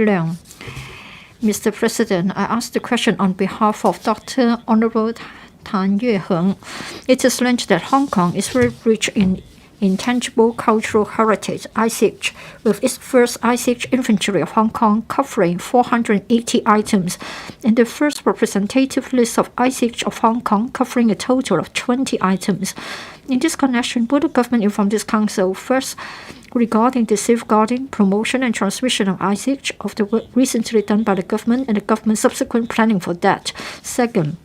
Leung. Mr. President, I ask the question on behalf of Dr. Honorable Tan Yue-heng. It is learned that Hong Kong is very rich in intangible cultural heritage, ICH, with its first ICH inventory of Hong Kong covering 480 items, and the first representative list of ICH of Hong Kong covering a total of 20 items. In this connection, will the government inform this council first regarding the safeguarding, promotion, and transmission of ICH of the work recently done by the government and the government's subsequent planning for that? Second,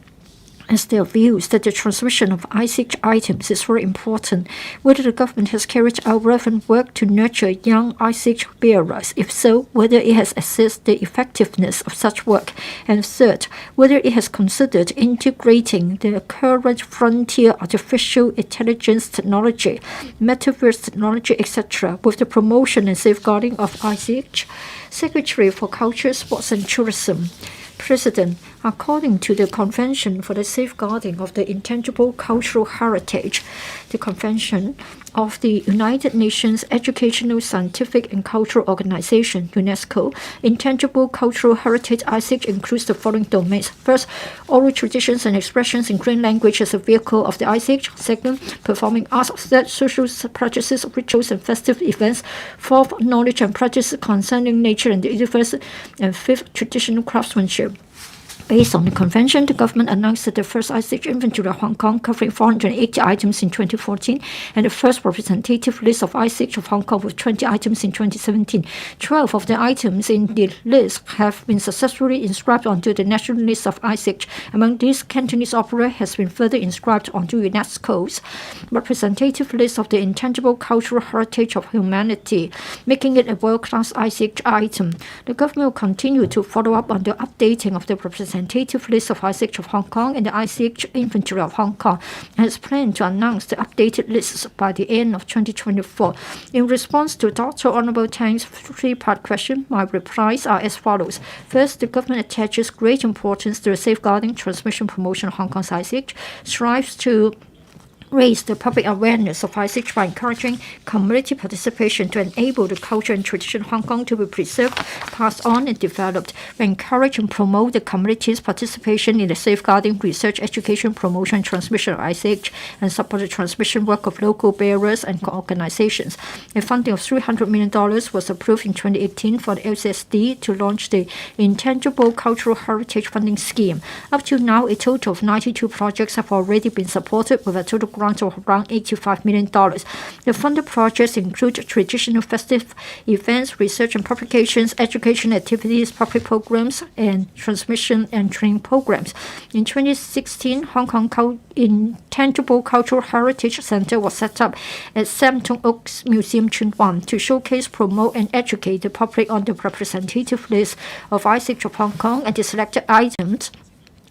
as their views that the transmission of ICH items is very important, whether the government has carried out relevant work to nurture young ICH bearers. If so, whether it has assessed the effectiveness of such work. And third, whether it has considered integrating the current frontier artificial intelligence technology, metaverse technology, etc., with the promotion and safeguarding of ICH. Secretary for Culture, Sports and Tourism. President, according to the Convention for the Safeguarding of the Intangible Cultural Heritage, the Convention of the United Nations Educational, Scientific and Cultural Organization, UNESCO, intangible cultural heritage ICH includes the following domains. First, oral traditions and expressions, including language as a vehicle of the ICH. Second, performing arts, third, social practices, rituals and festive events. Fourth, knowledge and practice concerning nature and the universe. And fifth, traditional craftsmanship. Based on the convention, the government announced that the first ICH inventory of Hong Kong covering 480 items in 2014 and the first representative list of ICH of Hong Kong with 20 items in 2017. 12 of the items in the list have been successfully inscribed onto the national list of ICH. Among these, Cantonese opera has been further inscribed onto UNESCO's representative list of the intangible cultural heritage of humanity, making it a world-class ICH item. The government will continue to follow up on the updating of the representative list of ICH of Hong Kong and the ICH inventory of Hong Kong, and has planned to announce the updated lists by the end of 2024. In response to Dr. Honorable Tang's three-part question, my replies are as follows. First, the government attaches great importance to the safeguarding, transmission, promotion of Hong Kong's ICH, strives to raise the public awareness of ICH by encouraging community participation to enable the culture and tradition of Hong Kong to be preserved, passed on, and developed. We encourage and promote the community's participation in the safeguarding, research, education, promotion, and transmission of ICH, and support the transmission work of local bearers and organizations. A funding of $300 million was approved in 2018 for the LCSD to launch the Intangible Cultural Heritage Funding Scheme. Up to now, a total of 92 projects have already been supported with a total grant of around $85 million. The funded projects include traditional festive events, research and publications, education activities, public programs, and transmission and training programs. In 2016, Hong Kong Intangible Cultural Heritage Center was set up at Sam Tung Oaks Museum, Tsuen Wan, to showcase, promote, and educate the public on the representative list of ICH of Hong Kong and the selected items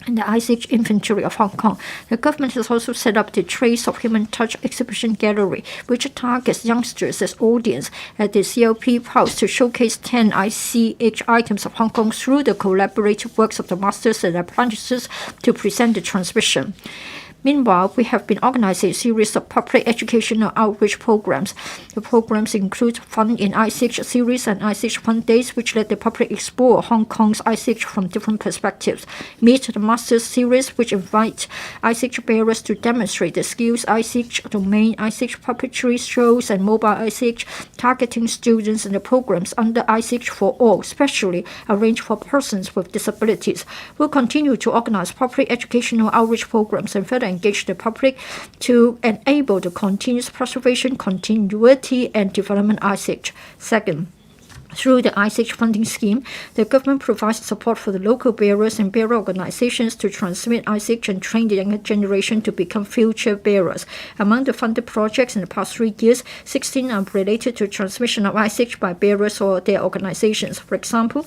in the ICH inventory of Hong Kong. The government has also set up the Trace of Human Touch exhibition gallery, which targets youngsters as audience at the CLP House to showcase 10 ICH items of Hong Kong through the collaborative works of the masters and apprentices to present the transmission. Meanwhile, we have been organizing a series of public educational outreach programs. The programs include Fun in ICH series and ICH Fun Days, which let the public explore Hong Kong's ICH from different perspectives. Meet the Masters series, which invite ICH bearers to demonstrate the skills ICH domain, ICH puppetry shows, and mobile ICH, targeting students in the programs under ICH for All, specially arranged for persons with disabilities. We'll continue to organize public educational outreach programs and further engage the public to enable the continuous preservation, continuity, and development of ICH. Second, through the ICH funding scheme, the government provides support for the local bearers and bearer organizations to transmit ICH and train the younger generation to become future bearers. Among the funded projects in the past 3 years, 16 are related to transmission of ICH by bearers or their organizations. For example,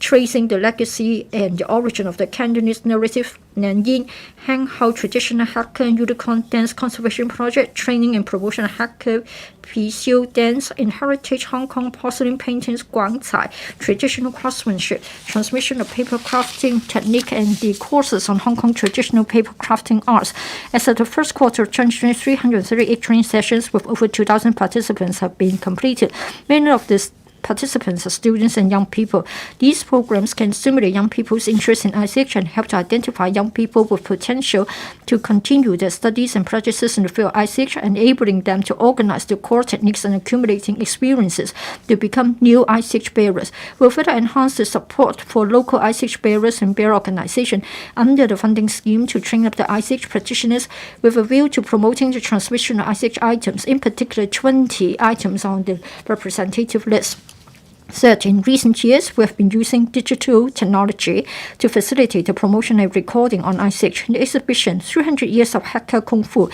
tracing the legacy and the origin of the Cantonese narrative Nanyin, Hang Hao Traditional Hacker and Unicorn Dance Conservation Project, training and promotion of Hacker Xiu Dance, in Heritage Hong Kong Porcelain Paintings Guang Cai, traditional craftsmanship, transmission of paper crafting technique, and the courses on Hong Kong traditional paper crafting arts. As of the first quarter of 2023, 338 training sessions with over 2,000 participants have been completed. Many of these participants are students and young people. These programs can stimulate young people's interest in ICH and help to identify young people with potential to continue their studies and practices in the field of ICH, enabling them to organize the core techniques and accumulating experiences to become new ICH bearers. Will further enhance the support for local ICH bearers and bearer organization under the funding scheme to train up the ICH practitioners with a view to promoting the transmission of ICH items, in particular 20 items on the representative list. Third, in recent years, we have been using digital technology to facilitate the promotion and recording on ICH. The exhibition, 300 Years of Hakka Kung Fu,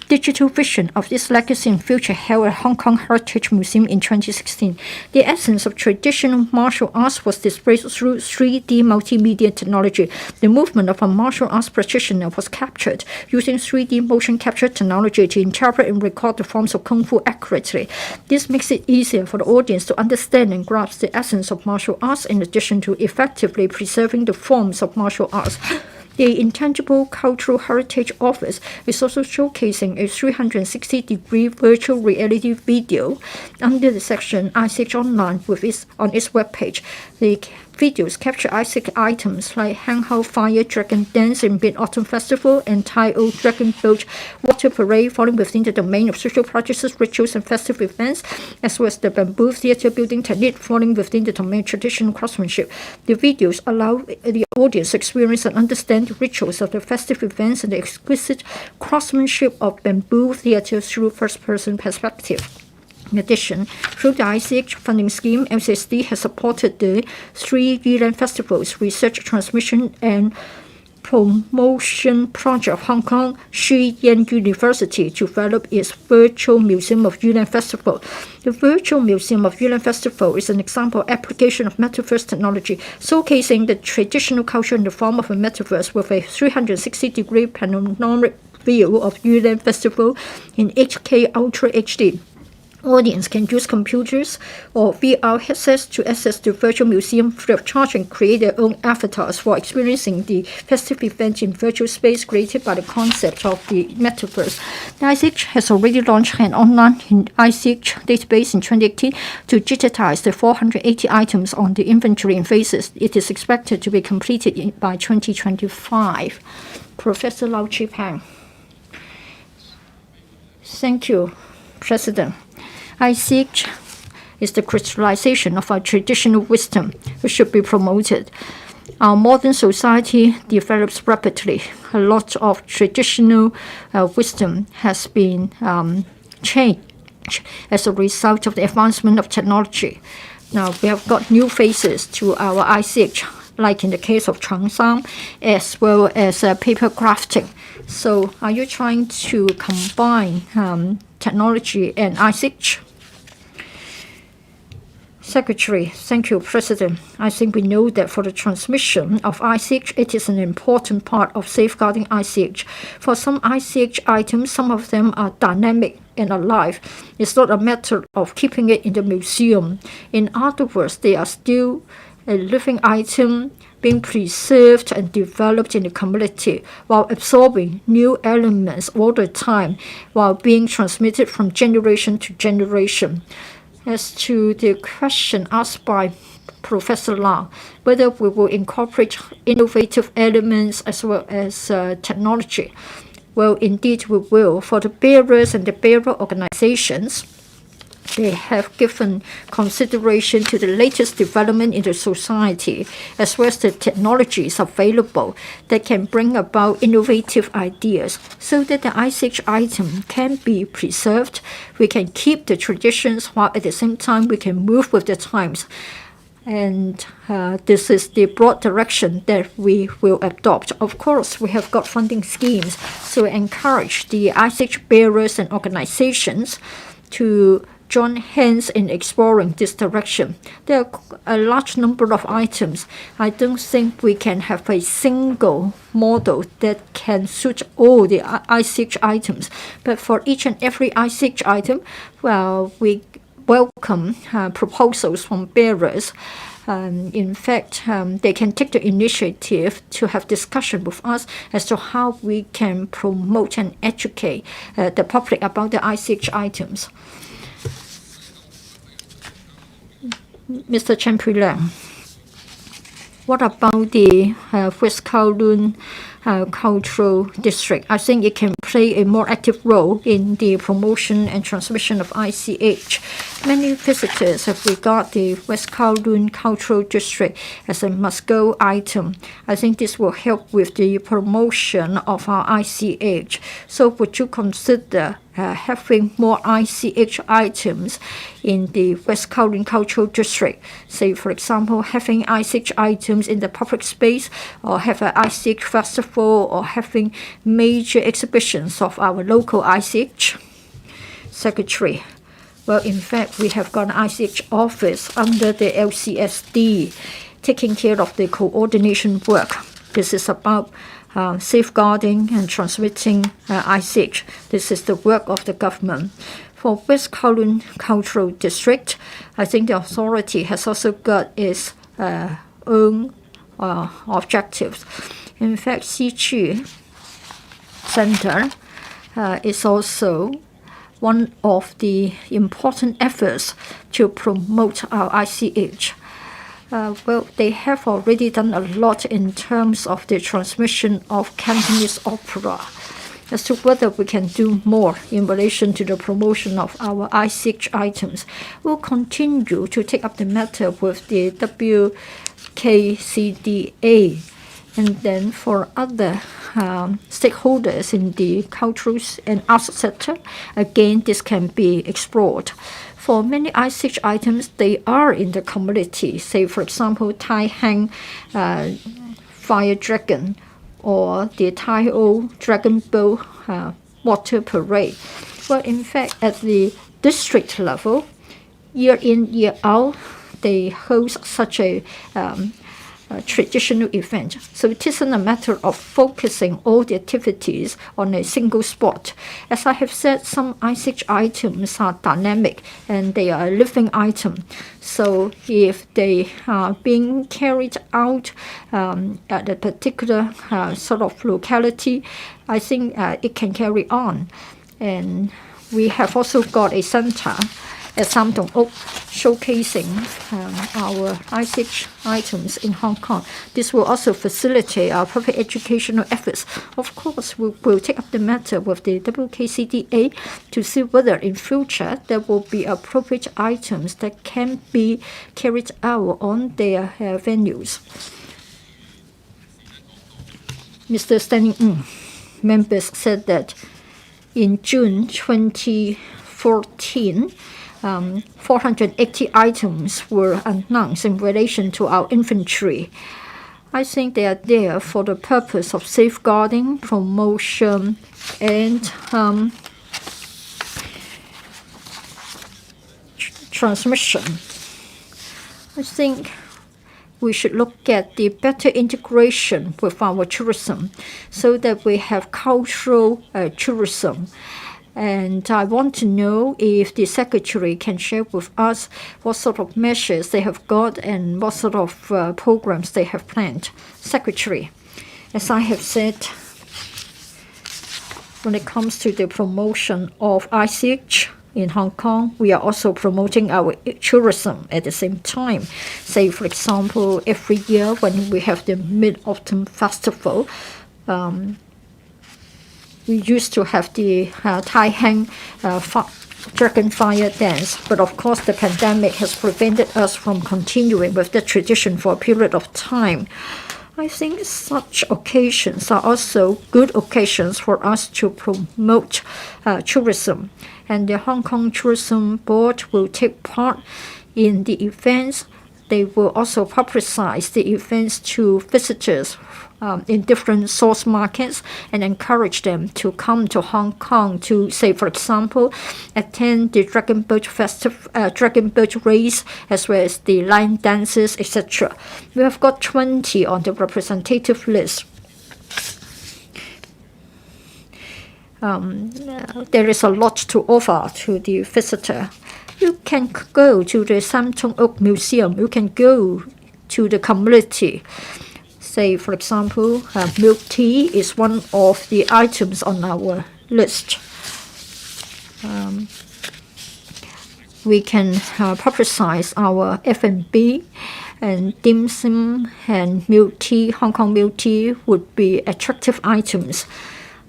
Digital Vision of its Legacy and Future, held at Hong Kong Heritage Museum in 2016. The essence of traditional martial arts was displayed through 3D multimedia technology. The movement of a martial arts practitioner was captured using 3D motion capture technology to interpret and record the forms of Kung Fu accurately. This makes it easier for the audience to understand and grasp the essence of martial arts in addition to effectively preserving the forms of martial arts. The Intangible Cultural Heritage Office is also showcasing a 360-degree virtual reality video under the section ICH Online on its webpage. The videos capture ICH items like Hang Hao Fire Dragon Dance in Mid-Autumn Festival and Tai O Dragon Boat Water Parade falling within the domain of social practices, rituals, and festive events, as well as the bamboo theater building technique falling within the domain of traditional craftsmanship. The videos allow the audience to experience and understand the rituals of the festive events and the exquisite craftsmanship of bamboo theater through first-person perspective. In addition, through the ICH funding scheme, LCSD has supported the 3 Yilan Festivals Research, Transmission and Promotion Project of Hong Kong Shi Yan University to develop its Virtual Museum of Yilan Festival. The Virtual Museum of Yilan Festival is an example of application of metaverse technology, showcasing the traditional culture in the form of a metaverse with a 360-degree panoramic view of Yilan Festival in 8K Ultra HD. Audience can use computers or VR headsets to access the virtual museum free of charge and create their own avatars for experiencing the festive event in virtual space created by the concept of the metaverse. The ICH has already launched an online ICH database in 2018 to digitize the 480 items on the inventory in phases. It is expected to be completed by 2025. Professor Lau Chi-Pang. Thank you, President. ICH is the crystallization of our traditional wisdom, which should be promoted. Our modern society develops rapidly. A lot of traditional wisdom has been changed as a result of the advancement of technology. Now, we have got new faces to our ICH, like in the case of Changshan, as well as paper crafting. So, are you trying to combine technology and ICH? Secretary, thank you, President. I think we know that for the transmission of ICH, it is an important part of safeguarding ICH. For some ICH items, some of them are dynamic and alive. It's not a matter of keeping it in the museum. In other words, they are still a living item being preserved and developed in the community while absorbing new elements all the time while being transmitted from generation to generation. As to the question asked by Professor Lau, whether we will incorporate innovative elements as well as technology. Well, indeed we will. For the bearers and the bearer organizations, they have given consideration to the latest development in the society, as well as the technologies available that can bring about innovative ideas so that the ICH item can be preserved. We can keep the traditions while at the same time we can move with the times. And this is the broad direction that we will adopt. Of course, we have got funding schemes, so encourage the ICH bearers and organizations to join hands in exploring this direction. There are a large number of items. I don't think we can have a single model that can suit all the ICH items. But for each and every ICH item, well, we welcome proposals from bearers. In fact, they can take the initiative to have discussion with us as to how we can promote and educate the public about the ICH items. Mr. Champulang, what about the West Kowloon Cultural District? I think it can play a more active role in the promotion and transmission of ICH. Many visitors have regarded the West Kowloon Cultural District as a must-go item. I think this will help with the promotion of our ICH. So would you consider having more ICH items in the West Kowloon Cultural District? Say, for example, having ICH items in the public space, or have an ICH festival, or having major exhibitions of our local ICH? Secretary, well, in fact, we have got an ICH office under the LCSD taking care of the coordination work. This is about safeguarding and transmitting ICH. This is the work of the government. For West Kowloon Cultural District, I think the authority has also got its own objectives. In fact, Xiju Center is also one of the important efforts to promote our ICH. Well, they have already done a lot in terms of the transmission of Cantonese opera. As to whether we can do more in relation to the promotion of our ICH items, we'll continue to take up the matter with the WKCDA. And then for other stakeholders in the cultural and arts sector, again, this can be explored. For many ICH items, they are in the community. Say, for example, Tai Hang Fire Dragon or the Tai O Dragon Boat Water Parade. Well, in fact, at the district level, year in, year out, they host such a traditional event. So it isn't a matter of focusing all the activities on a single spot. As I have said, some ICH items are dynamic and they are a living item. So if they are being carried out at a particular sort of locality, I think it can carry on. And we have also got a center at Sam Dong Oak showcasing our ICH items in Hong Kong. This will also facilitate our public educational efforts. Of course, we will take up the matter with the WKCDA to see whether in future there will be appropriate items that can be carried out on their venues. Mr. Standing members said that in June 2014, 480 items were announced in relation to our inventory. I think they are there for the purpose of safeguarding, promotion, and transmission. I think we should look at the better integration with our tourism so that we have cultural tourism. And I want to know if the Secretary can share with us what sort of measures they have got and what sort of programs they have planned. Secretary, as I have said, when it comes to the promotion of ICH in Hong Kong, we are also promoting our tourism at the same time. Say, for example, every year when we have the Mid-Autumn Festival, we used to have the Tai Hang Dragon Fire Dance, but of course the pandemic has prevented us from continuing with the tradition for a period of time. I think such occasions are also good occasions for us to promote tourism, and the Hong Kong Tourism Board will take part in the events. They will also publicize the events to visitors in different source markets and encourage them to come to Hong Kong to, say, for example, attend the Dragon Boat race as well as the line dances, etc. We have got 20 on the representative list. There is a lot to offer to the visitor. You can go to the Sam Tung Oak Museum. You can go to the community. Say, for example, milk tea is one of the items on our list. we can publicize our F&B, and dim sum and milk tea, Hong Kong milk tea would be attractive items.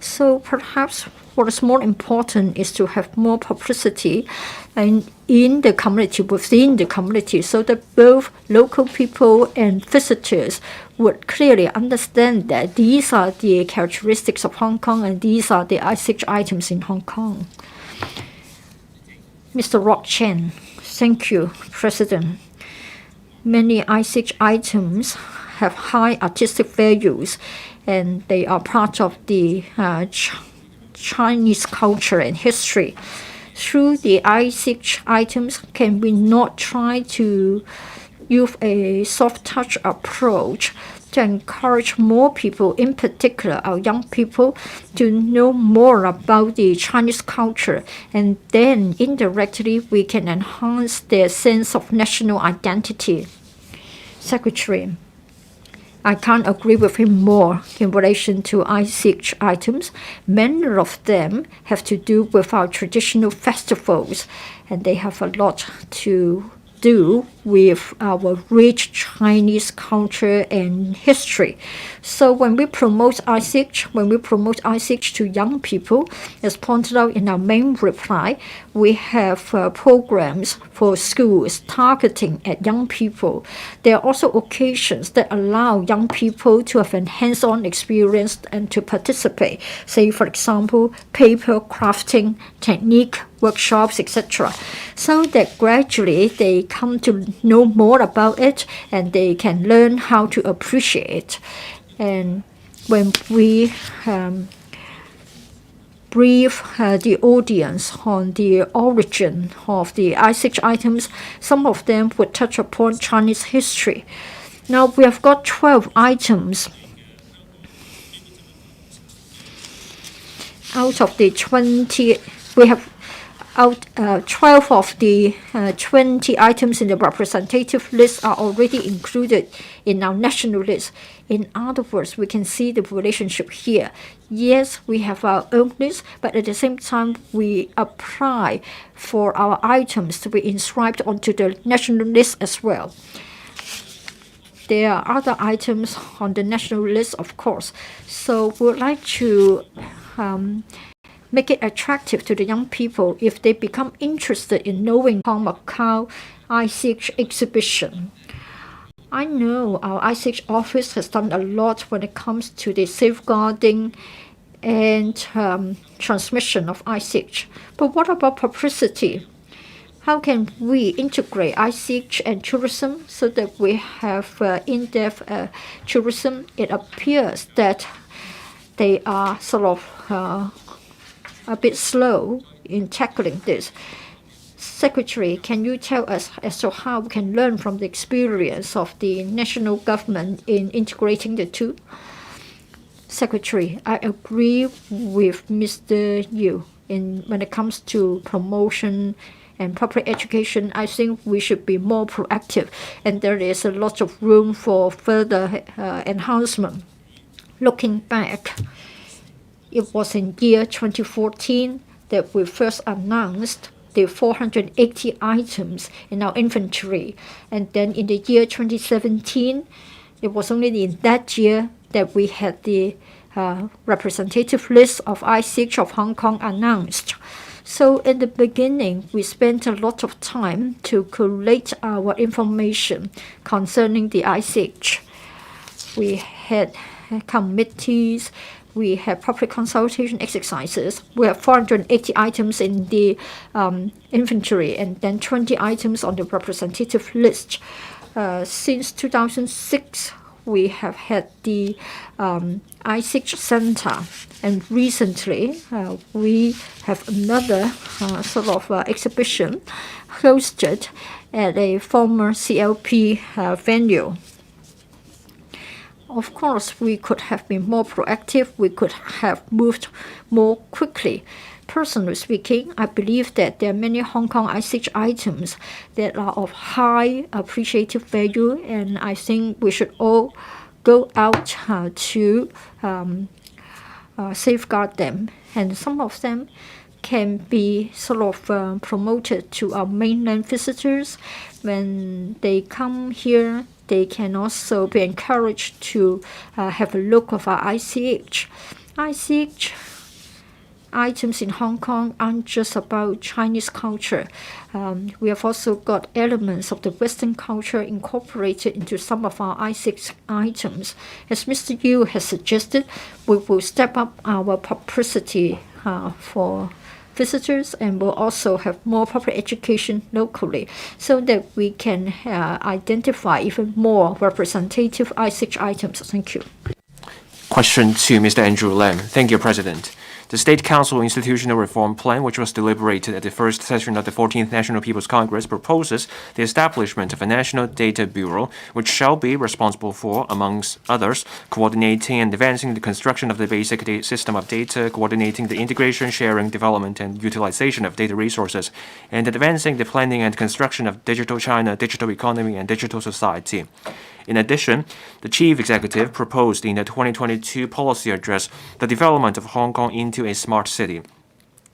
So perhaps what is more important is to have more publicity and in the community, within the community, so that both local people and visitors would clearly understand that these are the characteristics of Hong Kong and these are the ICH items in Hong Kong. Mr. Rock Chen, thank you, President. Many ICH items have high artistic values, and they are part of the Chinese culture and history. Through the ICH items, can we not try to use a soft touch approach to encourage more people, in particular our young people, to know more about the Chinese culture, and then indirectly we can enhance their sense of national identity? Secretary, I can't agree with him more in relation to ICH items. Many of them have to do with our traditional festivals, and they have a lot to do with our rich Chinese culture and history. So when we promote ICH to young people, as pointed out in our main reply, we have programs for schools targeting at young people. There are also occasions that allow young people to have a hands-on experience and to participate. Say, for example, paper crafting technique workshops, etc., so that gradually they come to know more about it and they can learn how to appreciate it. And when we brief the audience on the origin of the ICH items, some of them would touch upon Chinese history. Now we have got 12 items out of the 20. We have 12 of the 20 items in the representative list are already included in our national list. In other words, we can see the relationship here. Yes, we have our own list, but at the same time, we apply for our items to be inscribed onto the national list as well. There are other items on the national list, of course. So we would like to make it attractive to the young people if they become interested in knowing Hong Macau ICH exhibition. I know our ICH office has done a lot when it comes to the safeguarding and transmission of ICH. But what about publicity? How can we integrate ICH and tourism so that we have in-depth tourism? It appears that they are sort of a bit slow in tackling this. Secretary, can you tell us as to how we can learn from the experience of the national government in integrating the two? Secretary, I agree with Mr. Yu when it comes to promotion and public education. I think we should be more proactive, and there is a lot of room for further enhancement. Looking back, it was in year 2014 that we first announced the 480 items in our inventory. And then in the year 2017, it was only in that year that we had the representative list of ICH of Hong Kong announced. So in the beginning, we spent a lot of time to collate our information concerning the ICH. We had committees, we have public consultation exercises. We have 480 items in the inventory and then 20 items on the representative list. Since 2006, we have had the ICH Center, and recently we have another sort of exhibition hosted at a former CLP venue. Of course, we could have been more proactive. We could have moved more quickly. Personally speaking, I believe that there are many Hong Kong ICH items that are of high appreciative value, and I think we should all go out to safeguard them. And some of them can be promoted to our mainland visitors. When they come here, they can also be encouraged to have a look of our ICH. ICH items in Hong Kong aren't just about Chinese culture. We have also got elements of the Western culture incorporated into some of our ICH items. As Mr. Yu has suggested, we will step up our publicity for visitors, and will also have more public education locally so that we can identify even more representative ICH items. Thank you. Question to Mr. Andrew Lam. Thank you, President. The State Council Institutional Reform Plan, which was deliberated at the first session of the 14th National People's Congress, proposes the establishment of a National Data Bureau, which shall be responsible for, amongst others, coordinating and advancing the construction of the basic system of data, coordinating the integration, sharing, development, and utilization of data resources, and advancing the planning and construction of digital China, digital economy, and digital society. In addition, the Chief Executive proposed in the 2022 policy address the development of Hong Kong into a smart city,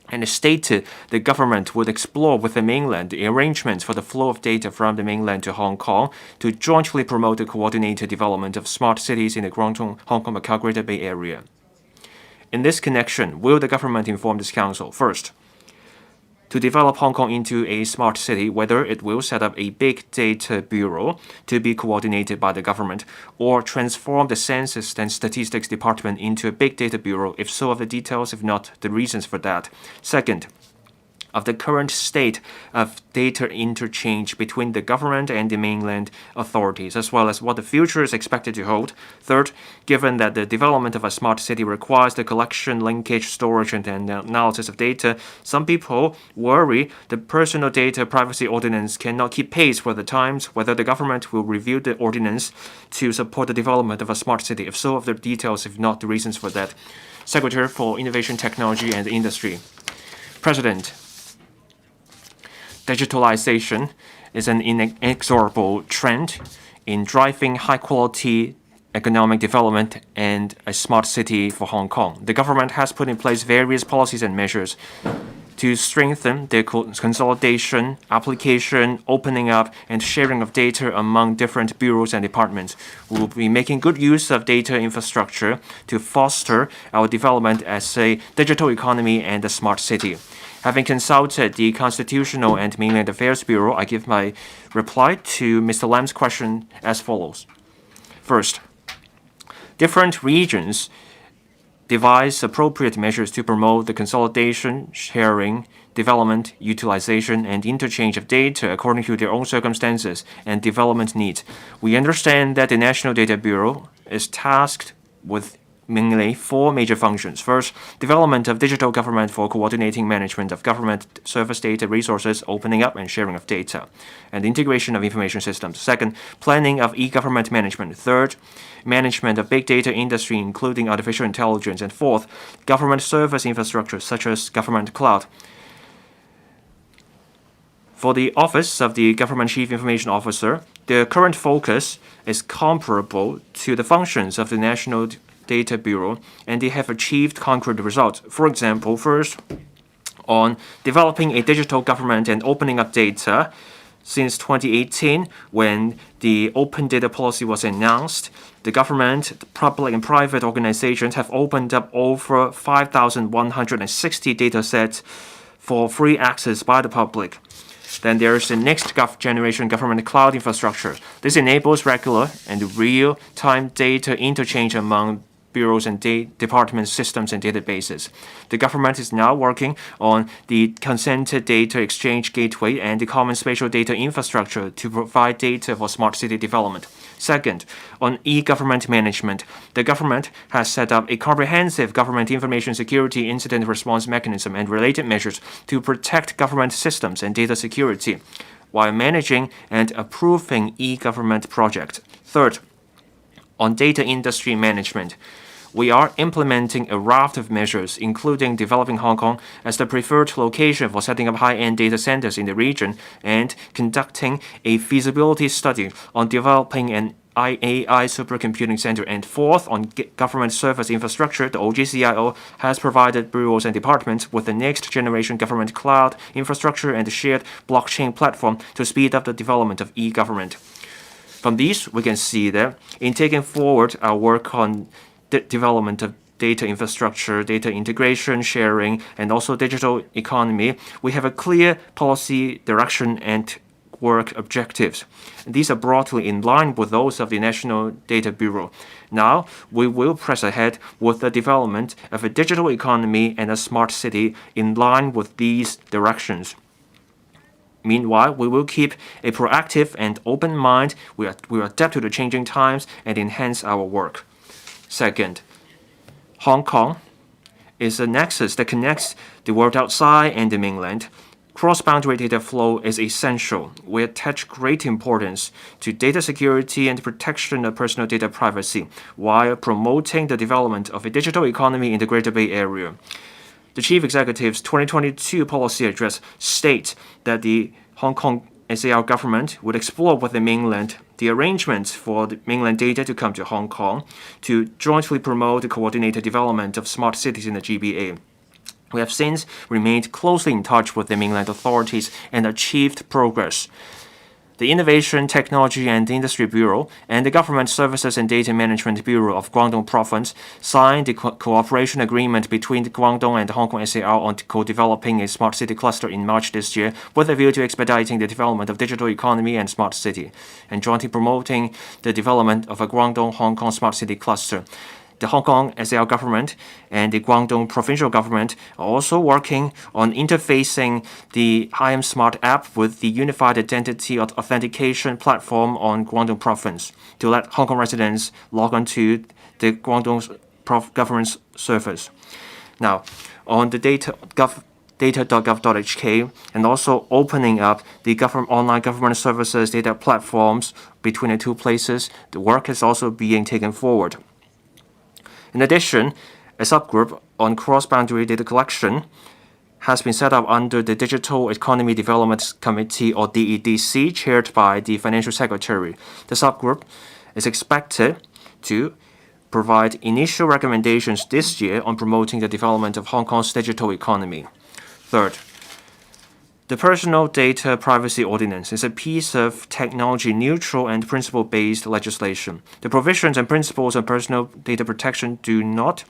and stated the government would explore with the mainland the arrangements for the flow of data from the mainland to Hong Kong to jointly promote the coordinated development of smart cities in the Guangdong, Hong Kong, Macau Greater Bay Area. In this connection, will the government inform this council, first, to develop Hong Kong into a smart city, whether it will set up a big data bureau to be coordinated by the government, or transform the Census and Statistics Department into a big data bureau? If so, of the details, if not, the reasons for that. Second, of the current state of data interchange between the government and the mainland authorities, as well as what the future is expected to hold. Third, given that the development of a smart city requires the collection, linkage, storage, and analysis of data, some people worry the personal data privacy ordinance cannot keep pace with the times, whether the government will review the ordinance to support the development of a smart city. If so, of the details, if not, the reasons for that. Secretary for Innovation, Technology, and Industry. President, digitalization is an inexorable trend in driving high-quality economic development and a smart city for Hong Kong. The government has put in place various policies and measures to strengthen the consolidation, application, opening up, and sharing of data among different bureaus and departments. We will be making good use of data infrastructure to foster our development as a digital economy and a smart city. Having consulted the Constitutional and Mainland Affairs Bureau, I give my reply to Mr. Lam's question as follows. First, different regions devise appropriate measures to promote the consolidation, sharing, development, utilization, and interchange of data according to their own circumstances and development needs. We understand that the National Data Bureau is tasked with mainly four major functions. First, development of digital government for coordinating management of government service data resources, opening up and sharing of data, and integration of information systems. Second, planning of e-government management. Third, management of big data industry, including artificial intelligence. And fourth, government service infrastructure, such as government cloud. For the Office of the Government Chief Information Officer, the current focus is comparable to the functions of the National Data Bureau, and they have achieved concrete results. For example, first, on developing a digital government and opening up data. Since 2018, when the open data policy was announced, the government, the public and private organizations have opened up over 5,160 data sets for free access by the public. Then there's the next generation government cloud infrastructure. This enables regular and real-time data interchange among bureaus and department systems and databases. The government is now working on the consented data exchange gateway and the common spatial data infrastructure to provide data for smart city development. Second, on e-government management, the government has set up a comprehensive government information security incident response mechanism and related measures to protect government systems and data security while managing and approving e-government projects. Third, on data industry management, we are implementing a raft of measures, including developing Hong Kong as the preferred location for setting up high-end data centers in the region and conducting a feasibility study on developing an AI Supercomputing Center. And fourth, on government service infrastructure, the OGCIO has provided bureaus and departments with the next generation government cloud infrastructure and shared blockchain platform to speed up the development of e-government. From these, we can see that in taking forward our work on the development of data infrastructure, data integration, sharing, and also digital economy, we have a clear policy direction and work objectives. These are broadly in line with those of the National Data Bureau. Now, we will press ahead with the development of a digital economy and a smart city in line with these directions. Meanwhile, we will keep a proactive and open mind. We will adapt to the changing times and enhance our work. Second, Hong Kong is a nexus that connects the world outside and the mainland. Cross-boundary data flow is essential. We attach great importance to data security and protection of personal data privacy while promoting the development of a digital economy in the Greater Bay Area. The Chief Executive's 2022 policy address states that the Hong Kong SAR government would explore with the mainland the arrangements for the mainland data to come to Hong Kong to jointly promote the coordinated development of smart cities in the GBA. We have since remained closely in touch with the mainland authorities and achieved progress. The Innovation, Technology and Industry Bureau and the Government Services and Data Management Bureau of Guangdong Province signed the cooperation agreement between Guangdong and Hong Kong SAR on co-developing a smart city cluster in March this year with a view to expediting the development of digital economy and smart city, and jointly promoting the development of a Guangdong-Hong Kong smart city cluster. The Hong Kong SAR government and the Guangdong provincial government are also working on interfacing the I Am Smart app with the Unified Identity Authentication platform on Guangdong province to let Hong Kong residents log on to the Guangdong government's service. Now, on the data.gov.hk and also opening up the online government services data platforms between the two places, the work is also being taken forward. In addition, a subgroup on cross-boundary data collection has been set up under the Digital Economy Development Committee, or DEDC, chaired by the Financial Secretary. The subgroup is expected to provide initial recommendations this year on promoting the development of Hong Kong's digital economy. Third, the Personal Data Privacy Ordinance is a piece of technology-neutral and principle-based legislation. The provisions and principles of personal data protection do not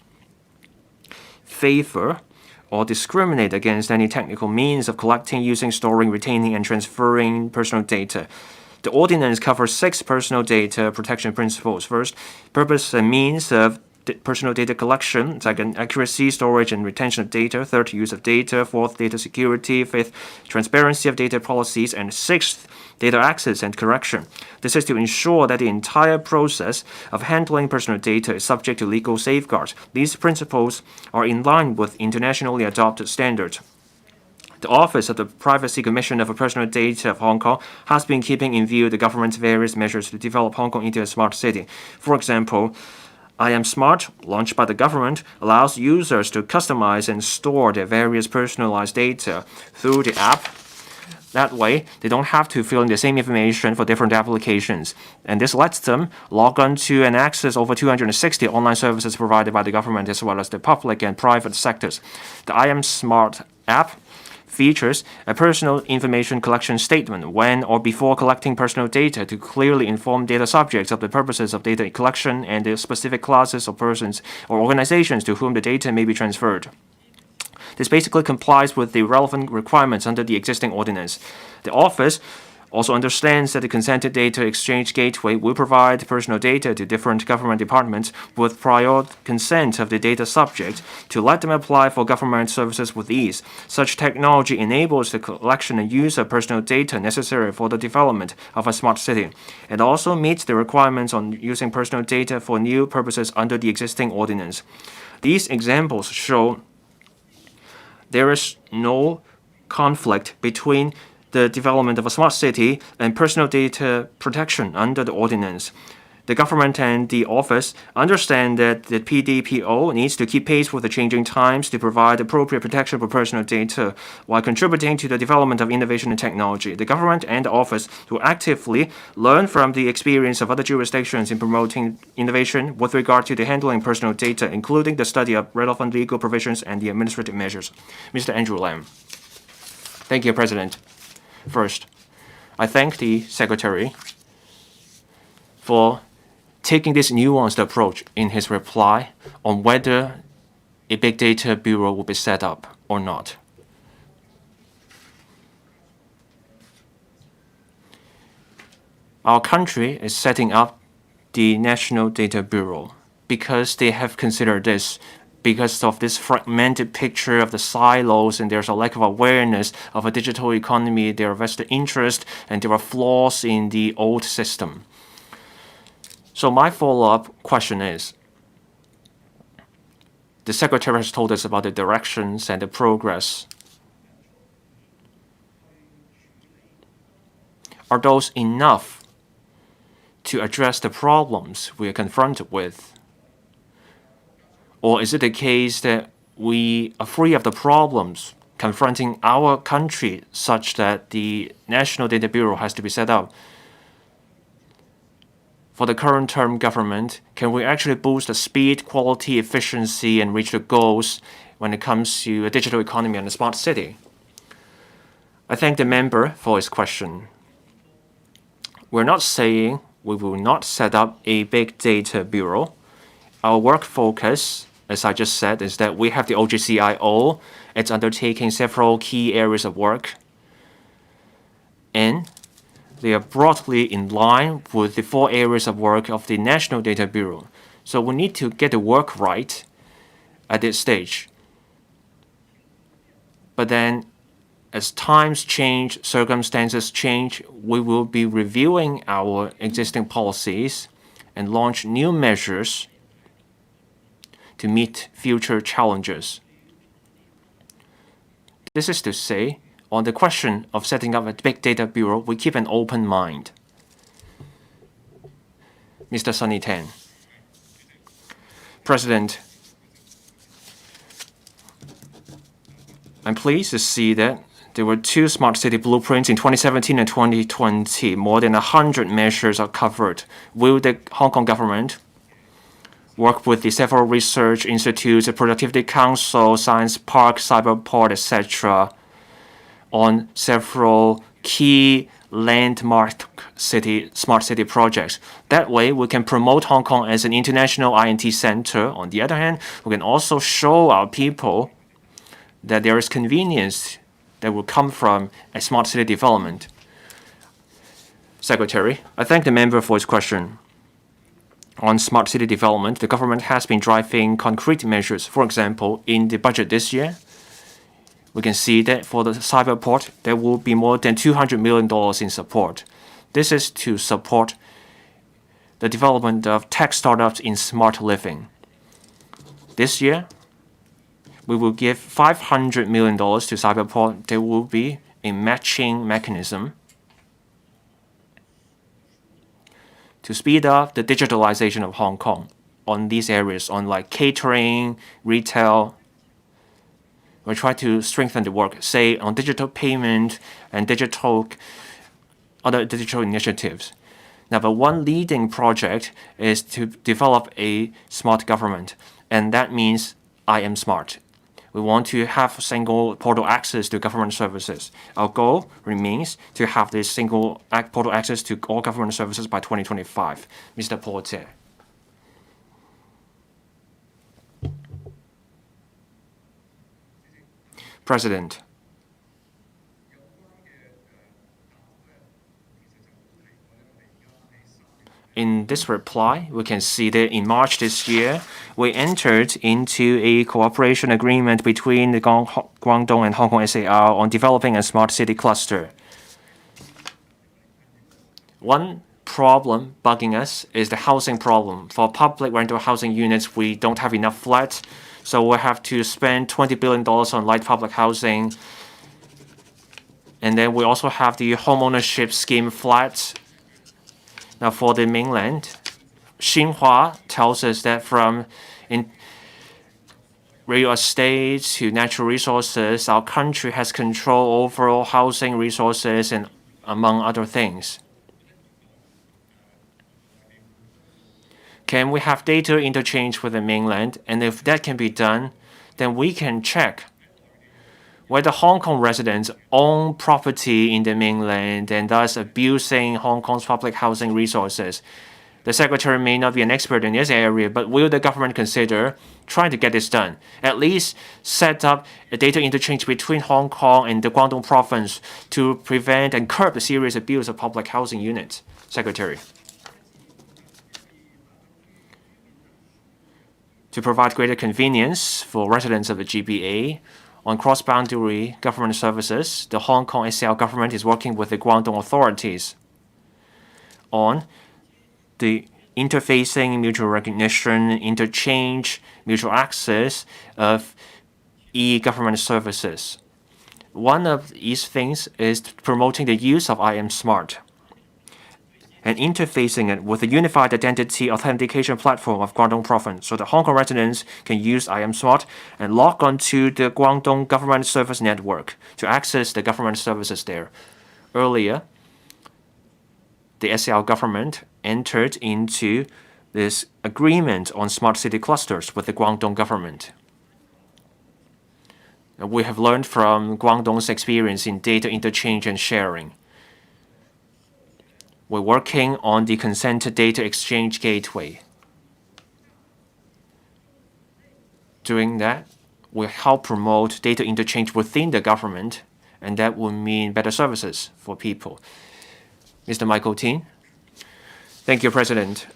favor or discriminate against any technical means of collecting, using, storing, retaining, and transferring personal data. The ordinance covers 6 personal data protection principles. First, purpose and means of personal data collection. Second, accuracy, storage, and retention of data. Third, use of data. Fourth, data security. Fifth, transparency of data policies. And sixth, data access and correction. This is to ensure that the entire process of handling personal data is subject to legal safeguards. These principles are in line with internationally adopted standards. The Office of the Privacy Commissioner for Personal Data of Hong Kong has been keeping in view the government's various measures to develop Hong Kong into a smart city. For example, I Am Smart, launched by the government, allows users to customize and store their various personalized data through the app. That way, they don't have to fill in the same information for different applications. And this lets them log on to and access over 260 online services provided by the government as well as the public and private sectors. The I Am Smart app features a personal information collection statement when or before collecting personal data to clearly inform data subjects of the purposes of data collection and the specific classes of persons or organizations to whom the data may be transferred. This basically complies with the relevant requirements under the existing ordinance. The Office also understands that the consented data exchange gateway will provide personal data to different government departments with prior consent of the data subject to let them apply for government services with ease. Such technology enables the collection and use of personal data necessary for the development of a smart city. It also meets the requirements on using personal data for new purposes under the existing ordinance. These examples show there is no conflict between the development of a smart city and personal data protection under the ordinance. the government and the office understand that the PDPO needs to keep pace with the changing times to provide appropriate protection for personal data while contributing to the development of innovation and technology. The government and the office will actively learn from the experience of other jurisdictions in promoting innovation with regard to the handling personal data, including the study of relevant legal provisions and the administrative measures. Mr. Andrew Lam. Thank you, President. First, I thank the Secretary for taking this nuanced approach in his reply on whether a big data bureau will be set up or not. Our country is setting up the National Data Bureau because they have considered this because of this fragmented picture of the silos, and there's a lack of awareness of a digital economy, there are vested interest, and there are flaws in the old system. So my follow-up question is, the Secretary has told us about the directions and the progress. Are those enough to address the problems we are confronted with? Or is it the case that we are free of the problems confronting our country such that the National Data Bureau has to be set up? For the current term government, can we actually boost the speed, quality, efficiency, and reach the goals when it comes to a digital economy and a smart city? I thank the member for his question. We're not saying we will not set up a big data bureau. Our work focus, as I just said, is that we have the OGCIO. It's undertaking several key areas of work, and they are broadly in line with the 4 areas of work of the National Data Bureau. So we need to get the work right at this stage. But then, as times change, circumstances change, we will be reviewing our existing policies and launch new measures to meet future challenges. This is to say, on the question of setting up a big data bureau, we keep an open mind. Mr. Sunny Tan. President, I'm pleased to see that there were 2 smart city blueprints in 2017 and 2020. More than 100 measures are covered. Will the Hong Kong government work with the several research institutes, the Productivity Council, Science Park, Cyberport, etc., on several key landmark smart city projects? That way, we can promote Hong Kong as an international INT center. On the other hand, we can also show our people that there is convenience that will come from a smart city development. Secretary, I thank the member for his question. On smart city development, the government has been driving concrete measures. For example, in the budget this year, we can see that for the Cyberport, there will be more than $200 million in support. This is to support the development of tech startups in smart living. This year, we will give $500 million to Cyberport. There will be a matching mechanism to speed up the digitalization of Hong Kong on these areas, on like catering, retail. We try to strengthen the work, say, on digital payment and other digital initiatives. Now, but one leading project is to develop a smart government, and that means I am smart. We want to have single portal access to government services. Our goal remains to have this single portal access to all government services by 2025. Mr. Paul Tse. President, in this reply, we can see that in March this year, we entered into a cooperation agreement between the Guangdong and Hong Kong SAR on developing a smart city cluster. One problem bugging us is the housing problem. For public rental housing units, we don't have enough flats, so we have to spend $20 billion on light public housing. And then we also have the home ownership scheme flats. Now, for the mainland, Xinhua tells us that from in real estate to natural resources, our country has control over housing resources and among other things. Can we have data interchange with the mainland? And if that can be done, then we can check whether Hong Kong residents own property in the mainland and thus abusing Hong Kong's public housing resources. The Secretary may not be an expert in this area, but will the government consider trying to get this done? At least set up a data interchange between Hong Kong and the Guangdong province to prevent and curb the serious abuse of public housing units. Secretary. To provide greater convenience for residents of the GBA, on cross-boundary government services, the Hong Kong SAR government is working with the Guangdong authorities on the interfacing, mutual recognition, interchange, mutual access of e-government services. One of these things is promoting the use of IM Smart and interfacing it with the unified identity authentication platform of Guangdong province so that Hong Kong residents can use IM Smart and log onto the Guangdong government service network to access the government services there. Earlier, the SAR government entered into this agreement on smart city clusters with the Guangdong government. We have learned from Guangdong's experience in data interchange and sharing. We're working on the consented data exchange gateway. Doing that will help promote data interchange within the government, and that will mean better services for people. Mr. Michael Tin. Thank you, President.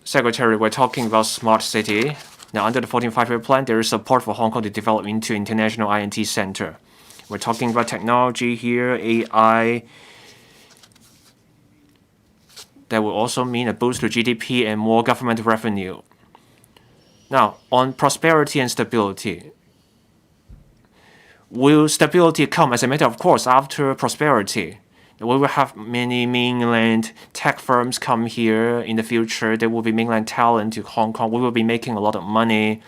Secretary, we're talking about smart city. Now, under the 14th Five-Year Plan, there is support for Hong Kong to develop into international INT center. We're talking about technology here, AI. That will also mean a boost to GDP and more government revenue. Now, on prosperity and stability, will stability come as a matter of course after prosperity? We will have many mainland tech firms come here in the future. There will be mainland talent to Hong Kong. We will be making a lot of money.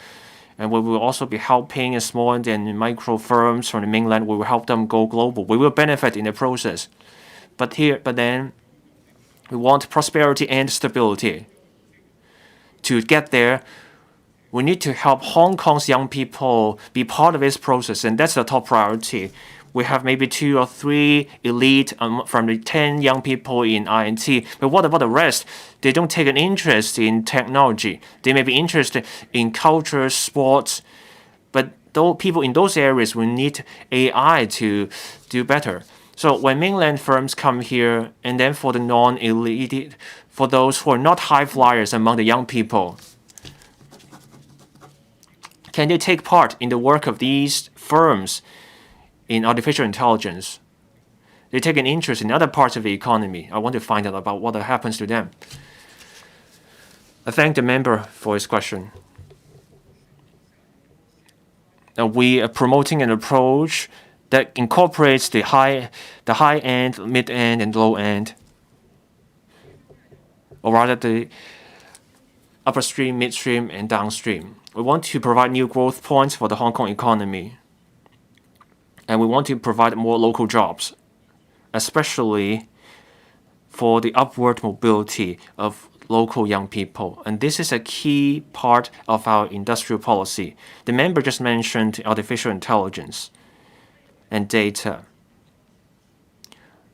And we will also be helping small and micro firms from the mainland. We will help them go global. We will benefit in the process. But then, we want prosperity and stability. To get there, we need to help Hong Kong's young people be part of this process, and that's the top priority. We have maybe 2 or 3 elite from the 10 young people in INT. But what about the rest? They don't take an interest in technology. They may be interested in culture, sports. But those people in those areas will need AI to do better. So when mainland firms come here, and then for the non-elite, for those who are not high flyers among the young people, can they take part in the work of these firms in artificial intelligence? They take an interest in other parts of the economy. I want to find out about what happens to them. I thank the member for his question. We are promoting an approach that incorporates the high end, mid end, and low end, or rather the upstream, midstream, and downstream. We want to provide new growth points for the Hong Kong economy. And we want to provide more local jobs, especially for the upward mobility of local young people. And this is a key part of our industrial policy. The member just mentioned artificial intelligence and data.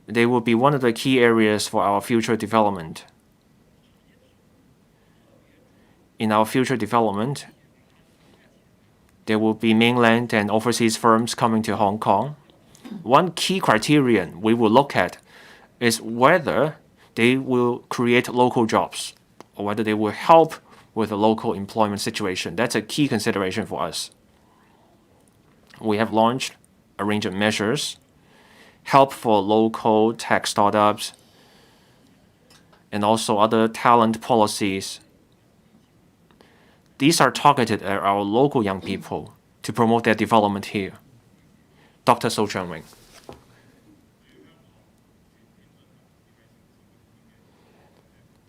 They will be one of the key areas for our future development. In our future development, there will be mainland and overseas firms coming to Hong Kong. One key criterion we will look at is whether they will create local jobs or whether they will help with the local employment situation. That's a key consideration for us. We have launched a range of measures, help for local tech startups, and also other talent policies. These are targeted at our local young people to promote their development here. Dr. So Chang-wing.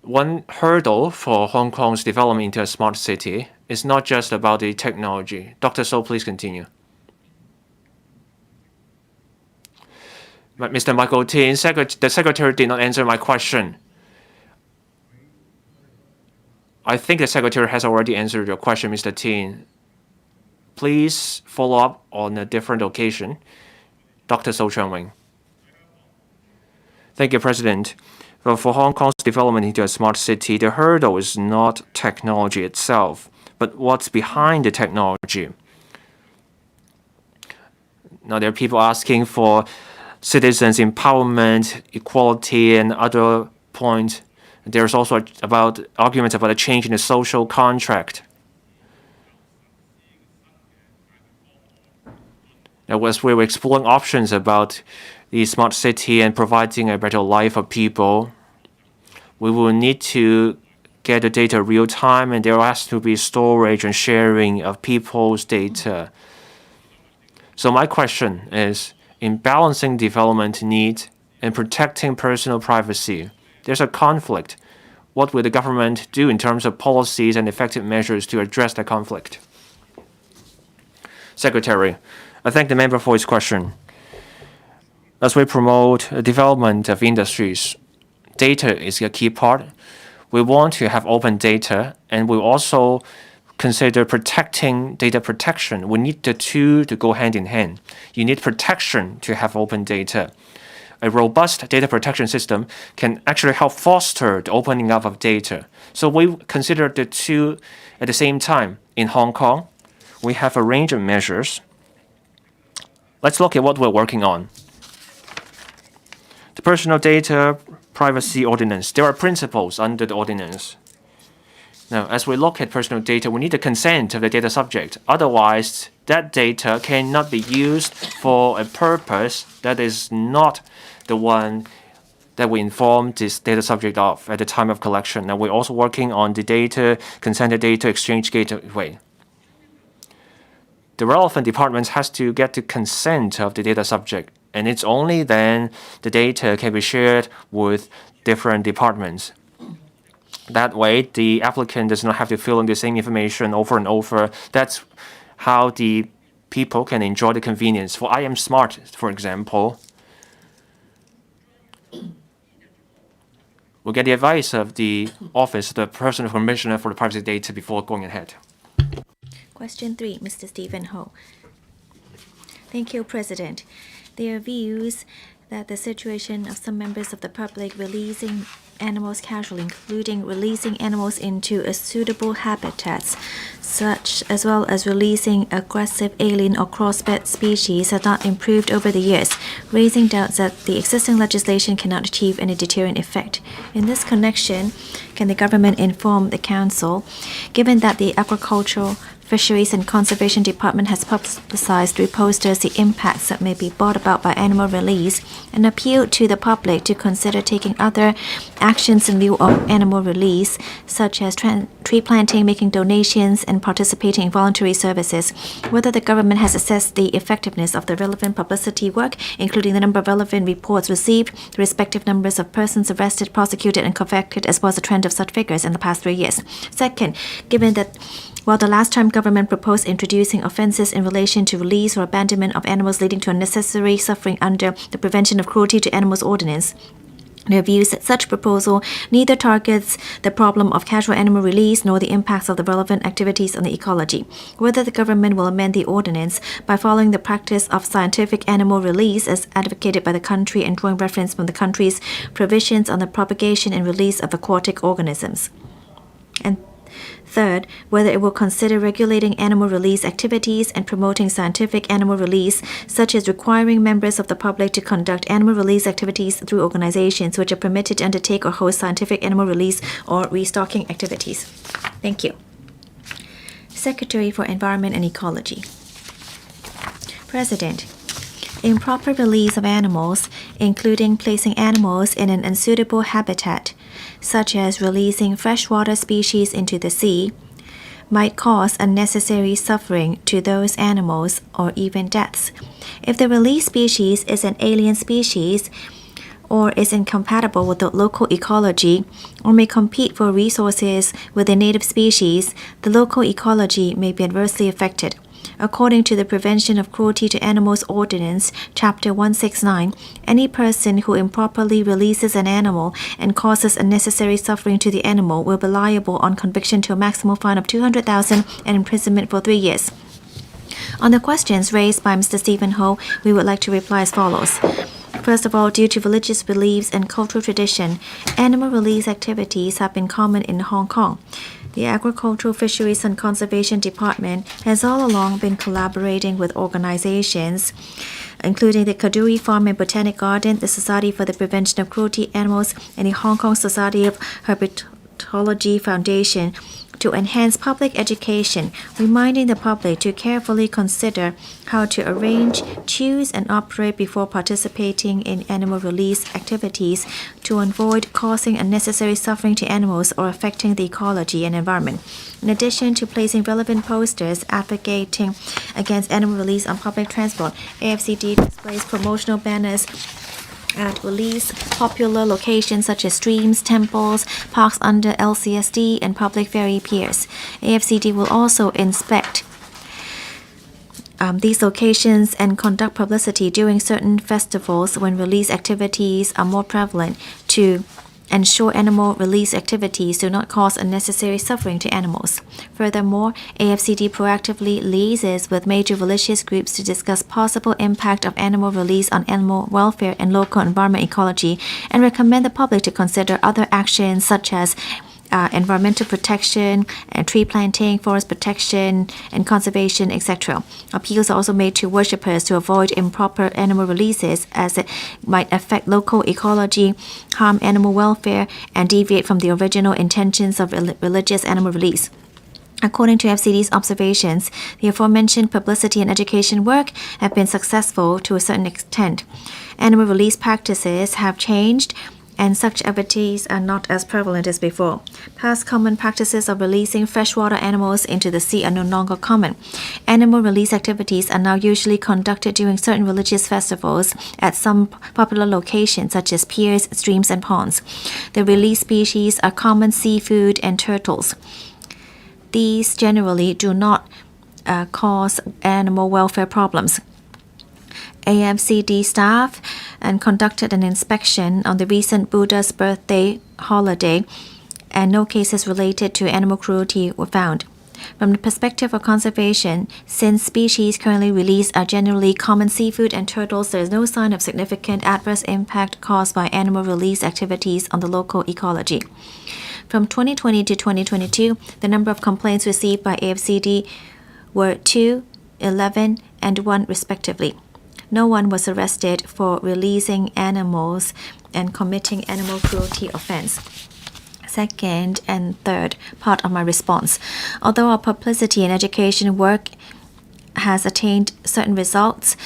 One hurdle for Hong Kong's development into a smart city is not just about the technology. Dr. So, please continue. But Mr. Michael Tin, the Secretary did not answer my question. I think the Secretary has already answered your question, Mr. Tin. Please follow up on a different occasion. Dr. So Chang-Wing. Thank you, President. Well, for Hong Kong's development into a smart city, the hurdle is not technology itself, but what's behind the technology. Now, there are people asking for citizens' empowerment, equality, and other points. There's also arguments about a change in the social contract. Now, as we were exploring options about the smart city and providing a better life for people, we will need to get the data real time, and there has to be storage and sharing of people's data. So my question is, in balancing development needs and protecting personal privacy, there's a conflict. What will the government do in terms of policies and effective measures to address that conflict? Secretary, I thank the member for his question. As we promote the development of industries, data is a key part. We want to have open data, and we also consider protecting data protection. We need the two to go hand in hand. You need protection to have open data. A robust data protection system can actually help foster the opening up of data. So we consider the two at the same time. In Hong Kong, we have a range of measures. Let's look at what we're working on. The Personal Data Privacy Ordinance. There are principles under the ordinance. Now, as we look at personal data, we need the consent of the data subject. Otherwise, that data cannot be used for a purpose that is not the one that we inform this data subject of at the time of collection. Now, we're also working on the consented data exchange gateway. The relevant departments has to get the consent of the data subject, and it's only then the data can be shared with different departments. That way, the applicant does not have to fill in the same information over and over. That's how the people can enjoy the convenience. For I Am Smart, for example, we'll get the advice of the office, the personal commissioner for the privacy data before going ahead. Question 3, Mr. Stephen Ho. Thank you, President. There are views that the situation of some members of the public releasing animals casually, including releasing animals into suitable habitats, such as well as releasing aggressive alien or crossbred species, have not improved over the years, raising doubts that the existing legislation cannot achieve any deterrent effect. In this connection, can the government inform the Council, given that the Agricultural, Fisheries and Conservation Department has publicized through posters the impacts that may be brought about by animal release, and appeal to the public to consider taking other actions in lieu of animal release, such as tree planting, making donations, and participating in voluntary services, whether the government has assessed the effectiveness of the relevant publicity work, including the number of relevant reports received, the respective numbers of persons arrested, prosecuted, and convicted, as well as the trend of such figures in the past 3 years. Second, given that while the last time government proposed introducing offences in relation to release or abandonment of animals leading to unnecessary suffering under the Prevention of Cruelty to Animals Ordinance, their views that such proposal neither targets the problem of casual animal release nor the impacts of the relevant activities on the ecology. Whether the government will amend the ordinance by following the practice of scientific animal release as advocated by the country and drawing reference from the country's provisions on the propagation and release of aquatic organisms. And third, whether it will consider regulating animal release activities and promoting scientific animal release, such as requiring members of the public to conduct animal release activities through organizations which are permitted to undertake or host scientific animal release or restocking activities. Thank you. Secretary for Environment and Ecology. President, improper release of animals, including placing animals in an unsuitable habitat, such as releasing freshwater species into the sea, might cause unnecessary suffering to those animals or even deaths. If the released species is an alien species or is incompatible with the local ecology or may compete for resources with a native species, the local ecology may be adversely affected. According to the Prevention of Cruelty to Animals Ordinance, Chapter 169, any person who improperly releases an animal and causes unnecessary suffering to the animal will be liable on conviction to a maximum fine of 200,000 and imprisonment for 3 years. On the questions raised by Mr. Stephen Ho, we would like to reply as follows. First of all, due to religious beliefs and cultural tradition, animal release activities have been common in Hong Kong. The Agricultural, Fisheries and Conservation Department has all along been collaborating with organizations including the Kaduri Farm and Botanic Garden, the Society for the Prevention of Cruelty to Animals, and the Hong Kong Society of Herpetology Foundation to enhance public education, reminding the public to carefully consider how to arrange, choose, and operate before participating in animal release activities to avoid causing unnecessary suffering to animals or affecting the ecology and environment. In addition to placing relevant posters advocating against animal release on public transport, AFCD displays promotional banners at release popular locations such as streams, temples, parks under LCSD, and public ferry piers. AFCD will also inspect these locations and conduct publicity during certain festivals when release activities are more prevalent to ensure animal release activities do not cause unnecessary suffering to animals. Furthermore, AFCD proactively liaises with major religious groups to discuss possible impact of animal release on animal welfare and local environment ecology and recommend the public to consider other actions such as environmental protection, and tree planting, forest protection, and conservation, etc. Appeals are also made to worshippers to avoid improper animal releases as it might affect local ecology, harm animal welfare, and deviate from the original intentions of religious animal release. According to FCD's observations, the aforementioned publicity and education work have been successful to a certain extent. Animal release practices have changed, and such activities are not as prevalent as before. Past common practices of releasing freshwater animals into the sea are no longer common. Animal release activities are now usually conducted during certain religious festivals at some popular locations such as piers, streams, and ponds. The released species are common seafood and turtles. These generally do not cause animal welfare problems. AFCD staff and conducted an inspection on the recent Buddha's birthday holiday, and no cases related to animal cruelty were found. From the perspective of conservation, since species currently released are generally common seafood and turtles, there is no sign of significant adverse impact caused by animal release activities on the local ecology. From 2020 to 2022, the number of complaints received by AFCD were 2, 11, and 1 respectively. No one was arrested for releasing animals and committing animal cruelty offense. Second and third part of my response. Although our publicity and education work has attained certain results,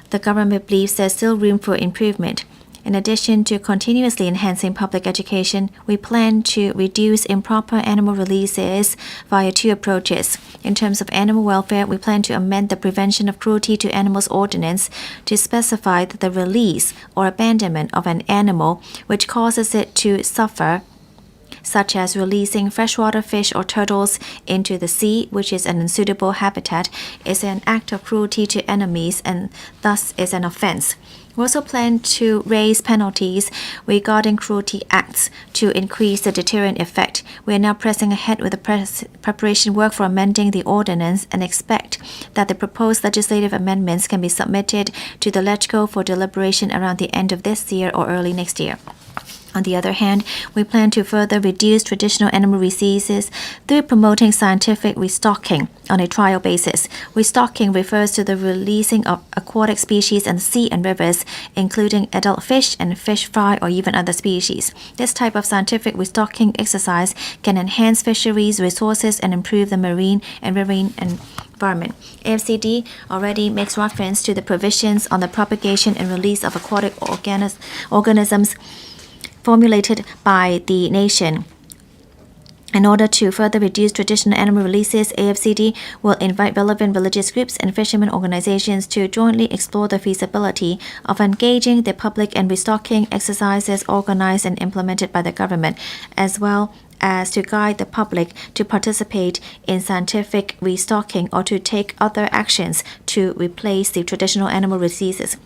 the government believes there's still room for improvement. In addition to continuously enhancing public education, we plan to reduce improper animal releases via 2 approaches. In terms of animal welfare, we plan to amend the Prevention of Cruelty to Animals Ordinance to specify that the release or abandonment of an animal which causes it to suffer, such as releasing freshwater fish or turtles into the sea, which is an unsuitable habitat, is an act of cruelty to enemies and thus is an offense. We also plan to raise penalties regarding cruelty acts to increase the deterrent effect. We are now pressing ahead with the preparation work for amending the ordinance and expect that the proposed legislative amendments can be submitted to the LegCo for deliberation around the end of this year or early next year. On the other hand, we plan to further reduce traditional animal releases through promoting scientific restocking on a trial basis. Restocking refers to the releasing of aquatic species in the sea and rivers, including adult fish and fish fry or even other species. This type of scientific restocking exercise can enhance fisheries resources and improve the marine and riverine environment. AFCD already makes reference to the provisions on the propagation and release of aquatic organisms formulated by the nation In order to further reduce traditional animal releases, AFCD will invite relevant religious groups and fishermen organizations to jointly explore the feasibility of engaging the public in restocking exercises organized and implemented by the government, as well as to guide the public to participate in scientific restocking or to take other actions to replace the traditional animal releases.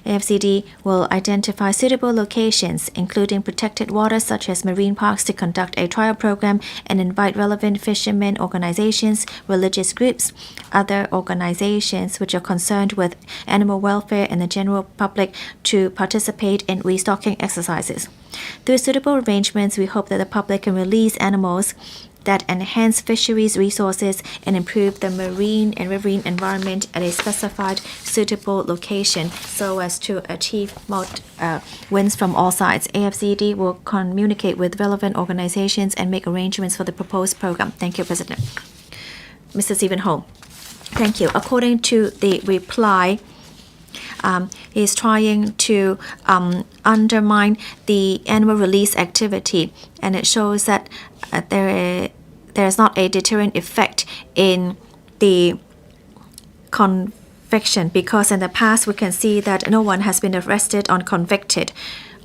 AFCD will identify suitable locations, including protected waters such as marine parks, to conduct a trial program and invite relevant fishermen organizations, religious groups, other organizations which are concerned with animal welfare and the general public to participate in restocking exercises. Through suitable arrangements, we hope that the public can release animals that enhance fisheries resources and improve the marine and riverine environment at a specified suitable location so as to achieve wins from all sides. AFCD will communicate with relevant organizations and make arrangements for the proposed program. Thank you, President. Mr. Stephen Ho. Thank you. According to the reply, he is trying to undermine the animal release activity, and it shows that there is not a deterrent effect in the conviction, because in the past we can see that no one has been arrested or convicted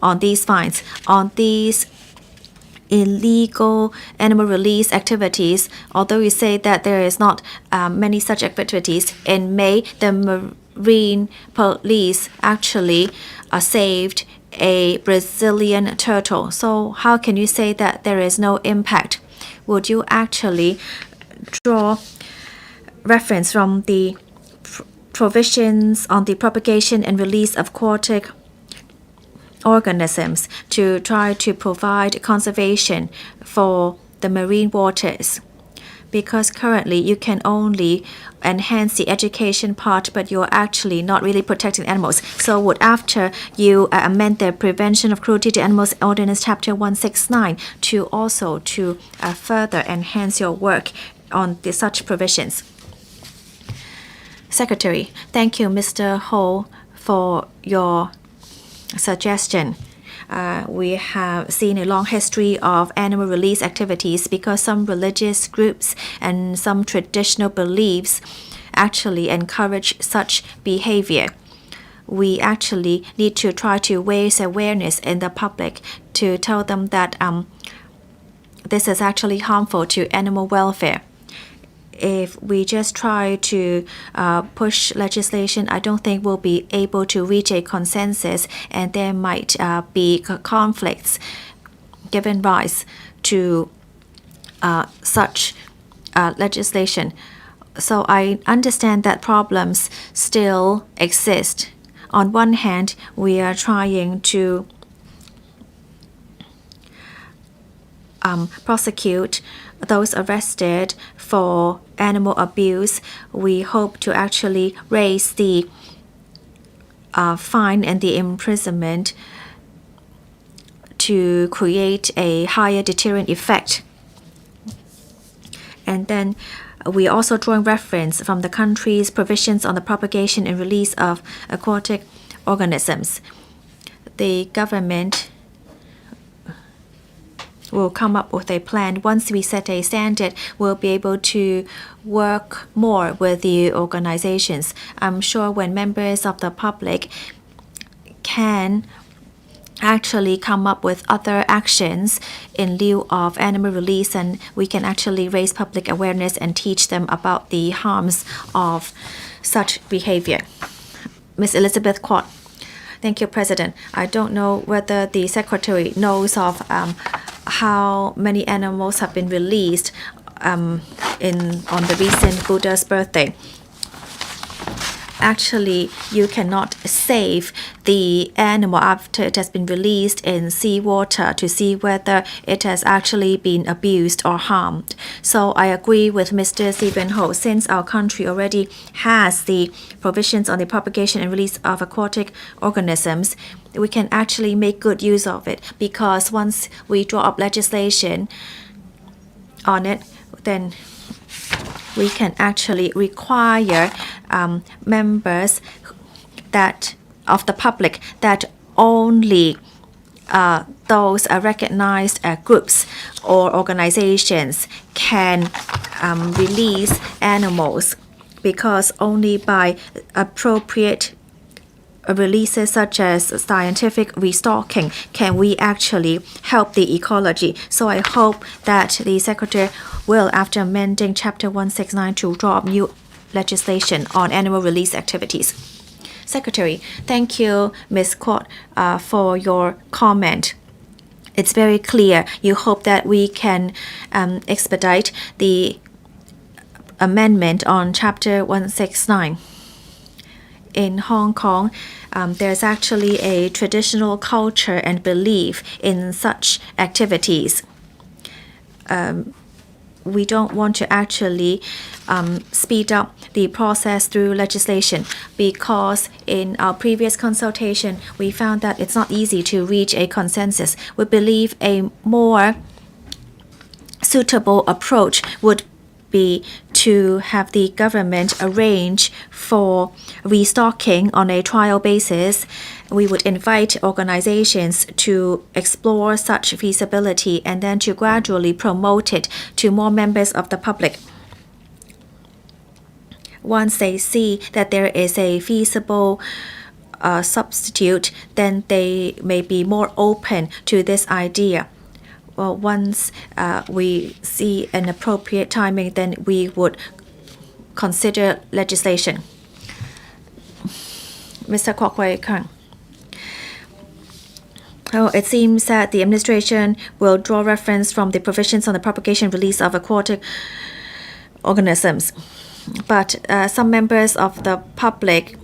on these fines. On these illegal animal release activities, although we say that there is not many such activities, in May the Marine Police actually saved a Brazilian turtle. So how can you say that there is no impact? Would you actually draw reference from the provisions on the propagation and release of aquatic organisms to try to provide conservation for the marine waters? Because currently you can only enhance the education part, but you're actually not really protecting animals. So would after you amend the Prevention of Cruelty to Animals Ordinance Chapter 169 to also to further enhance your work on such provisions? Secretary, thank you, Mr. Ho, for your suggestion. We have seen a long history of animal release activities because some religious groups and some traditional beliefs actually encourage such behavior. We actually need to try to raise awareness in the public to tell them that this is actually harmful to animal welfare. If we just try to push legislation, I don't think we'll be able to reach a consensus, and there might be conflicts given rise to such legislation. So I understand that problems still exist. On one hand, we are trying to prosecute those arrested for animal abuse. We hope to actually raise the fine and the imprisonment to create a higher deterrent effect. And then we also drawing reference from the country's provisions on the propagation and release of aquatic organisms. The government will come up with a plan. Once we set a standard, we'll be able to work more with the organizations. I'm sure when members of the public can actually come up with other actions in lieu of animal release, and we can actually raise public awareness and teach them about the harms of such behavior. Ms. Elizabeth Quat. Thank you, President. I don't know whether the Secretary knows of how many animals have been released on the recent Buddha's birthday. Actually, you cannot save the animal after it has been released in seawater to see whether it has actually been abused or harmed. So I agree with Mr. Stephen Ho. Since our country already has the provisions on the propagation and release of aquatic organisms, we can actually make good use of it, because once we draw up legislation on it, then we can actually require members that of the public that only those recognized groups or organizations can release animals, because only by appropriate releases such as scientific restocking can we actually help the ecology. So I hope that the Secretary will, after amending Chapter 169, to draw up new legislation on animal release activities. Secretary, thank you, Ms. Kwok, for your comment. It's very clear. You hope that we can expedite the amendment on Chapter 169. In Hong Kong, there's actually a traditional culture and belief in such activities. We don't want to actually speed up the process through legislation, because in our previous consultation, we found that it's not easy to reach a consensus. We believe a more suitable approach would be to have the government arrange for restocking on a trial basis. We would invite organizations to explore such feasibility and then to gradually promote it to more members of the public. Once they see that there is a feasible substitute, then they may be more open to this idea. Well, once we see an appropriate timing, then we would consider legislation. Mr. Kwok Wai-Kang. It seems that the administration will draw reference from the provisions on the propagation and release of aquatic organisms. But some members of the public,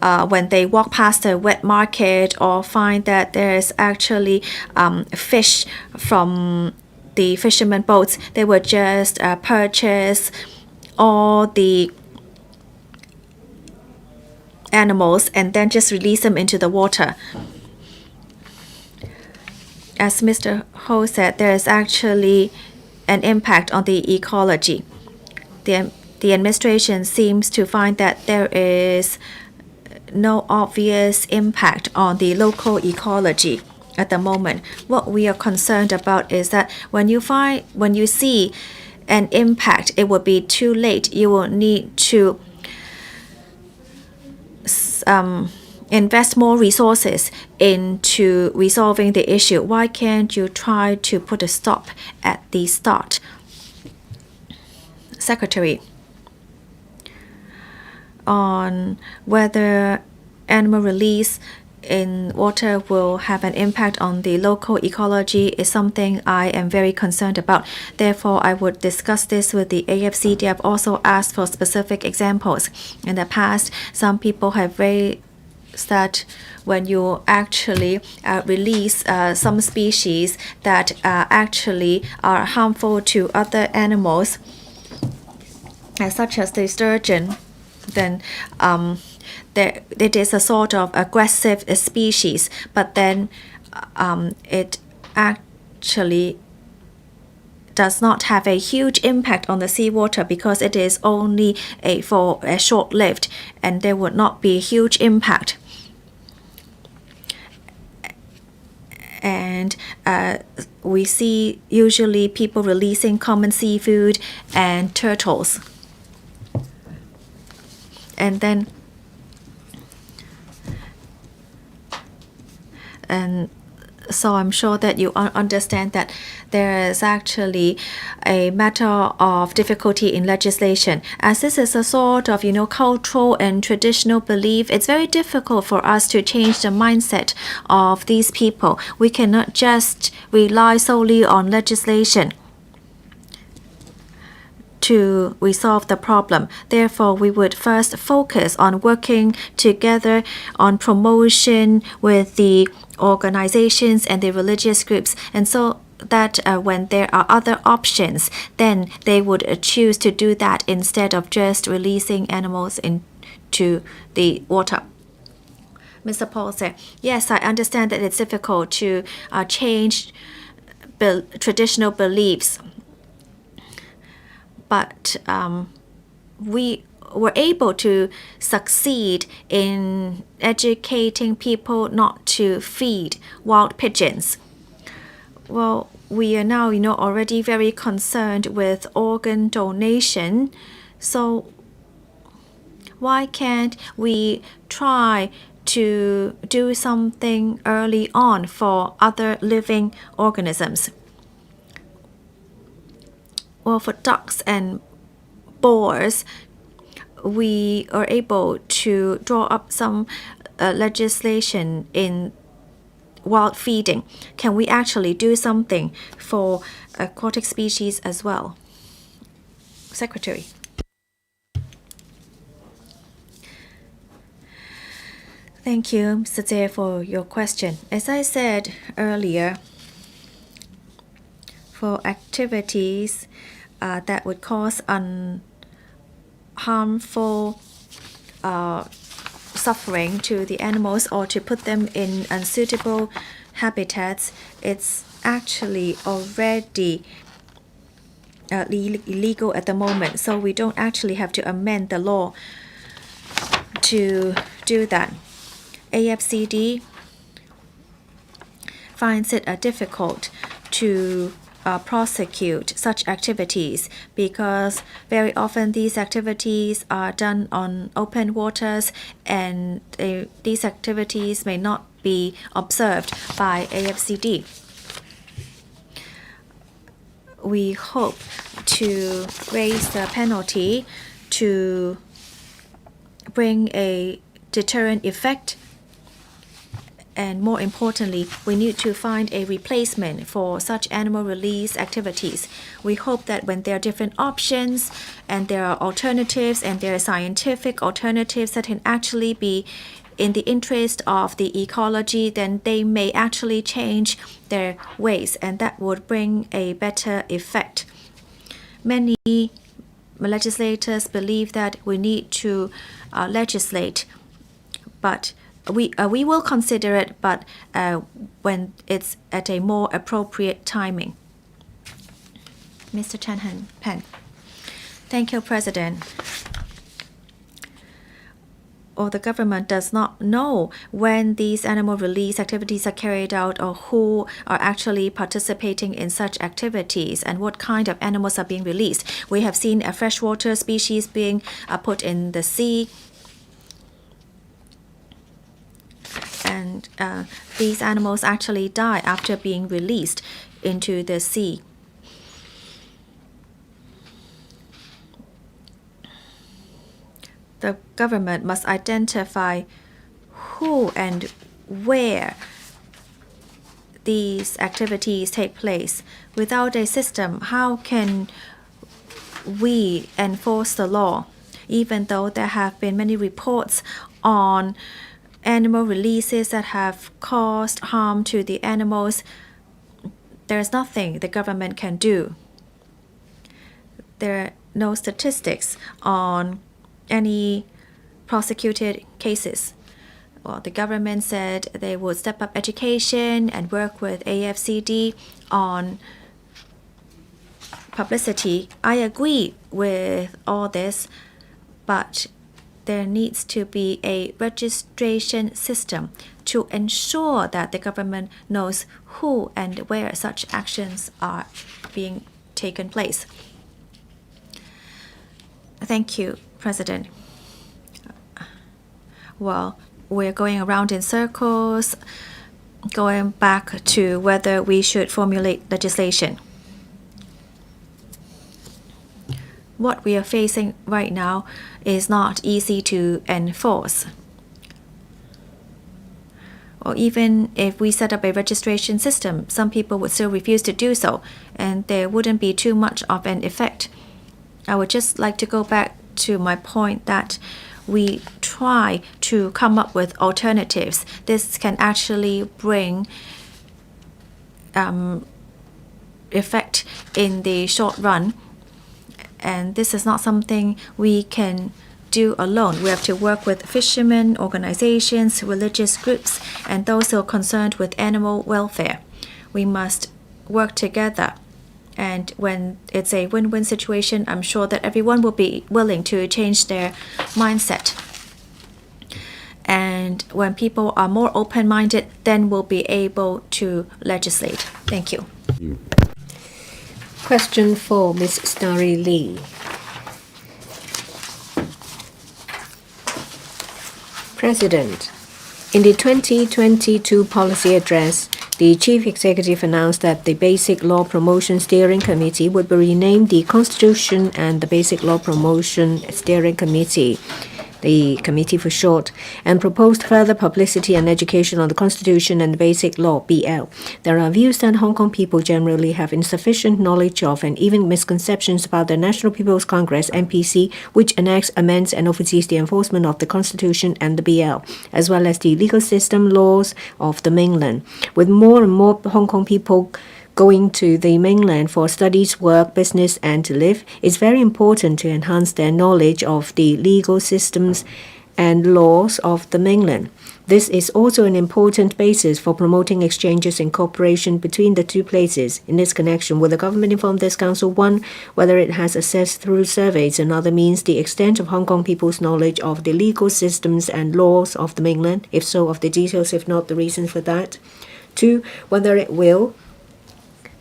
when they walk past a wet market or find that there is actually fish from the fishermen boats, they would just purchase all the animals and then just release them into the water. As Mr. Ho said, there is actually an impact on the ecology. The administration seems to find that there is no obvious impact on the local ecology at the moment. What we are concerned about is that when you see an impact, it will be too late. You will need to invest more resources into resolving the issue. Why can't you try to put a stop at the start? Secretary, on whether animal release in water will have an impact on the local ecology is something I am very concerned about. Therefore, I would discuss this with the AFC. They have also asked for specific examples. In the past, some people have raised that when you actually release some species that actually are harmful to other animals, such as the sturgeon, then it is a sort of aggressive species, but then it actually does not have a huge impact on the seawater because it is only for a short-lived, and there would not be a huge impact. And we see usually people releasing common seafood and turtles. And then so I'm sure that you understand that there is actually a matter of difficulty in legislation. As this is a sort of, cultural and traditional belief, it's very difficult for us to change the mindset of these people. We cannot just rely solely on legislation to resolve the problem. Therefore, we would first focus on working together on promotion with the organizations and the religious groups, and so that when there are other options, then they would choose to do that instead of just releasing animals into the water. Mr. Paul said, yes, I understand that it's difficult to change traditional beliefs, but we were able to succeed in educating people not to feed wild pigeons. Well, we are now, already very concerned with organ donation. So why can't we try to do something early on for other living organisms? Well, for ducks and boars, we are able to draw up some legislation in wild feeding. Can we actually do something for aquatic species as well? Secretary. Thank you, Mr. Tse, for your question. As I said earlier, for activities that would cause harmful suffering to the animals or to put them in unsuitable habitats, it's actually already illegal at the moment. So we don't actually have to amend the law to do that. AFCD finds it difficult to prosecute such activities because very often these activities are done on open waters and these activities may not be observed by AFCD. We hope to raise the penalty to bring a deterrent effect. And more importantly, we need to find a replacement for such animal release activities. We hope that when there are different options and there are alternatives and there are scientific alternatives that can actually be in the interest of the ecology, then they may actually change their ways and that would bring a better effect. Many legislators believe that we need to legislate, but we will consider it, but when it's at a more appropriate timing. Mr. Chen Pen. Thank you, President. Or the government does not know when these animal release activities are carried out or who are actually participating in such activities and what kind of animals are being released. We have seen a freshwater species being put in the sea. And these animals actually die after being released into the sea. The government must identify who and where these activities take place. Without a system, how can we enforce the law? Even though there have been many reports on animal releases that have caused harm to the animals, there is nothing the government can do. There are no statistics on any prosecuted cases. Well, the government said they would step up education and work with AFCD on publicity. I agree with all this, but there needs to be a registration system to ensure that the government knows who and where such actions are being taken place. Thank you, President. Well, we're going around in circles, going back to whether we should formulate legislation. What we are facing right now is not easy to enforce. Or even if we set up a registration system, some people would still refuse to do so, and there wouldn't be too much of an effect. I would just like to go back to my point that we try to come up with alternatives. This can actually bring effect in the short run. And this is not something we can do alone. We have to work with fishermen, organizations, religious groups, and those who are concerned with animal welfare. We must work together And when it's a win-win situation, I'm sure that everyone will be willing to change their mindset. And when people are more open-minded, then we'll be able to legislate. Thank you. Question 4, Ms. Starry Lee. President, in the 2022 policy address, the Chief Executive announced that the Basic Law Promotion Steering Committee would be renamed the Constitution and the Basic Law Promotion Steering Committee, the committee for short, and proposed further publicity and education on the Constitution and the Basic Law, BL. There are views that Hong Kong people generally have insufficient knowledge of and even misconceptions about the National People's Congress, NPC, which enacts, amends, and oversees the enforcement of the Constitution and the BL, as well as the legal system laws of the mainland. With more and more Hong Kong people going to the mainland for studies, work, business, and to live, it's very important to enhance their knowledge of the legal systems and laws of the mainland. This is also an important basis for promoting exchanges and cooperation between the two places. In this connection, will the government inform this council, 1, whether it has assessed through surveys and other means the extent of Hong Kong people's knowledge of the legal systems and laws of the mainland? If so, of the details, if not, the reason for that. 2, whether it will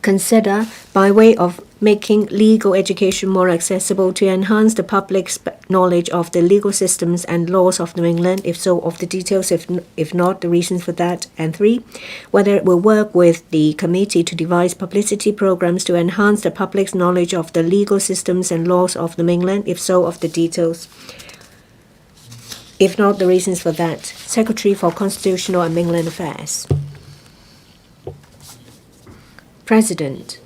consider, by way of making legal education more accessible, to enhance the public's knowledge of the legal systems and laws of the mainland, if so, of the details, if not, the reasons for that. And 3, whether it will work with the committee to devise publicity programs to enhance the public's knowledge of the legal systems and laws of the mainland, if so, of the details, if not, the reasons for that. Secretary for Constitutional and Mainland Affairs. President,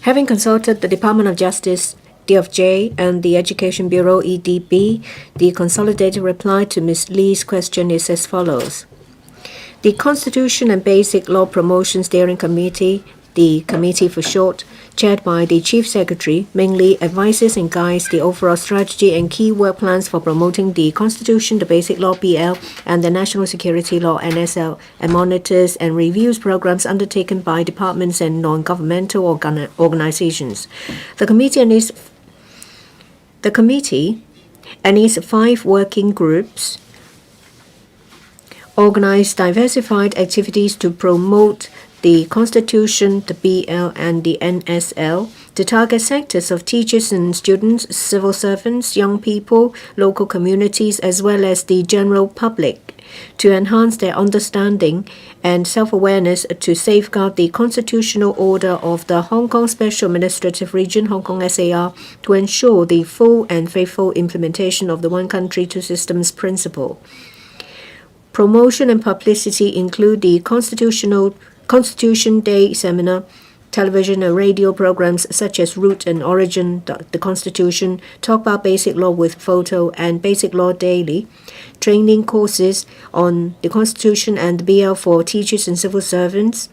having consulted the Department of Justice, DFJ, and the Education Bureau, EDB, the consolidated reply to Ms. Lee's question is as follows. The Constitution and Basic Law Promotion Steering Committee, the committee for short, chaired by the Chief Secretary, mainly advises and guides the overall strategy and key work plans for promoting the Constitution, the Basic Law, BL, and the National Security Law, NSL, and monitors and reviews programs undertaken by departments and non-governmental organizations. The committee and its 5 working groups organize diversified activities to promote the Constitution, the BL, and the NSL to target sectors of teachers and students, civil servants, young people, local communities, as well as the general public, to enhance their understanding and self-awareness to safeguard the constitutional order of the Hong Kong Special Administrative Region, Hong Kong SAR, to ensure the full and faithful implementation of the one country, two systems principle. Promotion and publicity include the Constitution Day seminar, television and radio programs such as Root and Origin, the Constitution, Talk About Basic Law with Photo, and Basic Law Daily, training courses on the Constitution and the BL for teachers and civil servants,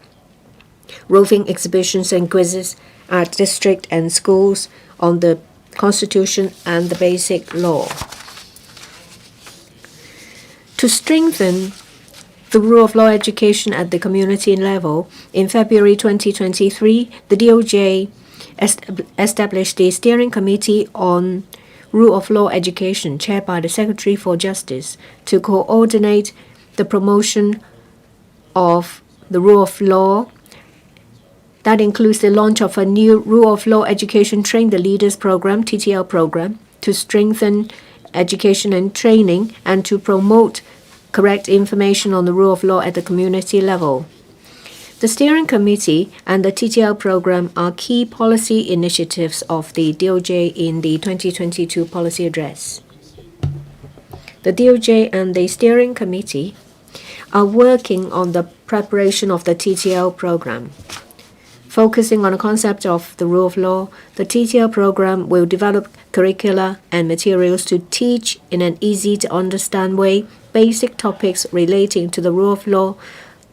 roving exhibitions and quizzes at district and schools on the Constitution and the Basic Law. To strengthen the rule of law education at the community level, in February 2023, the DOJ established the Steering Committee on Rule of Law Education, chaired by the Secretary for Justice, to coordinate the promotion of the rule of law. That includes the launch of a new Rule of Law Education Train the Leaders program, TTL program, to strengthen education and training and to promote correct information on the rule of law at the community level. The Steering Committee and the TTL program are key policy initiatives of the DOJ in the 2022 policy address. The DOJ and the Steering Committee are working on the preparation of the TTL program. Focusing on the concept of the rule of law, the TTL program will develop curricula and materials to teach in an easy-to-understand way basic topics relating to the rule of law,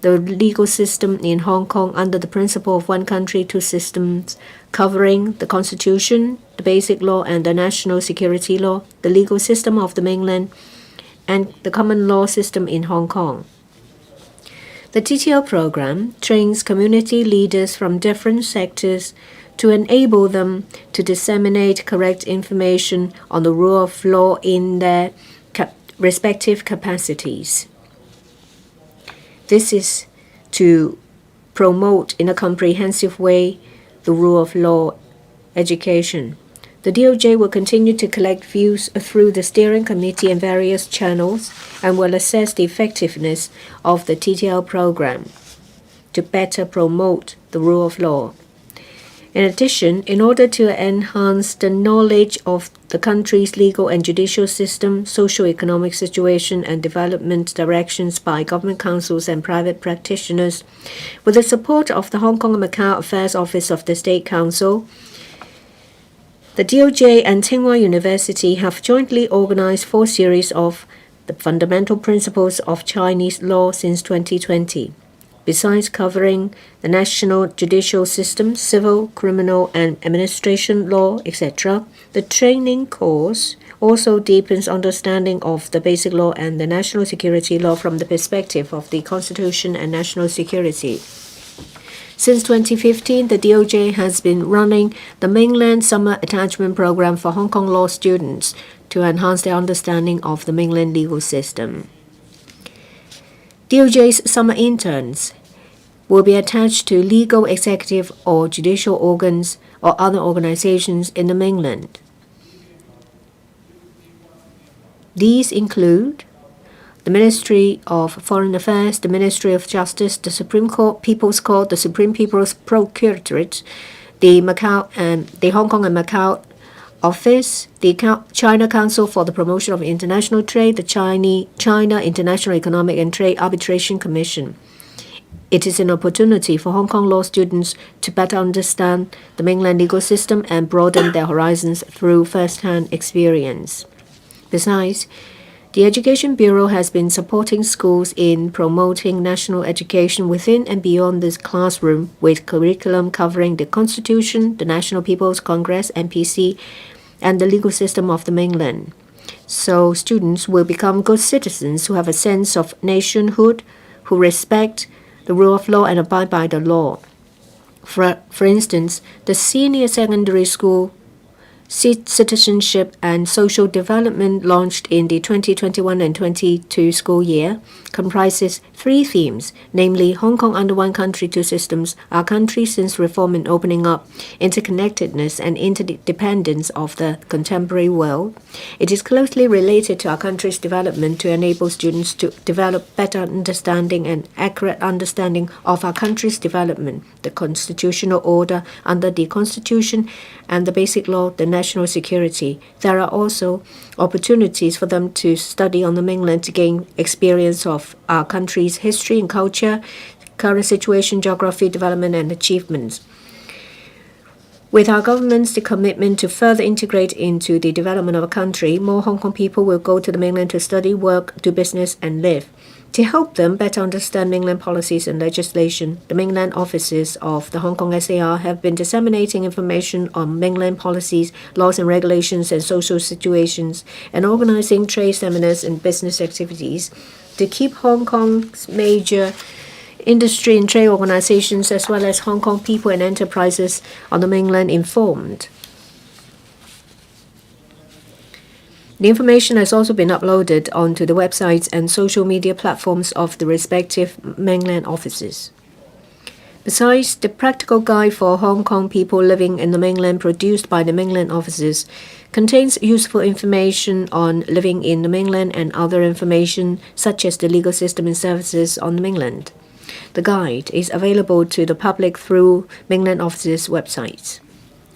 the legal system in Hong Kong under the principle of one country, two systems, covering the Constitution, the Basic Law, and the National Security Law, the legal system of the mainland, and the common law system in Hong Kong. The TTL program trains community leaders from different sectors to enable them to disseminate correct information on the rule of law in their respective capacities. This is to promote in a comprehensive way the rule of law education. The DOJ will continue to collect views through the steering committee and various channels and will assess the effectiveness of the TTL program to better promote the rule of law. In addition, in order to enhance the knowledge of the country's legal and judicial system, socio-economic situation, and development directions by government councils and private practitioners, with the support of the Hong Kong and Macau Affairs Office of the State Council, the DOJ and Tsinghua University have jointly organized 4 series of the fundamental principles of Chinese law since 2020. Besides covering the national judicial system, civil, criminal, and administration law, etc., the training course also deepens understanding of the basic law and the national security law from the perspective of the Constitution and national security. Since 2015, the DOJ has been running the Mainland Summer Attachment Program for Hong Kong law students to enhance their understanding of the mainland legal system. DOJ's summer interns will be attached to legal, executive, or judicial organs or other organizations in the mainland. These include the Ministry of Foreign Affairs, the Ministry of Justice, the Supreme Court, People's Court, the Supreme People's Procuratorate, the Hong Kong and Macau Office, the China Council for the Promotion of International Trade, the China International Economic and Trade Arbitration Commission. It is an opportunity for Hong Kong law students to better understand the mainland legal system and broaden their horizons through first-hand experience. Besides, the Education Bureau has been supporting schools in promoting national education within and beyond this classroom with curriculum covering the Constitution, the National People's Congress, NPC, and the legal system of the mainland. So students will become good citizens who have a sense of nationhood, who respect the rule of law and abide by the law. For instance, the senior secondary school Citizenship and Social Development launched in the 2021 and 22 school year comprises 3 themes, namely Hong Kong under one country, 2 systems, our country since reform and opening up, interconnectedness and interdependence of the contemporary world. It is closely related to our country's development to enable students to develop better understanding and accurate understanding of our country's development, the constitutional order under the Constitution, and the basic law, the national security. There are also opportunities for them to study on the mainland to gain experience of our country's history and culture, current situation, geography, development, and achievements. With our government's commitment to further integrate into the development of a country, more Hong Kong people will go to the mainland to study, work, do business, and live. To help them better understand mainland policies and legislation, the mainland offices of the Hong Kong SAR have been disseminating information on mainland policies, laws and regulations, and social situations, and organizing trade seminars and business activities to keep Hong Kong's major industry and trade organizations, as well as Hong Kong people and enterprises on the mainland, informed. The information has also been uploaded onto the websites and social media platforms of the respective mainland offices. Besides, the practical guide for Hong Kong people living in the mainland produced by the mainland offices contains useful information on living in the mainland and other information such as the legal system and services on the mainland. The guide is available to the public through mainland offices' websites.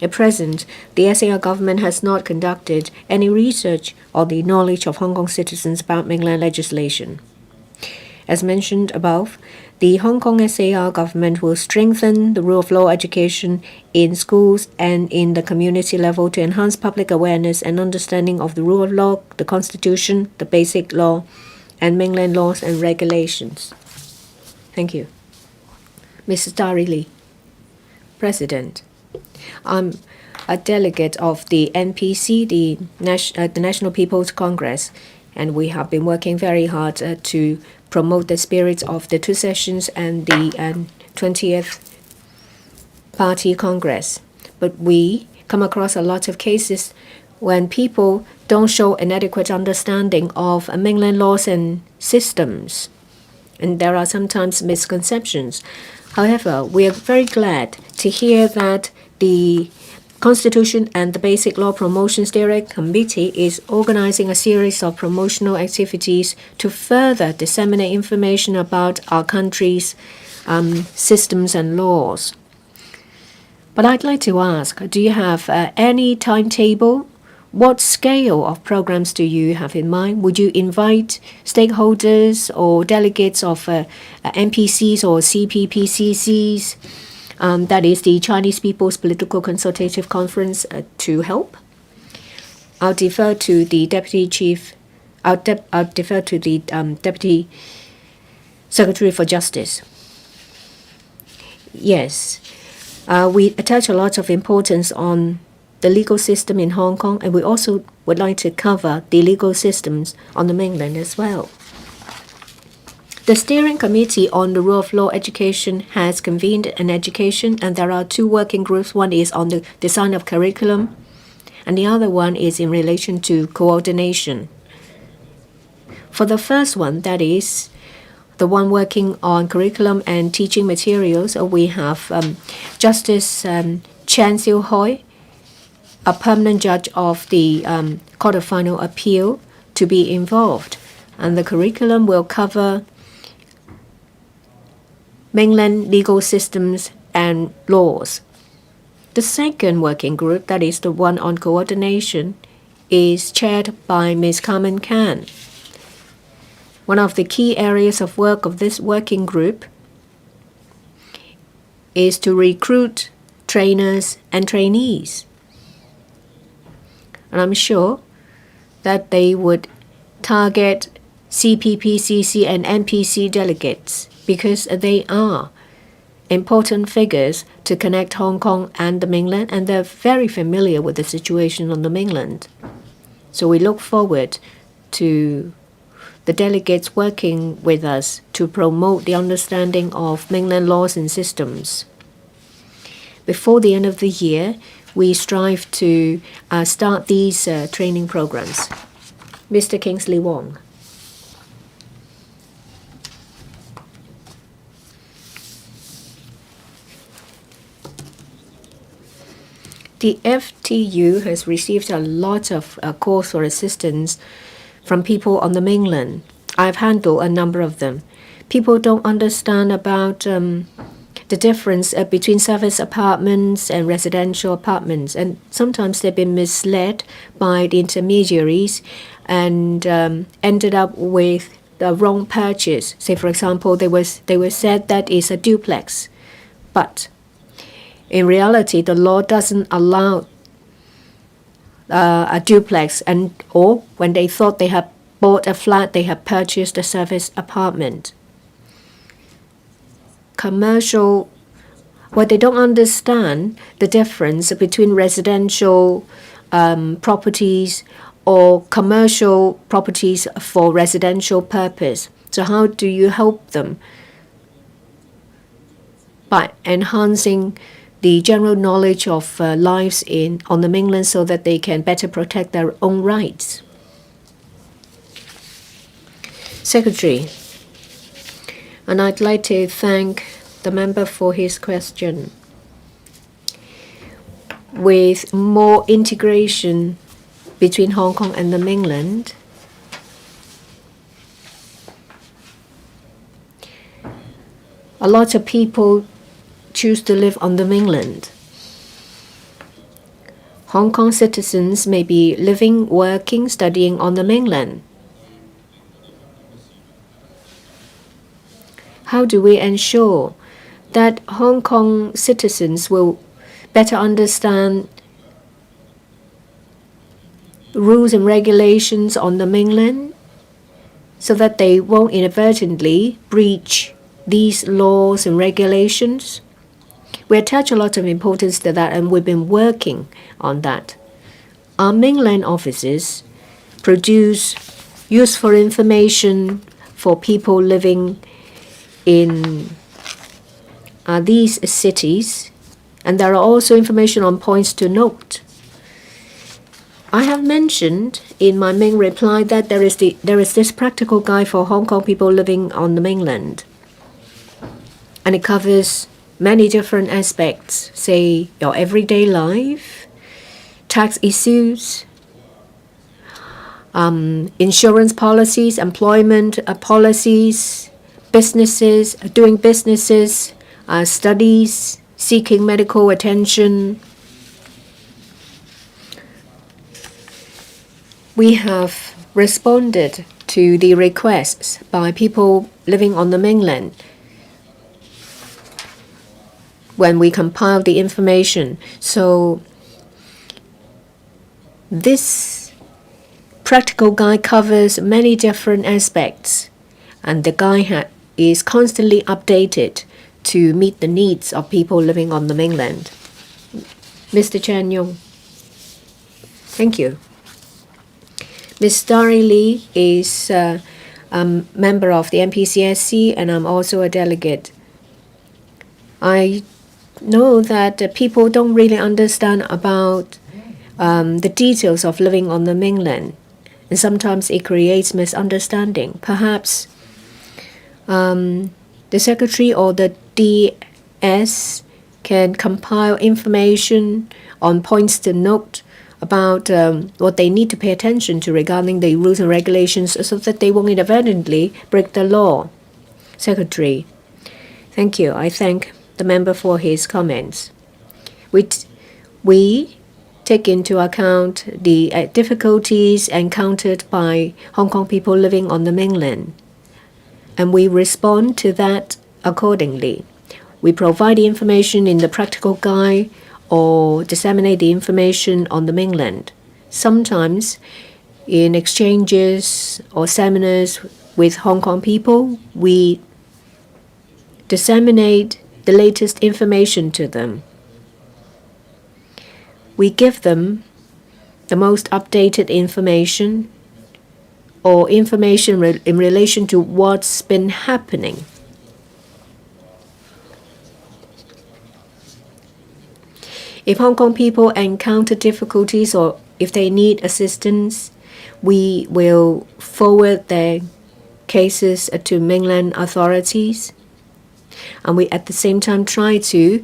At present, the SAR government has not conducted any research on the knowledge of Hong Kong citizens about mainland legislation. As mentioned above, the Hong Kong SAR government will strengthen the rule of law education in schools and in the community level to enhance public awareness and understanding of the rule of law, the Constitution, the basic law, and mainland laws and regulations. Thank you. Mrs. Dari Lee, President. I'm a delegate of the NPC, the National People's Congress, and we have been working very hard to promote the spirit of the two sessions and the 20th Party Congress. But we come across a lot of cases when people don't show an adequate understanding of mainland laws and systems. And there are sometimes misconceptions. However, we are very glad to hear that the Constitution and the Basic Law Promotion Steering Committee is organizing a series of promotional activities to further disseminate information about our country's systems and laws. But I'd like to ask, do you have any timetable? What scale of programs do you have in mind? Would you invite stakeholders or delegates of NPCs or CPPCCs, that is the Chinese People's Political Consultative Conference, to help? I'll defer to the Deputy Chief. I'll defer to the Deputy Secretary for Justice. Yes, we attach a lot of importance on the legal system in Hong Kong, and we also would like to cover the legal systems on the mainland as well. The Steering Committee on the Rule of Law Education has convened an education, and there are two working groups. One is on the design of curriculum, and the other one is in relation to coordination. For the first one, that is the one working on curriculum and teaching materials, we have Justice Chan Siu Hoi, a permanent judge of the Court of Final Appeal, to be involved. And the curriculum will cover mainland legal systems and laws. The second working group, that is the one on coordination, is chaired by Ms. Carmen Kan. One of the key areas of work of this working group is to recruit trainers and trainees. And I'm sure that they would target CPPCC and NPC delegates because they are important figures to connect Hong Kong and the mainland, and they're very familiar with the situation on the mainland. So we look forward to the delegates working with us to promote the understanding of mainland laws and systems. Before the end of the year, we strive to start these training programs. Mr. Kingsley Wong. The FTU has received a lot of calls for assistance from people on the mainland. I've handled a number of them. People don't understand about the difference between service apartments and residential apartments, and sometimes they've been misled by the intermediaries and ended up with the wrong purchase. Say, for example, they were said that it's a duplex, but in reality, the law doesn't allow a duplex, or when they thought they had bought a flat, they had purchased a service apartment. Commercial, they don't understand the difference between residential properties or commercial properties for residential purpose. So how do you help them? By enhancing the general knowledge of lives on the mainland so that they can better protect their own rights. Secretary, and I'd like to thank the member for his question. With more integration between Hong Kong and the mainland, a lot of people choose to live on the mainland. Hong Kong citizens may be living, working, studying on the mainland. How do we ensure that Hong Kong citizens will better understand rules and regulations on the mainland so that they won't inadvertently breach these laws and regulations? We attach a lot of importance to that, and we've been working on that. Our mainland offices produce useful information for people living in these cities, and there are also information on points to note. I have mentioned in my main reply that there is this practical guide for Hong Kong people living on the mainland, and it covers many different aspects, say your everyday life, tax issues, insurance policies, employment policies, businesses, doing businesses, studies, seeking medical attention. We have responded to the requests by people living on the mainland when we compiled the information. So this practical guide covers many different aspects, and the guide is constantly updated to meet the needs of people living on the mainland. Mr. Chan Yong. Thank you. Ms. Starry Lee is a member of the MPCSC, and I'm also a delegate. I know that people don't really understand about the details of living on the mainland, and sometimes it creates misunderstanding. Perhaps the Secretary or the DS can compile information on points to note about what they need to pay attention to regarding the rules and regulations so that they won't inadvertently break the law. Secretary. Thank you. I thank the member for his comments. We take into account the difficulties encountered by Hong Kong people living on the mainland, and we respond to that accordingly. We provide the information in the practical guide or disseminate the information on the mainland. Sometimes in exchanges or seminars with Hong Kong people, we disseminate the latest information to them. We give them the most updated information or information in relation to what's been happening. If Hong Kong people encounter difficulties or if they need assistance, we will forward their cases to mainland authorities. And we at the same time try to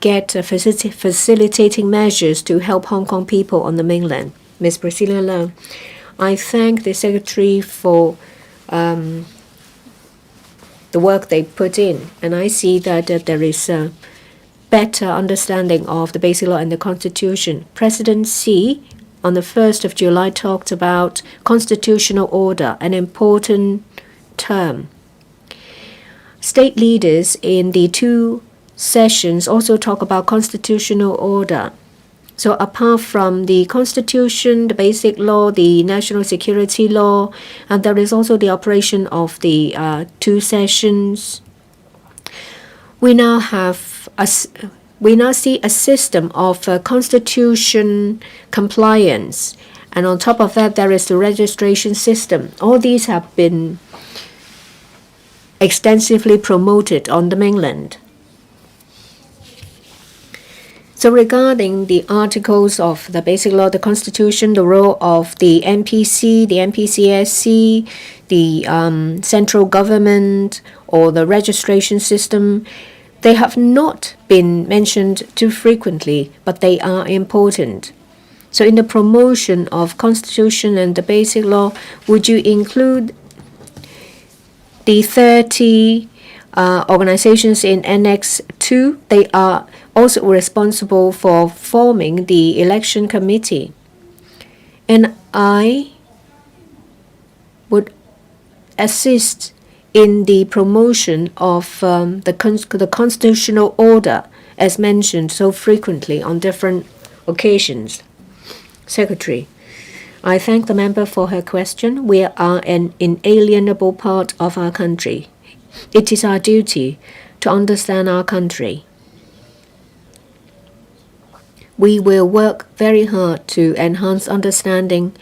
get facilitating measures to help Hong Kong people on the mainland. Ms. Priscilla Leung, I thank the Secretary for the work they put in, and I see that there is a better understanding of the Basic Law and the Constitution. President Xi on the 1st of July talked about constitutional order, an important term. State leaders in the two sessions also talk about constitutional order. So apart from the Constitution, the Basic Law, the National Security Law, and there is also the operation of the two sessions. We now see a system of constitution compliance, and on top of that, there is the registration system. All these have been extensively promoted on the mainland. So regarding the articles of the Basic Law, the Constitution, the role of the NPC, the MPCSC, the central government, or the registration system, they have not been mentioned too frequently, but they are important. So in the promotion of Constitution and the Basic Law, would you include the 30 organizations in Annex 2? They are also responsible for forming the election committee. And I would assist in the promotion of the constitutional order as mentioned so frequently on different occasions. Secretary, I thank the member for her question. We are an inalienable part of our country. It is our duty to understand our country. We will work very hard to enhance understanding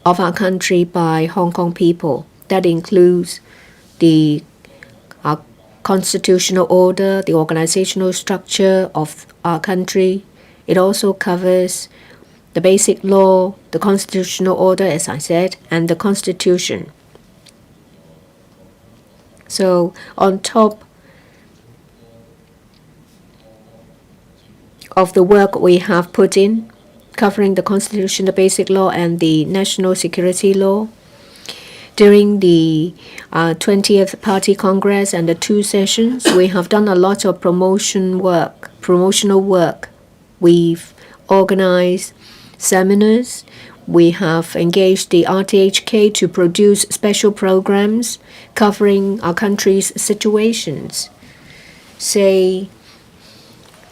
of our country by Hong Kong people. That includes the constitutional order, the organizational structure of our country. It also covers the basic law, the constitutional order, as I said, and the constitution. So on top of the work we have put in, covering the constitution, the basic law, and the national security law, during the 20th Party Congress and the 2 sessions, we have done a lot of promotional work. We've organized seminars. We have engaged the RTHK to produce special programs covering our country's situations. Say,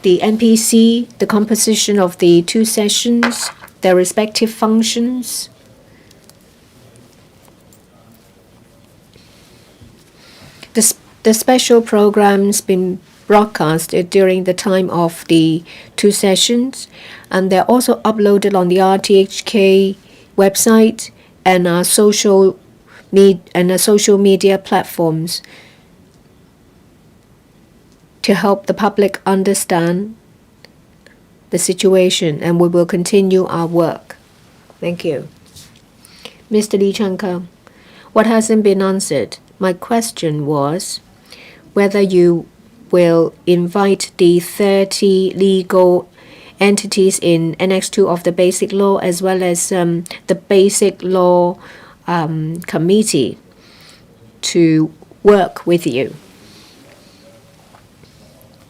the NPC, the composition of the 2 sessions, their respective functions. The special programs been broadcasted during the time of the 2 sessions, and they're also uploaded on the RTHK website and our social media platforms to help the public understand the situation, and we will continue our work. Thank you. Mr. Lee Chang-kang, what hasn't been answered? My question was whether you will invite the 30 legal entities in Annex 2 of the Basic Law as well as the Basic Law Committee to work with you.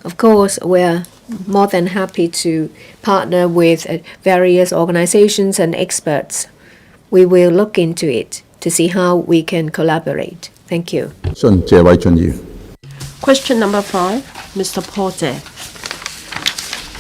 Of course, we're more than happy to partner with various organizations and experts. We will look into it to see how we can collaborate. Thank you. Question number 5, Mr. Porte.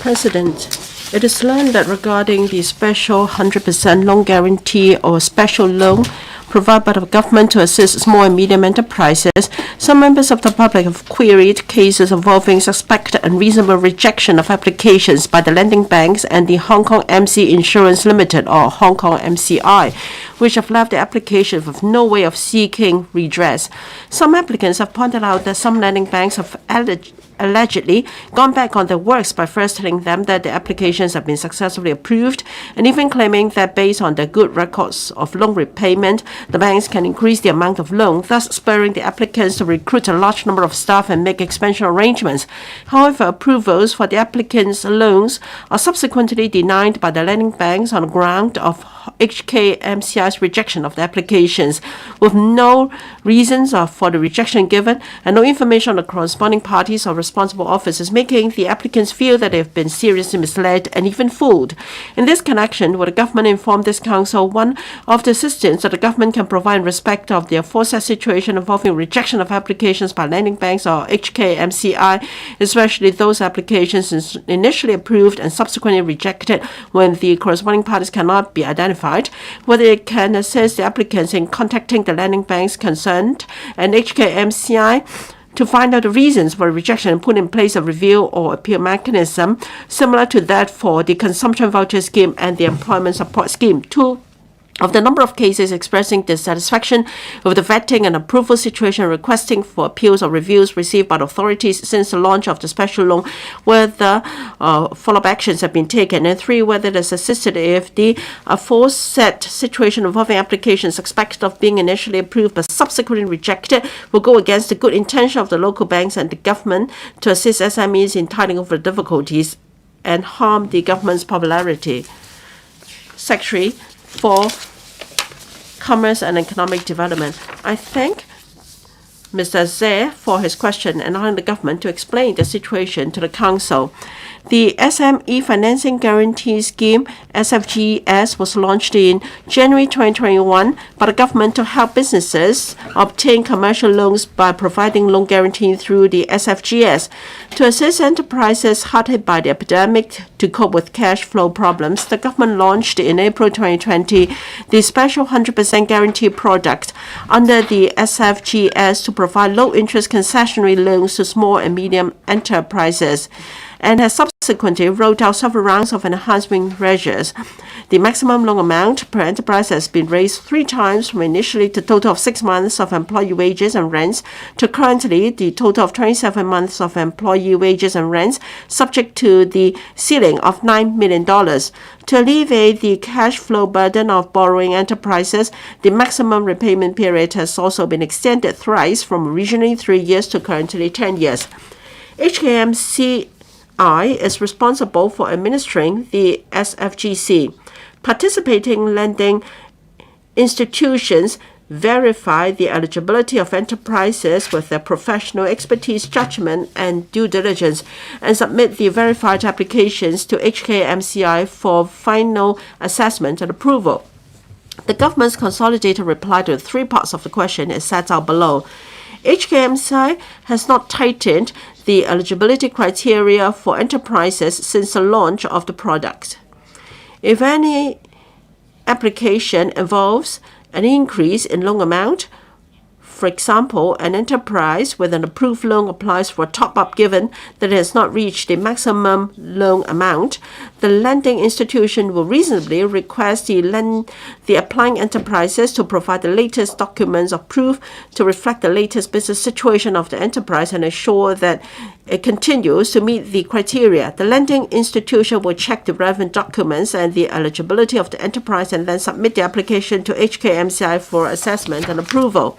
President, it is learned that regarding the special 100% loan guarantee or special loan provided by the government to assist small and medium enterprises, some members of the public have queried cases involving suspected unreasonable rejection of applications by the lending banks and the Hong Kong MC Insurance Limited, or Hong Kong MCI, which have left the application with no way of seeking redress. Some applicants have pointed out that some lending banks have allegedly gone back on their works by first telling them that the applications have been successfully approved, and even claiming that based on their good records of loan repayment, the banks can increase the amount of loan, thus spurring the applicants to recruit a large number of staff and make expansion arrangements. However, approvals for the applicants' loans are subsequently denied by the lending banks on the ground of HKMCI's rejection of the applications, with no reasons for the rejection given and no information on the corresponding parties or responsible officers, making the applicants feel that they have been seriously misled and even fooled. In this connection, will the government inform this council one of the assistance that the government can provide in respect of the aforesaid situation involving rejection of applications by lending banks or HKMCI, especially those applications initially approved and subsequently rejected when the corresponding parties cannot be identified, whether it can assist the applicants in contacting the lending banks concerned and HKMCI to find out the reasons for rejection and put in place a review or appeal mechanism similar to that for the consumption voucher scheme and the employment support scheme. 2 of the number of cases expressing dissatisfaction with the vetting and approval situation, requesting for appeals or reviews received by the authorities since the launch of the special loan, whether follow-up actions have been taken, and 3, whether it is assisted if the aforesaid situation involving applications suspected of being initially approved but subsequently rejected will go against the good intention of the local banks and the government to assist SMEs in tiding over difficulties and harm the government's popularity. Secretary for Commerce and Economic Development. I thank Mr. Zhe for his question and allowing the government to explain the situation to the Council. The SME Financing Guarantee Scheme, SFGS, was launched in January 2021 by the government to help businesses obtain commercial loans by providing loan guarantee through the SFGS. To assist enterprises hard hit by the epidemic to cope with cash flow problems, the government launched in April 2020 the special 100% guarantee product under the SFGS to provide low-interest concessionary loans to small and medium enterprises. and has subsequently rolled out several rounds of enhancement measures. The maximum loan amount per enterprise has been raised 3 times from initially the total of 6 months of employee wages and rents to currently the total of 27 months of employee wages and rents, subject to the ceiling of $9 million. To alleviate the cash flow burden of borrowing enterprises, the maximum repayment period has also been extended thrice from originally 3 years to currently 10 years. HKMCI is responsible for administering the SFGC. Participating lending institutions verify the eligibility of enterprises with their professional expertise, judgment, and due diligence, and submit the verified applications to HKMCI for final assessment and approval. The government's consolidated reply to the 3 parts of the question is set out below. HKMCI has not tightened the eligibility criteria for enterprises since the launch of the product. If any application involves an increase in loan amount, for example, an enterprise with an approved loan applies for a top-up given that it has not reached the maximum loan amount, the lending institution will reasonably request the applying enterprises to provide the latest documents of proof to reflect the latest business situation of the enterprise and ensure that it continues to meet the criteria. The lending institution will check the relevant documents and the eligibility of the enterprise and then submit the application to HKMCI for assessment and approval.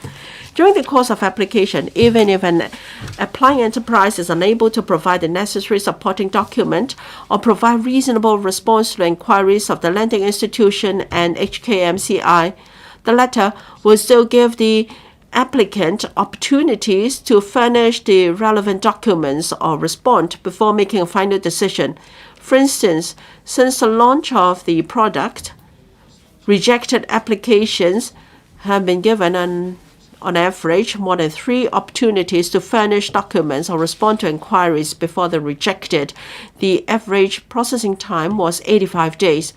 During the course of application, even if an applying enterprise is unable to provide the necessary supporting document or provide reasonable response to the inquiries of the lending institution and HKMCI, the latter will still give the applicant opportunities to furnish the relevant documents or respond before making a final decision. For instance, since the launch of the product, rejected applications have been given on average more than 3 opportunities to furnish documents or respond to inquiries before they're rejected. The average processing time was 85 days.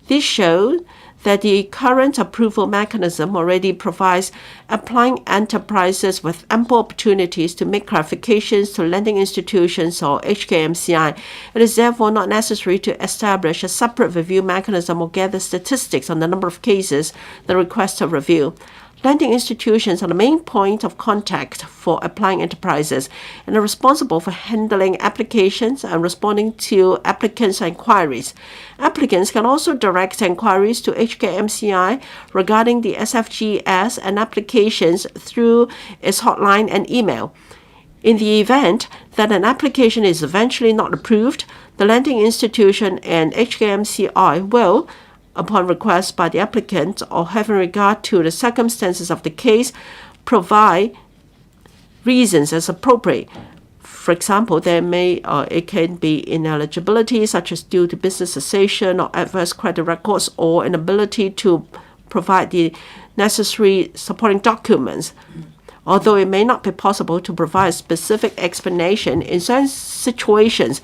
This showed that the current approval mechanism already provides applying enterprises with ample opportunities to make clarifications to lending institutions or HKMCI. It is therefore not necessary to establish a separate review mechanism or gather statistics on the number of cases that request a review. Lending institutions are the main point of contact for applying enterprises and are responsible for handling applications and responding to applicants' inquiries. Applicants can also direct inquiries to HKMCI regarding the SFGS and applications through its hotline and email. In the event that an application is eventually not approved, the lending institution and HKMCI will, upon request by the applicant or having regard to the circumstances of the case, provide reasons as appropriate. For example, it can be ineligibility, such as due to business cessation or adverse credit records, or inability to provide the necessary supporting documents. Although it may not be possible to provide a specific explanation in certain situations,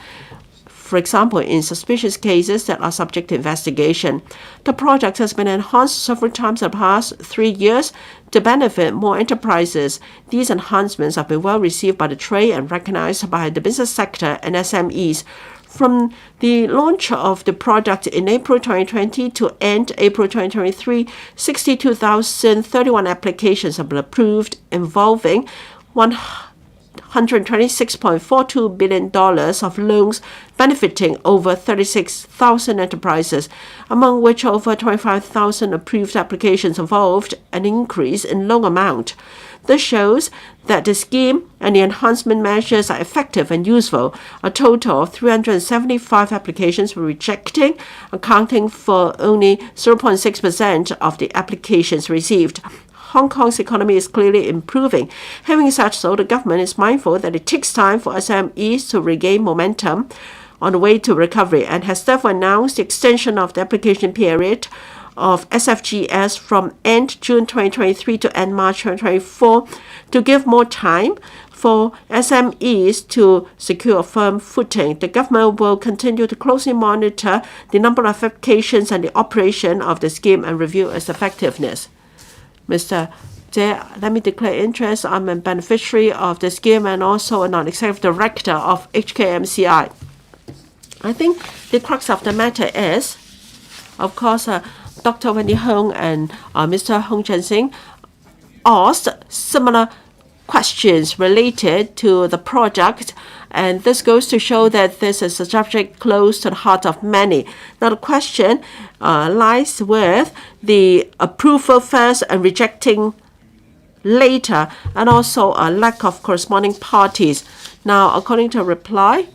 for example, in suspicious cases that are subject to investigation, the product has been enhanced several times in the past 3 years to benefit more enterprises. These enhancements have been well received by the trade and recognized by the business sector and SMEs. From the launch of the product in April 2020 to end April 2023, 62,031 applications have been approved, involving $126.42 billion of loans benefiting over 36,000 enterprises, among which over 25,000 approved applications involved an increase in loan amount. This shows that the scheme and the enhancement measures are effective and useful. A total of 375 applications were rejected, accounting for only 0.6% of the applications received. Hong Kong's economy is clearly improving. Having said so, the government is mindful that it takes time for SMEs to regain momentum on the way to recovery and has therefore announced the extension of the application period of SFGS from end June 2023 to end March 2024 to give more time for SMEs to secure a firm footing. The government will continue to closely monitor the number of applications and the operation of the scheme and review its effectiveness. Mr. Jie, let me declare interest. I'm a beneficiary of the scheme and also a non-executive director of HKMCI. I think the crux of the matter is, of course, Dr. Wendy Hong and Mr. Hong Chen-sing asked similar questions related to the project, and this goes to show that this is a subject close to the heart of many. Now the question lies with the approval first and rejecting later, and also a lack of corresponding parties. Now, according to a reply,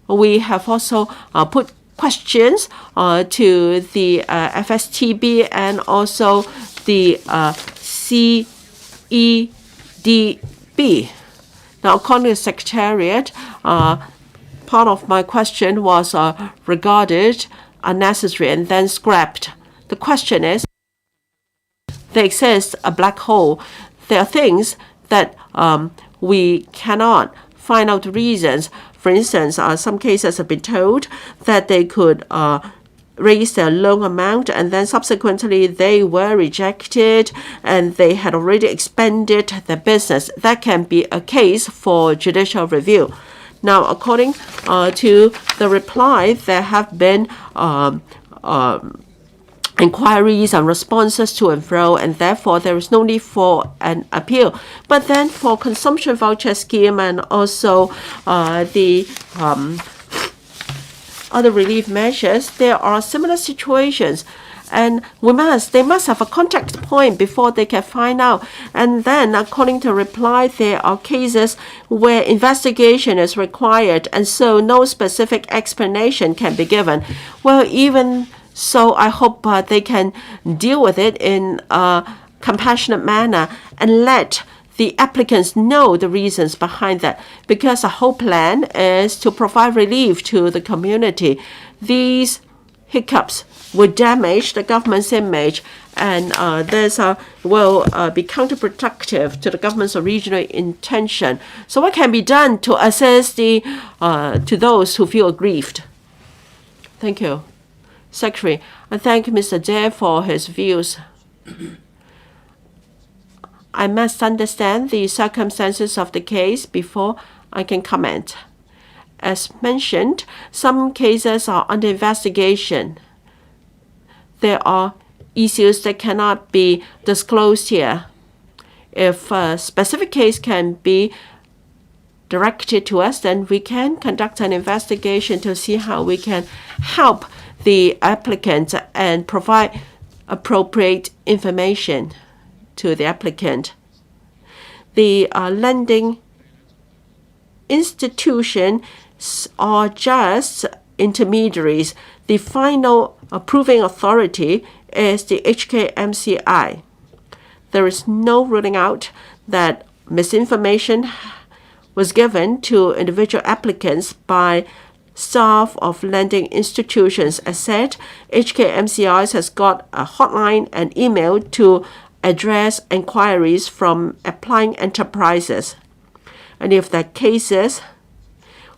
we have also put questions to the FSTB and also the CEDB. Now, according to the Secretariat, part of my question was regarded unnecessary and then scrapped. The question is, there exists a black hole. There are things that we cannot find out reasons. For instance, some cases have been told that they could raise their loan amount and then subsequently they were rejected and they had already expanded their business. That can be a case for judicial review. Now, according to the reply, there have been inquiries and responses to and fro, and therefore there is no need for an appeal. But then for consumption voucher scheme and also the other relief measures, there are similar situations, and they must have a contact point before they can find out. And then, according to reply, there are cases where investigation is required, and so no specific explanation can be given. Well, even so, I hope they can deal with it in a compassionate manner and let the applicants know the reasons behind that, because the whole plan is to provide relief to the community. These hiccups would damage the government's image, and will be counterproductive to the government's original intention. So what can be done to assist to those who feel aggrieved? Thank you. Secretary, I thank Mr. Dare for his views. I must understand the circumstances of the case before I can comment. As mentioned, some cases are under investigation. There are issues that cannot be disclosed here. If a specific case can be directed to us, then we can conduct an investigation to see how we can help the applicant and provide appropriate information to the applicant. The lending institutions are just intermediaries. The final approving authority is the HKMCI. There is no ruling out that misinformation was given to individual applicants by staff of lending institutions. As said, HKMCI has got a hotline and email to address inquiries from applying enterprises. And if there are cases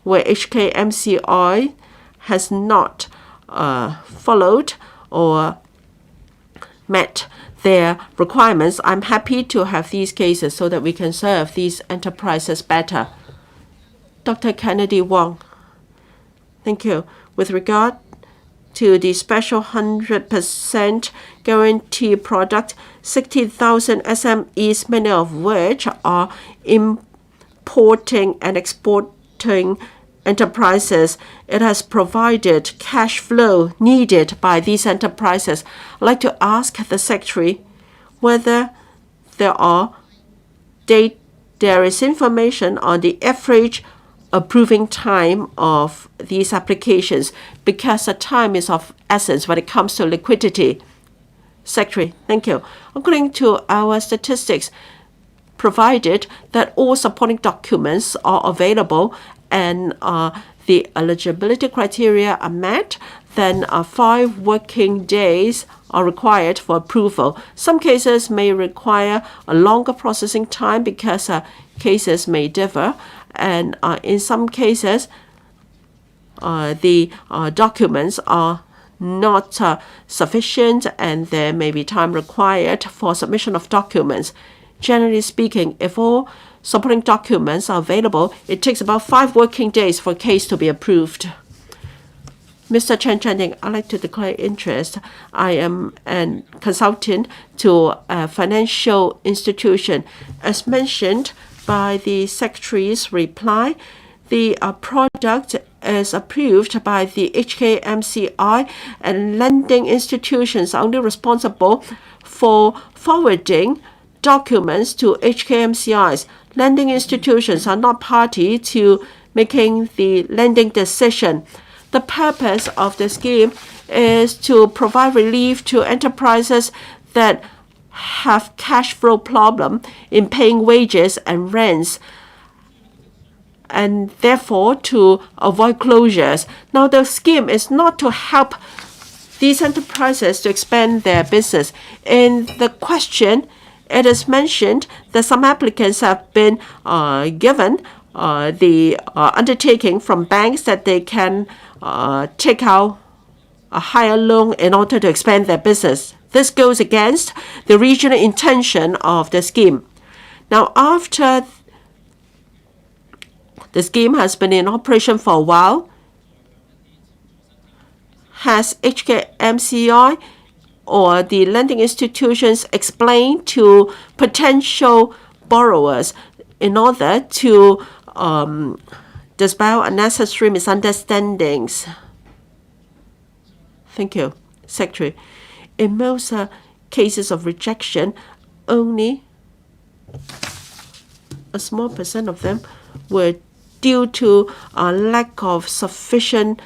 where HKMCI has not followed or met their requirements, I'm happy to have these cases so that we can serve these enterprises better. Dr. Kennedy Wong. Thank you. With regard to the special 100% guarantee product, 60,000 SMEs, many of which are importing and exporting enterprises. It has provided cash flow needed by these enterprises. I'd like to ask the Secretary whether there is information on the average approving time of these applications, because the time is of essence when it comes to liquidity. Secretary, thank you. According to our statistics, provided that all supporting documents are available and the eligibility criteria are met, then 5 working days are required for approval. Some cases may require a longer processing time because cases may differ, and in some cases the documents are not sufficient and there may be time required for submission of documents. Generally speaking, if all supporting documents are available, it takes about 5 working days for a case to be approved. Mr. Chen Channing, I'd like to declare interest. I am a consultant to a financial institution. As mentioned by the Secretary's reply, the product is approved by the HKMCI, and lending institutions are only responsible for forwarding documents to HKMCIs. Lending institutions are not party to making the lending decision. The purpose of the scheme is to provide relief to enterprises that have cash flow problem in paying wages and rents, and therefore to avoid closures. Now, the scheme is not to help these enterprises to expand their business. In the question, it is mentioned that some applicants have been given the undertaking from banks that they can take out a higher loan in order to expand their business. This goes against the regional intention of the scheme. Now, after the scheme has been in operation for a while, has HKMCI or the lending institutions explained to potential borrowers in order to dispel unnecessary misunderstandings? Thank you, Secretary. In most cases of rejection, only a small percent of them were due to a lack of sufficient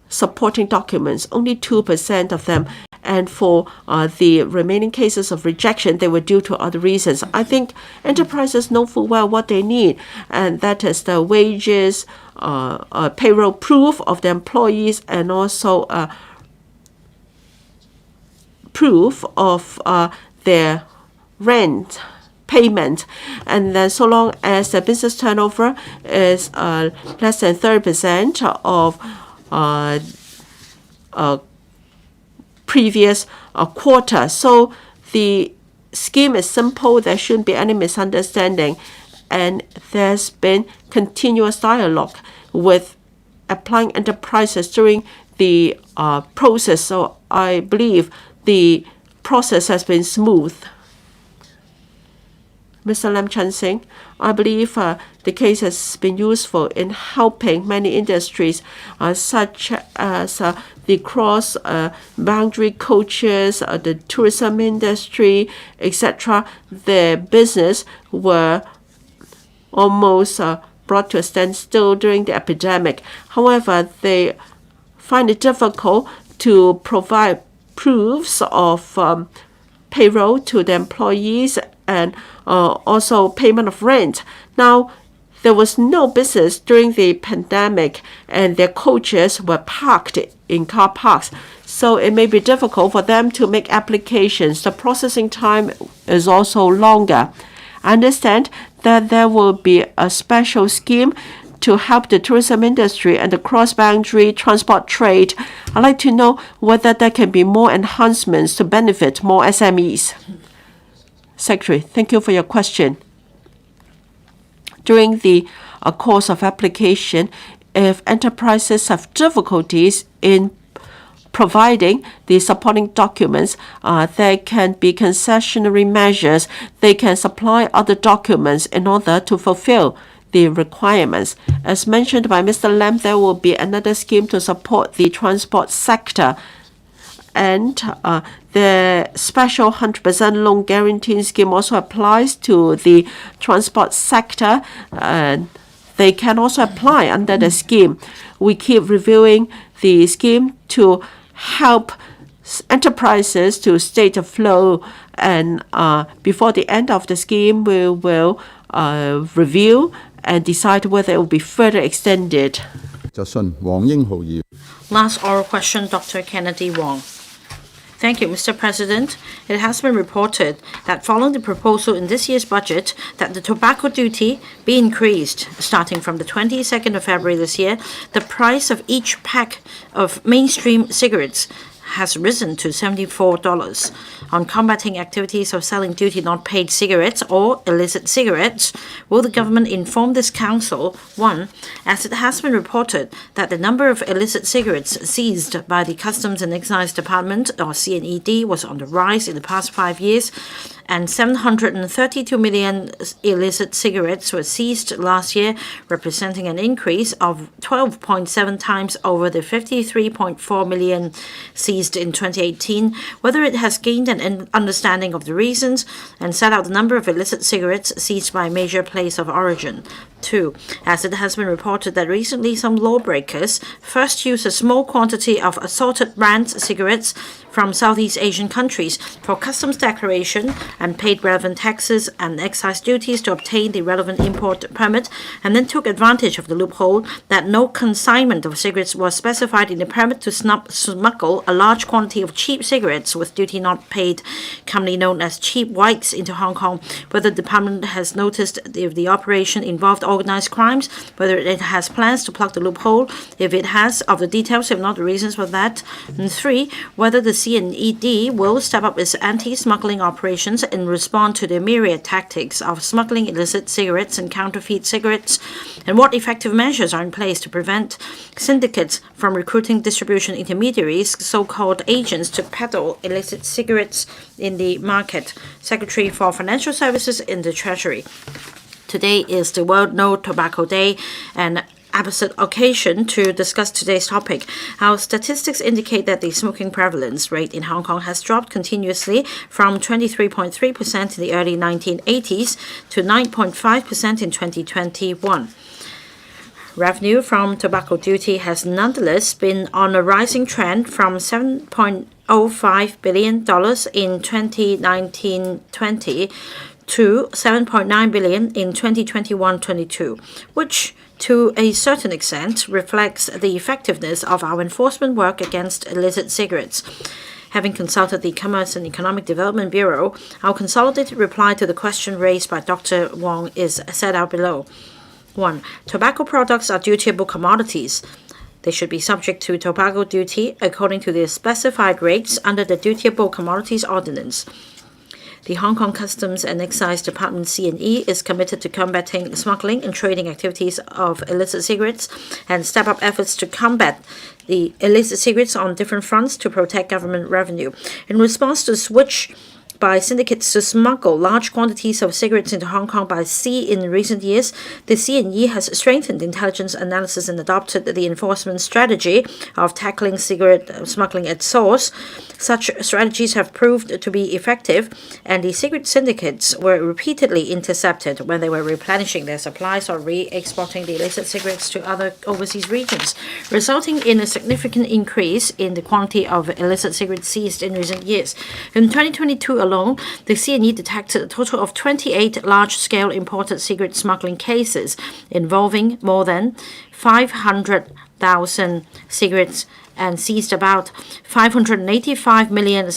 supporting documents, only 2% of them. And for the remaining cases of rejection, they were due to other reasons. I think enterprises know full well what they need, and that is the wages, payroll proof of the employees, and also proof of their rent payment. And then so long as the business turnover is less than 30% of previous quarter. So the scheme is simple. There shouldn't be any misunderstanding. And there's been continuous dialogue with applying enterprises during the process. So I believe the process has been smooth. Mr. Lam Chan Sing, I believe the case has been useful in helping many industries, such as the cross-boundary coaches, the tourism industry, etc. Their business were almost brought to a standstill during the epidemic. However, they find it difficult to provide proofs of payroll to the employees and also payment of rent. Now, there was no business during the pandemic, and their coaches were parked in car parks. So it may be difficult for them to make applications. The processing time is also longer. I understand that there will be a special scheme to help the tourism industry and the cross-boundary transport trade. I'd like to know whether there can be more enhancements to benefit more SMEs. Secretary, thank you for your question. During the course of application, if enterprises have difficulties in providing the supporting documents, there can be concessionary measures. They can supply other documents in order to fulfill the requirements. As mentioned by Mr. Lam, there will be another scheme to support the transport sector. And the special 100% loan guarantee scheme also applies to the transport sector. They can also apply under the scheme. We keep reviewing the scheme to help enterprises to stay afloat, and before the end of the scheme, we will review and decide whether it will be further extended. Last oral question, Dr. Kennedy Wong. Thank you, Mr. President. It has been reported that following the proposal in this year's budget that the tobacco duty be increased starting from the 22nd of February this year, the price of each pack of mainstream cigarettes has risen to $74. On combating activities of selling duty not paid cigarettes or illicit cigarettes, will the government inform this council? 1. As it has been reported that the number of illicit cigarettes seized by the Customs and Excise Department, or CNED, was on the rise in the past 5 years, and 732 million illicit cigarettes were seized last year, representing an increase of 12.7 times over the 53.4 million seized in 2018, whether it has gained an understanding of the reasons and set out the number of illicit cigarettes seized by major place of origin. 2. As it has been reported that recently some lawbreakers first used a small quantity of assorted brand cigarettes from Southeast Asian countries for customs declaration and paid relevant taxes and excise duties to obtain the relevant import permit, and then took advantage of the loophole that no consignment of cigarettes was specified in the permit to smuggle a large quantity of cheap cigarettes with duty not paid, commonly known as cheap whites, into Hong Kong. Whether the department has noticed if the operation involved organized crimes, whether it has plans to plug the loophole, if it has, of the details, if not the reasons for that. And 3, whether the CNED will step up its anti-smuggling operations in response to the myriad tactics of smuggling illicit cigarettes and counterfeit cigarettes, and what effective measures are in place to prevent syndicates from recruiting distribution intermediaries, so-called agents, to peddle illicit cigarettes in the market. Secretary for Financial Services in the Treasury. Today is the World No Tobacco Day, and opposite occasion to discuss today's topic. Our statistics indicate that the smoking prevalence rate in Hong Kong has dropped continuously from 23.3% in the early 1980s to 9.5% in 2021. Revenue from tobacco duty has nonetheless been on a rising trend from $7.05 billion in 2019-20 to $7.9 billion in 2021-22, which to a certain extent reflects the effectiveness of our enforcement work against illicit cigarettes. Having consulted the Commerce and Economic Development Bureau, our consolidated reply to the question raised by Dr. Wong is set out below. 1. Tobacco products are dutiable commodities. They should be subject to tobacco duty according to the specified rates under the Dutiable Commodities Ordinance. The Hong Kong Customs and Excise Department CNE is committed to combating smuggling and trading activities of illicit cigarettes and step up efforts to combat the illicit cigarettes on different fronts to protect government revenue. In response to the switch by syndicates to smuggle large quantities of cigarettes into Hong Kong by sea in recent years, the CNE has strengthened intelligence analysis and adopted the enforcement strategy of tackling cigarette smuggling at source. Such strategies have proved to be effective, and the cigarette syndicates were repeatedly intercepted when they were replenishing their supplies or re-exporting the illicit cigarettes to other overseas regions, resulting in a significant increase in the quantity of illicit cigarettes seized in recent years. In 2022 alone, the CNE detected a total of 28 large-scale imported cigarette smuggling cases involving more than 500,000 cigarettes and seized about 585 million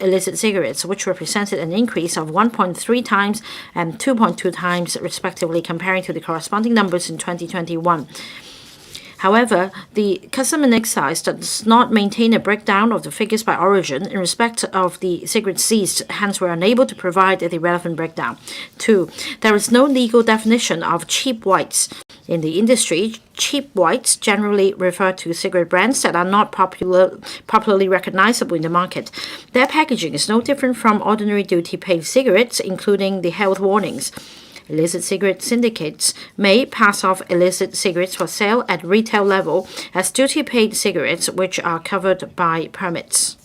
illicit cigarettes, which represented an increase of 1.3 times and 2.2 times, respectively, comparing to the corresponding numbers in 2021. However, the Customs and Excise does not maintain a breakdown of the figures by origin in respect of the cigarettes seized, hence we're unable to provide the relevant breakdown. 2. There is no legal definition of cheap whites. In the industry, cheap whites generally refer to cigarette brands that are not popularly recognizable in the market. Their packaging is no different from ordinary duty-paid cigarettes, including the health warnings. Illicit cigarette syndicates may pass off illicit cigarettes for sale at retail level as duty-paid cigarettes, which are covered by permits.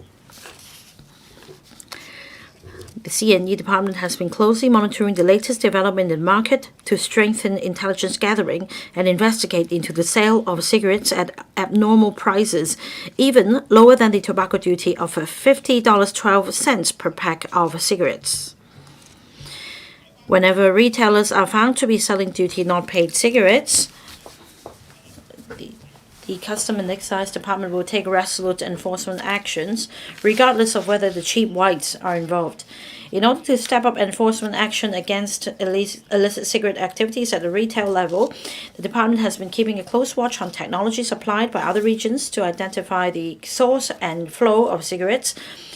The CNE department has been closely monitoring the latest development in the market to strengthen intelligence gathering and investigate into the sale of cigarettes at abnormal prices, even lower than the tobacco duty of $50.12 per pack of cigarettes. Whenever retailers are found to be selling duty not paid cigarettes, the Custom and Excise Department will take resolute enforcement actions, regardless of whether the cheap whites are involved. In order to step up enforcement action against illicit cigarette activities at the retail level, the department has been keeping a close watch on technology supplied by other regions to identify the source and flow of cigarettes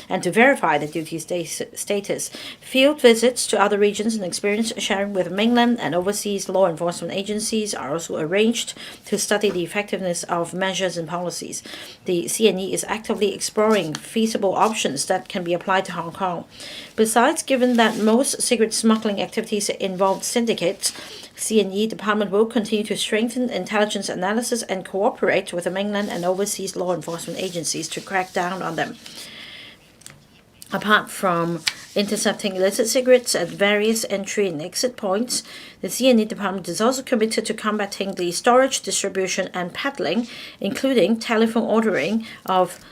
and to verify the duty status. Field visits to other regions and experience sharing with mainland and overseas law enforcement agencies are also arranged to study the effectiveness of measures and policies. The CNE is actively exploring feasible options that can be applied to Hong Kong. Besides, given that most cigarette smuggling activities involve syndicates, CNE Department will continue to strengthen intelligence analysis and cooperate with the mainland and overseas law enforcement agencies to crack down on them. Apart from intercepting illicit cigarettes at various entry and exit points, the CNE Department is also committed to combating the storage, distribution, and peddling, including telephone ordering of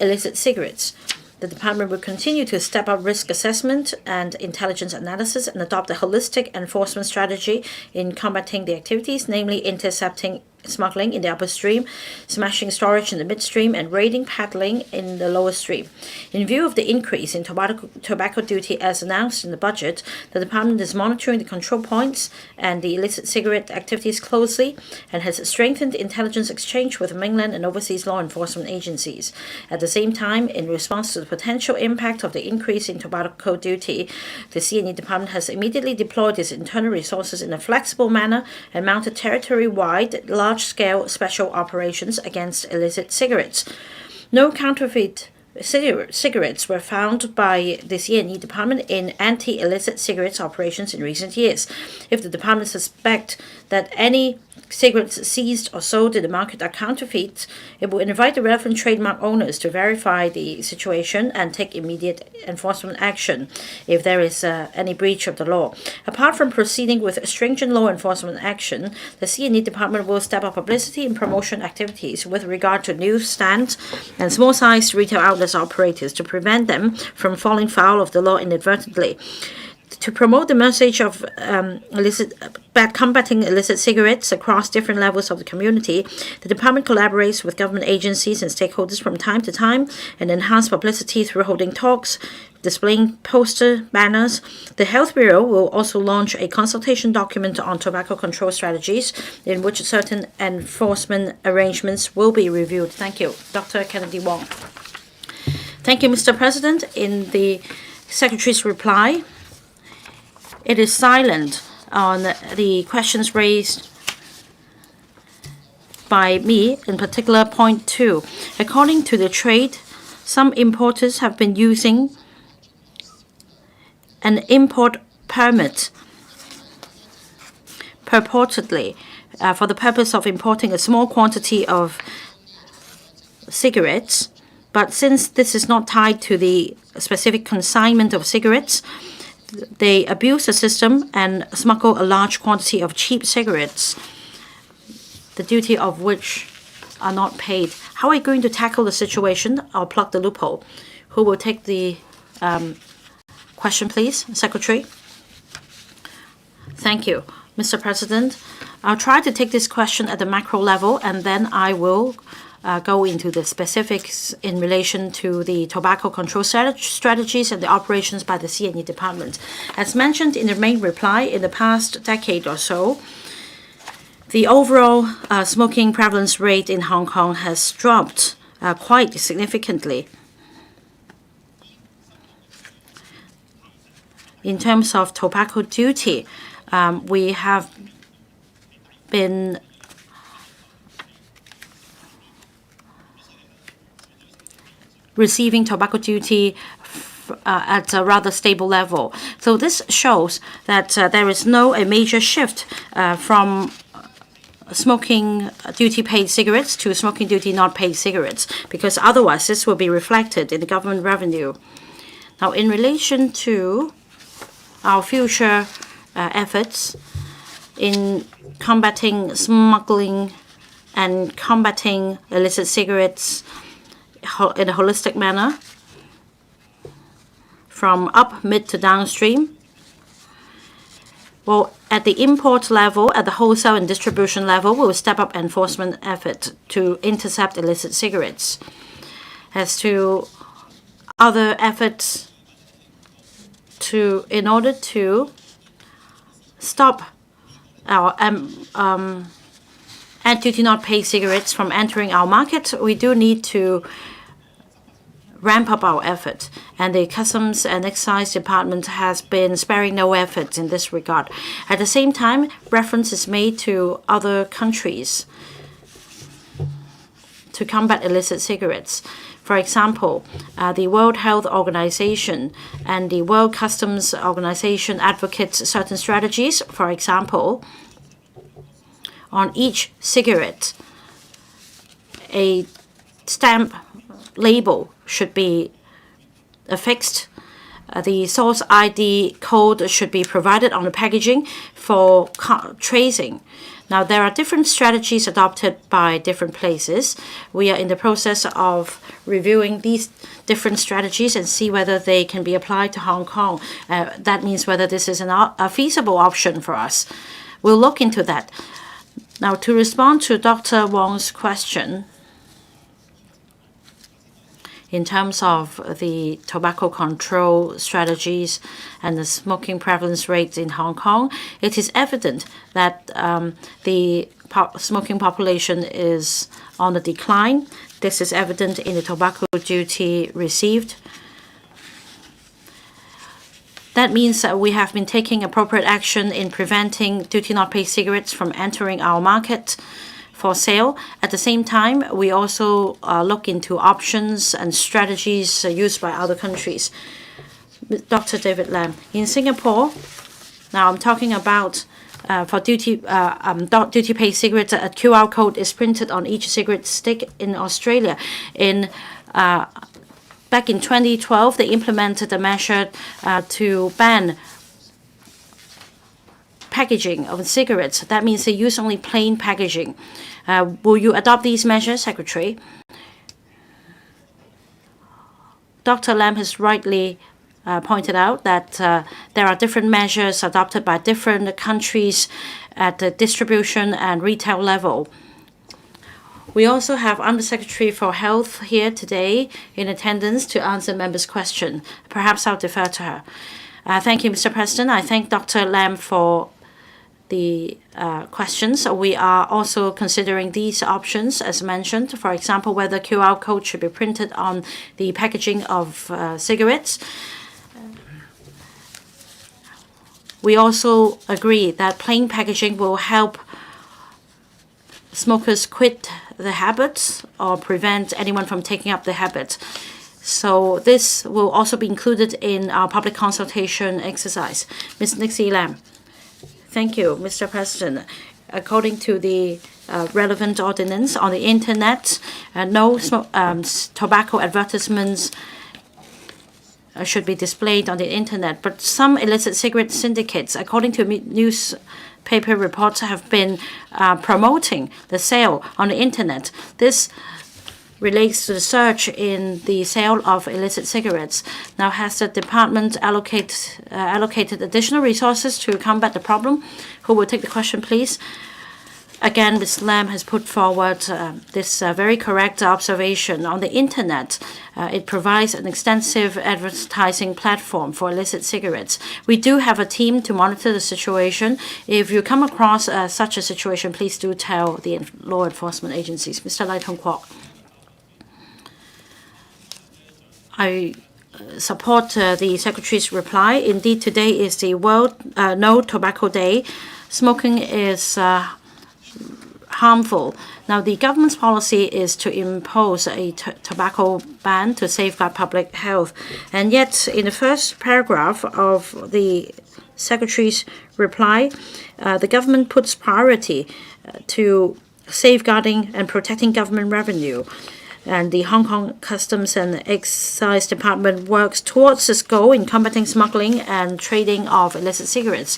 illicit cigarettes. The department will continue to step up risk assessment and intelligence analysis and adopt a holistic enforcement strategy in combating the activities, namely intercepting smuggling in the upper stream, smashing storage in the midstream, and raiding peddling in the lower stream. In view of the increase in tobacco duty as announced in the budget, the department is monitoring the control points and the illicit cigarette activities closely and has strengthened intelligence exchange with mainland and overseas law enforcement agencies. At the same time, in response to the potential impact of the increase in tobacco duty, the CNE department has immediately deployed its internal resources in a flexible manner and mounted territory-wide large-scale special operations against illicit cigarettes. No counterfeit cigarettes were found by the CNE department in anti-illicit cigarettes operations in recent years. If the department suspects that any cigarettes seized or sold in the market are counterfeit, it will invite the relevant trademark owners to verify the situation and take immediate enforcement action if there is any breach of the law. Apart from proceeding with stringent law enforcement action, the CNE department will step up publicity and promotion activities with regard to newsstands and small-sized retail outlets operators to prevent them from falling foul of the law inadvertently. To promote the message of combating illicit cigarettes across different levels of the community, the department collaborates with government agencies and stakeholders from time to time and enhances publicity through holding talks, displaying poster banners. The Health Bureau will also launch a consultation document on tobacco control strategies in which certain enforcement arrangements will be reviewed. Thank you. Dr. Kennedy Wong. Thank you, Mr. President. In the Secretary's reply, it is silent on the questions raised by me, in particular point 2. According to the trade, some importers have been using an import permit purportedly for the purpose of importing a small quantity of cigarettes. But since this is not tied to the specific consignment of cigarettes, they abuse the system and smuggle a large quantity of cheap cigarettes, the duty of which are not paid. How are you going to tackle the situation or plug the loophole? Who will take the question, please? Secretary. Thank you, Mr. President. I'll try to take this question at the macro level, and then I will go into the specifics in relation to the tobacco control strategies and the operations by the CNE department. As mentioned in the main reply, in the past decade or so, the overall smoking prevalence rate in Hong Kong has dropped quite significantly. In terms of tobacco duty, we have been receiving tobacco duty at a rather stable level. So this shows that there is no a major shift from smoking duty paid cigarettes to smoking duty not paid cigarettes, because otherwise this will be reflected in the government revenue. Now, in relation to our future efforts in combating smuggling and combating illicit cigarettes in a holistic manner, from up, mid to downstream. Well, at the import level, at the wholesale and distribution level, we will step up enforcement effort to intercept illicit cigarettes. As to other efforts in order to stop our duty not paid cigarettes from entering our market, we do need to ramp up our effort. And the Customs and Excise Department has been sparing no effort in this regard. At the same time, reference is made to other countries to combat illicit cigarettes. For example, the World Health Organization and the World Customs Organization advocate certain strategies. For example, on each cigarette, a stamp label should be affixed. The source ID code should be provided on the packaging for tracing. Now, there are different strategies adopted by different places. We are in the process of reviewing these different strategies and see whether they can be applied to Hong Kong. That means whether this is a feasible option for us. We'll look into that. Now, to respond to Dr. Wong's question, in terms of the tobacco control strategies and the smoking prevalence rates in Hong Kong, it is evident that the smoking population is on the decline. This is evident in the tobacco duty received. That means that we have been taking appropriate action in preventing duty not paid cigarettes from entering our market for sale. At the same time, we also look into options and strategies used by other countries. Dr. David Lam, in Singapore, now I'm talking about for duty paid cigarettes, a QR code is printed on each cigarette stick. In Australia. Back in 2012, they implemented a measure to ban packaging of cigarettes. That means they use only plain packaging. Will you adopt these measures, Secretary? Dr. Lam has rightly pointed out that there are different measures adopted by different countries at the distribution and retail level. We also have Undersecretary for Health here today in attendance to answer members' question. Perhaps I'll defer to her. Thank you, Mr. President. I thank Dr. Lam for the questions. We are also considering these options as mentioned. For example, whether QR code should be printed on the packaging of cigarettes. We also agree that plain packaging will help smokers quit the habits or prevent anyone from taking up the habit. So this will also be included in our public consultation exercise. Ms. Nixie Lam. Thank you, Mr. President. According to the relevant ordinance on the internet, no tobacco advertisements should be displayed on the internet. But some illicit cigarette syndicates, according to newspaper reports, have been promoting the sale on the internet. This relates to the surge in the sale of illicit cigarettes. Now, has the department allocated additional resources to combat the problem? Who will take the question, please? Again, Ms. Lam has put forward this very correct observation. On the internet, it provides an extensive advertising platform for illicit cigarettes. We do have a team to monitor the situation. If you come across such a situation, please do tell the law enforcement agencies. Mr. Lai Tong Kwok. I support the Secretary's reply. Indeed, today is the World No Tobacco Day. Smoking is harmful. Now, the government's policy is to impose a tobacco ban to safeguard public health. And yet, in the first paragraph of the Secretary's reply, the government puts priority to safeguarding and protecting government revenue. And the Hong Kong Customs and Excise Department works towards this goal in combating smuggling and trading of illicit cigarettes.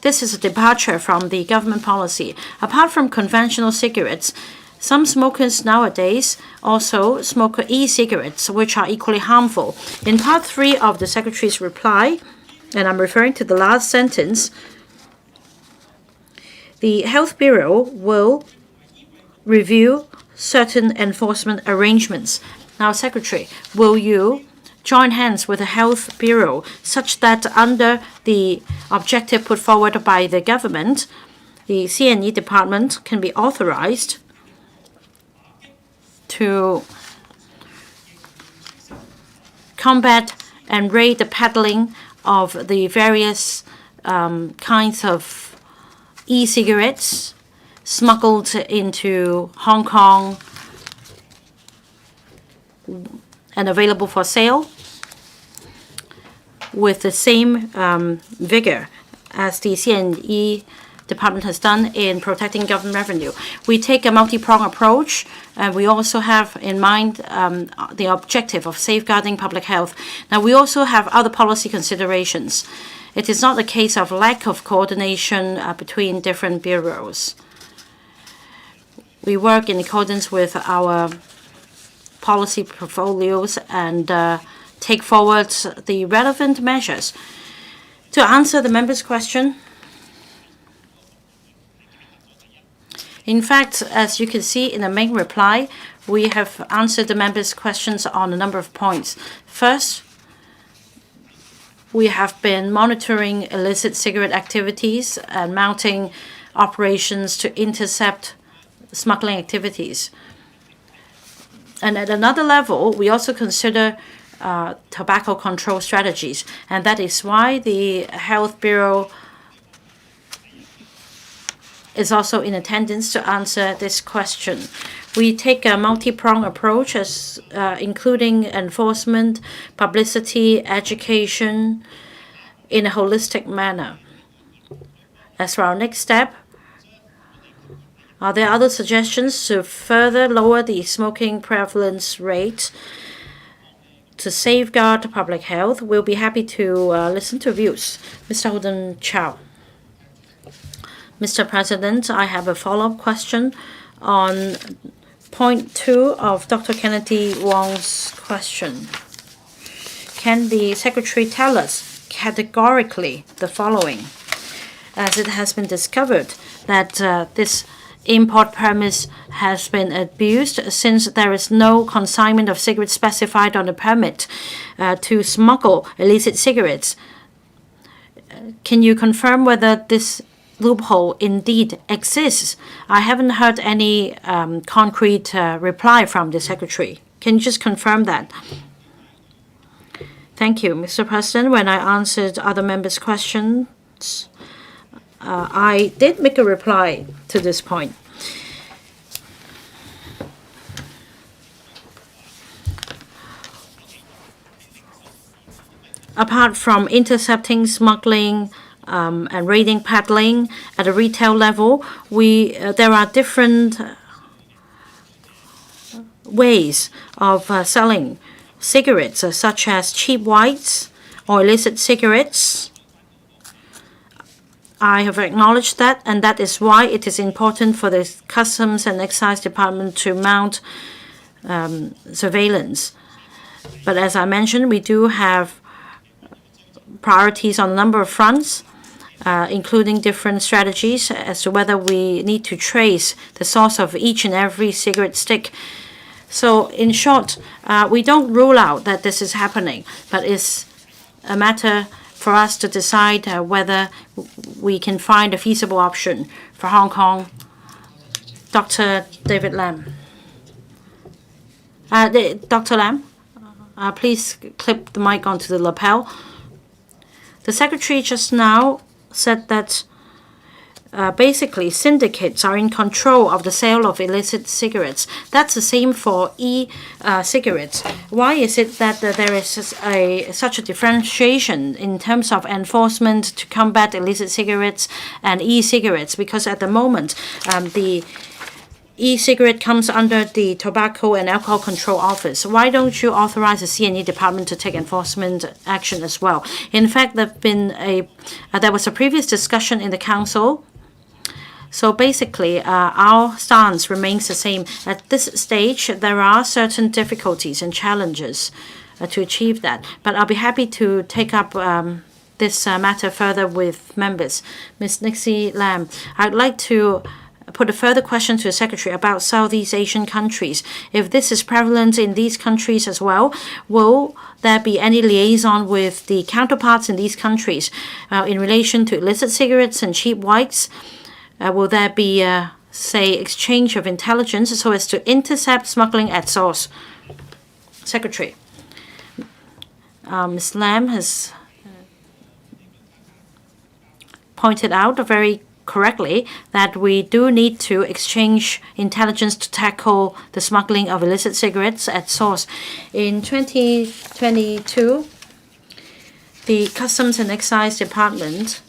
This is a departure from the government policy. Apart from conventional cigarettes, some smokers nowadays also smoke e-cigarettes, which are equally harmful. In part 3 of the Secretary's reply, and I'm referring to the last sentence, the Health Bureau will review certain enforcement arrangements. Now, Secretary, will you join hands with the Health Bureau such that under the objective put forward by the government, the CNE department can be authorized to combat and raid the peddling of the various kinds of e-cigarettes smuggled into Hong Kong and available for sale with the same vigor as the CNE department has done in protecting government revenue. We take a multi-pronged approach, and we also have in mind the objective of safeguarding public health. Now, we also have other policy considerations. It is not a case of lack of coordination between different bureaus. We work in accordance with our policy portfolios and take forward the relevant measures. To answer the member's question, in fact, as you can see in the main reply, we have answered the members' questions on a number of points. First, we have been monitoring illicit cigarette activities and mounting operations to intercept smuggling activities. And at another level, we also consider tobacco control strategies, and that is why the Health Bureau is also in attendance to answer this question. We take a multi-pronged approach, including enforcement, publicity, education, in a holistic manner. As for our next step, are there other suggestions to further lower the smoking prevalence rate to safeguard public health? We'll be happy to listen to views. Mr. Holden Chow. Mr. President, I have a follow-up question on point 2 of Dr. Kennedy Wong's question. Can the Secretary tell us categorically the following? As it has been discovered that this import permit has been abused since there is no consignment of cigarettes specified on the permit to smuggle illicit cigarettes. Can you confirm whether this loophole indeed exists? I haven't heard any concrete reply from the Secretary. Can you just confirm that? Thank you, Mr. President. When I answered other members' questions, I did make a reply to this point. Apart from intercepting, smuggling, and raiding peddling at a retail level, there are different ways of selling cigarettes, such as cheap whites or illicit cigarettes. I have acknowledged that, and that is why it is important for the Customs and Excise Department to mount surveillance. But as I mentioned, we do have priorities on a number of fronts, including different strategies as to whether we need to trace the source of each and every cigarette stick. So in short, we don't rule out that this is happening, but it's a matter for us to decide whether we can find a feasible option for Hong Kong. Dr. David Lam. Dr. Lam, please clip the mic onto the lapel. The Secretary just now said that basically syndicates are in control of the sale of illicit cigarettes. That's the same for e-cigarettes. Why is it that there is such a differentiation in terms of enforcement to combat illicit cigarettes and e-cigarettes? Because at the moment, the e-cigarette comes under the Tobacco and Alcohol Control Office. Why don't you authorize the CNE department to take enforcement action as well? In fact, there was a previous discussion in the council. So basically, our stance remains the same. At this stage, there are certain difficulties and challenges to achieve that. But I'll be happy to take up this matter further with members. Ms. Nixie Lam, I'd like to put a further question to the Secretary about Southeast Asian countries. If this is prevalent in these countries as well, will there be any liaison with the counterparts in these countries in relation to illicit cigarettes and cheap whites? Will there be, say, exchange of intelligence so as to intercept smuggling at source? Secretary. Ms. Lam has pointed out very correctly that we do need to exchange intelligence to tackle the smuggling of illicit cigarettes at source. In 2022, the Customs and Excise Department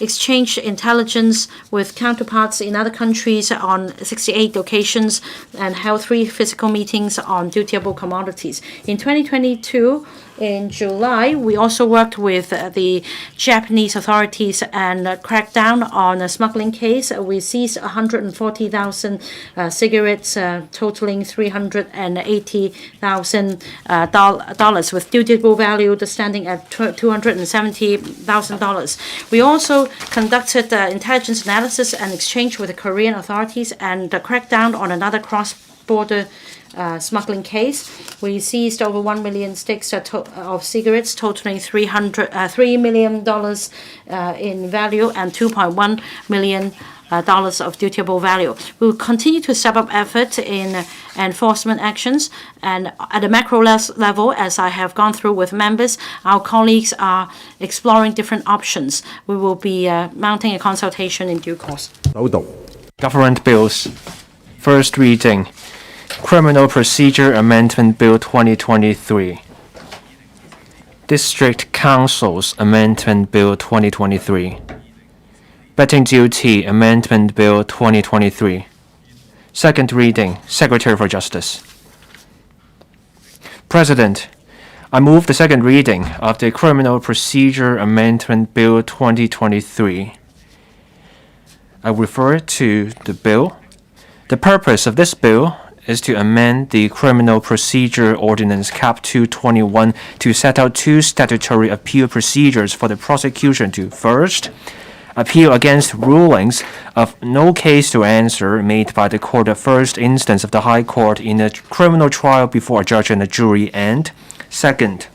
exchanged intelligence with counterparts in other countries on 68 occasions and held 3 physical meetings on dutiable commodities. In 2022, in July, we also worked with the Japanese authorities and cracked down on a smuggling case. We seized 140,000 cigarettes totaling $380,000 with dutiable value standing at $270,000. We also conducted intelligence analysis and exchange with the Korean authorities and cracked down on another cross-border smuggling case. We seized over 1 million sticks of cigarettes totaling $3 million in value and $2.1 million of dutiable value. We will continue to step up efforts in enforcement actions, and at a macro level, as I have gone through with members, our colleagues are exploring different options. We will be mounting a consultation in due course. Government bills. First reading. Criminal Procedure Amendment Bill 2023. District Councils Amendment Bill 2023. Betting Duty Amendment Bill 2023. Second reading. Secretary for Justice. President, I move the second reading of the Criminal Procedure Amendment Bill 2023. I refer to the bill. The purpose of this bill is to amend the Criminal Procedure Ordinance Cap 221 to set out 2 statutory appeal procedures for the prosecution to, first, appeal against rulings of no case to answer made by the Court of First Instance of the High Court in a criminal trial before a judge and a jury, and, second,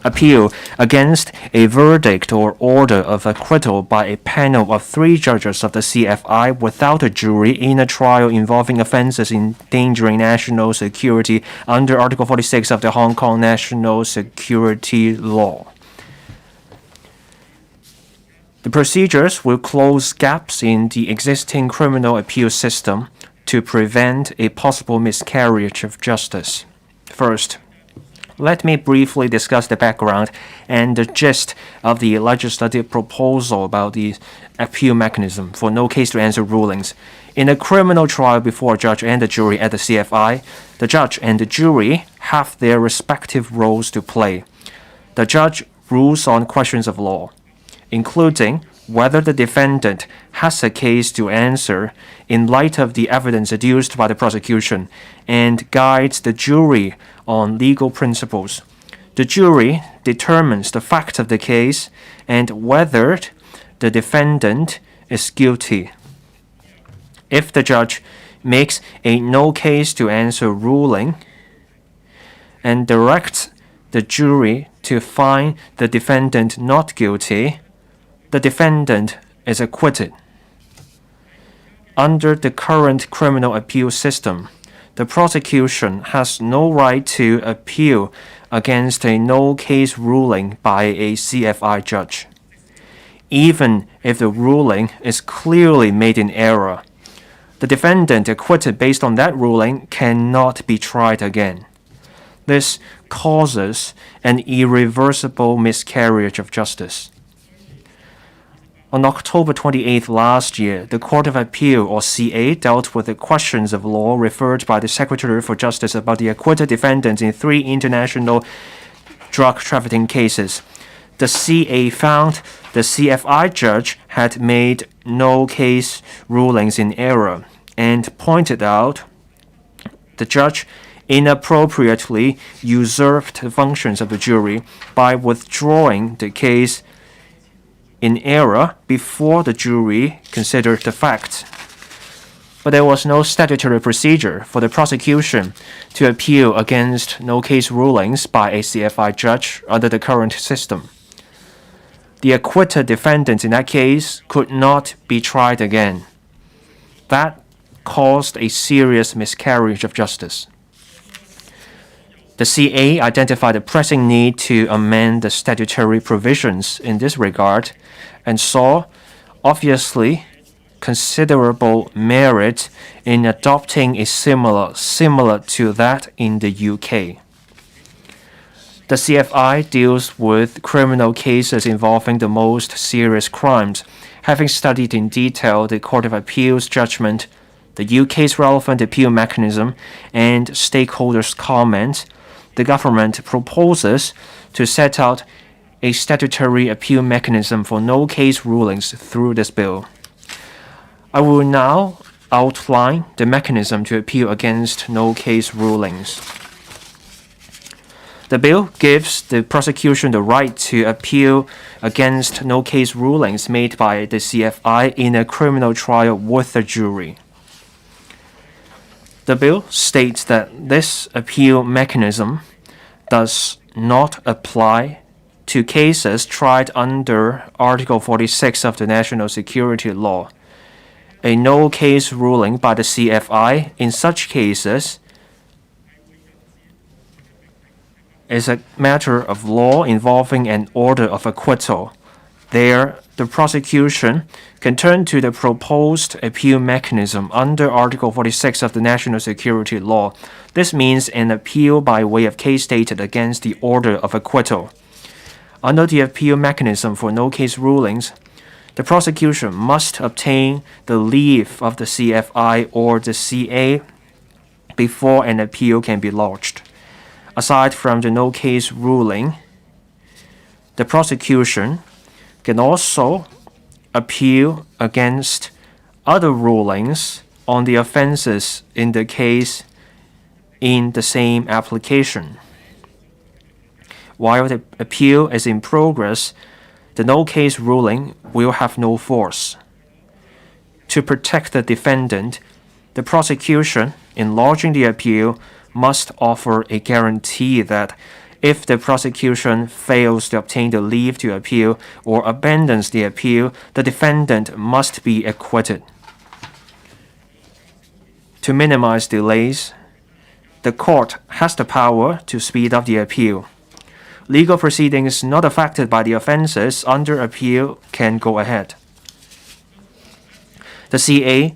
appeal against a verdict or order of acquittal by a panel of 3 judges of the CFI without a jury in a trial involving offenses endangering national security under Article 46 of the Hong Kong National Security Law. The procedures will close gaps in the existing criminal appeal system to prevent a possible miscarriage of justice. First, let me briefly discuss the background and the gist of the legislative proposal about the appeal mechanism for no case to answer rulings. In a criminal trial before a judge and a jury at the CFI, the judge and the jury have their respective roles to play. The judge rules on questions of law, including whether the defendant has a case to answer in light of the evidence adduced by the prosecution, and guides the jury on legal principles. The jury determines the fact of the case and whether the defendant is guilty. If the judge makes a no case to answer ruling and directs the jury to find the defendant not guilty, the defendant is acquitted. Under the current criminal appeal system, the prosecution has no right to appeal against a no-case ruling by a CFI judge, even if the ruling is clearly made in error. The defendant acquitted based on that ruling cannot be tried again. This causes an irreversible miscarriage of justice. On October 28 last year, the Court of Appeal, or CA, dealt with the questions of law referred by the Secretary for Justice about the acquitted defendants in 3 international drug trafficking cases. The CA found the CFI judge had made no case rulings in error and pointed out the judge inappropriately usurped the functions of the jury by withdrawing the case in error before the jury considered the facts. But there was no statutory procedure for the prosecution to appeal against no-case rulings by a CFI judge under the current system. The acquitted defendants in that case could not be tried again. That caused a serious miscarriage of justice. The CA identified a pressing need to amend the statutory provisions in this regard and saw, obviously, considerable merit in adopting a similar to that in the UK. The CFI deals with criminal cases involving the most serious crimes. Having studied in detail the Court of Appeal's judgment, the UK's relevant appeal mechanism, and stakeholders' comments, the government proposes to set out a statutory appeal mechanism for no-case rulings through this bill. I will now outline the mechanism to appeal against no-case rulings. The bill gives the prosecution the right to appeal against no-case rulings made by the CFI in a criminal trial with a jury. The bill states that this appeal mechanism does not apply to cases tried under Article 46 of the National Security Law. A no-case ruling by the CFI in such cases is a matter of law involving an order of acquittal. There, the prosecution can turn to the proposed appeal mechanism under Article 46 of the National Security Law. This means an appeal by way of case stated against the order of acquittal. Under the appeal mechanism for no-case rulings, the prosecution must obtain the leave of the CFI or the CA before an appeal can be lodged. Aside from the no-case ruling, the prosecution can also appeal against other rulings on the offenses in the case in the same application. While the appeal is in progress, the no-case ruling will have no force. To protect the defendant, the prosecution, in lodging the appeal, must offer a guarantee that if the prosecution fails to obtain the leave to appeal or abandons the appeal, the defendant must be acquitted. To minimize delays, the court has the power to speed up the appeal. Legal proceedings not affected by the offenses under appeal can go ahead. The CA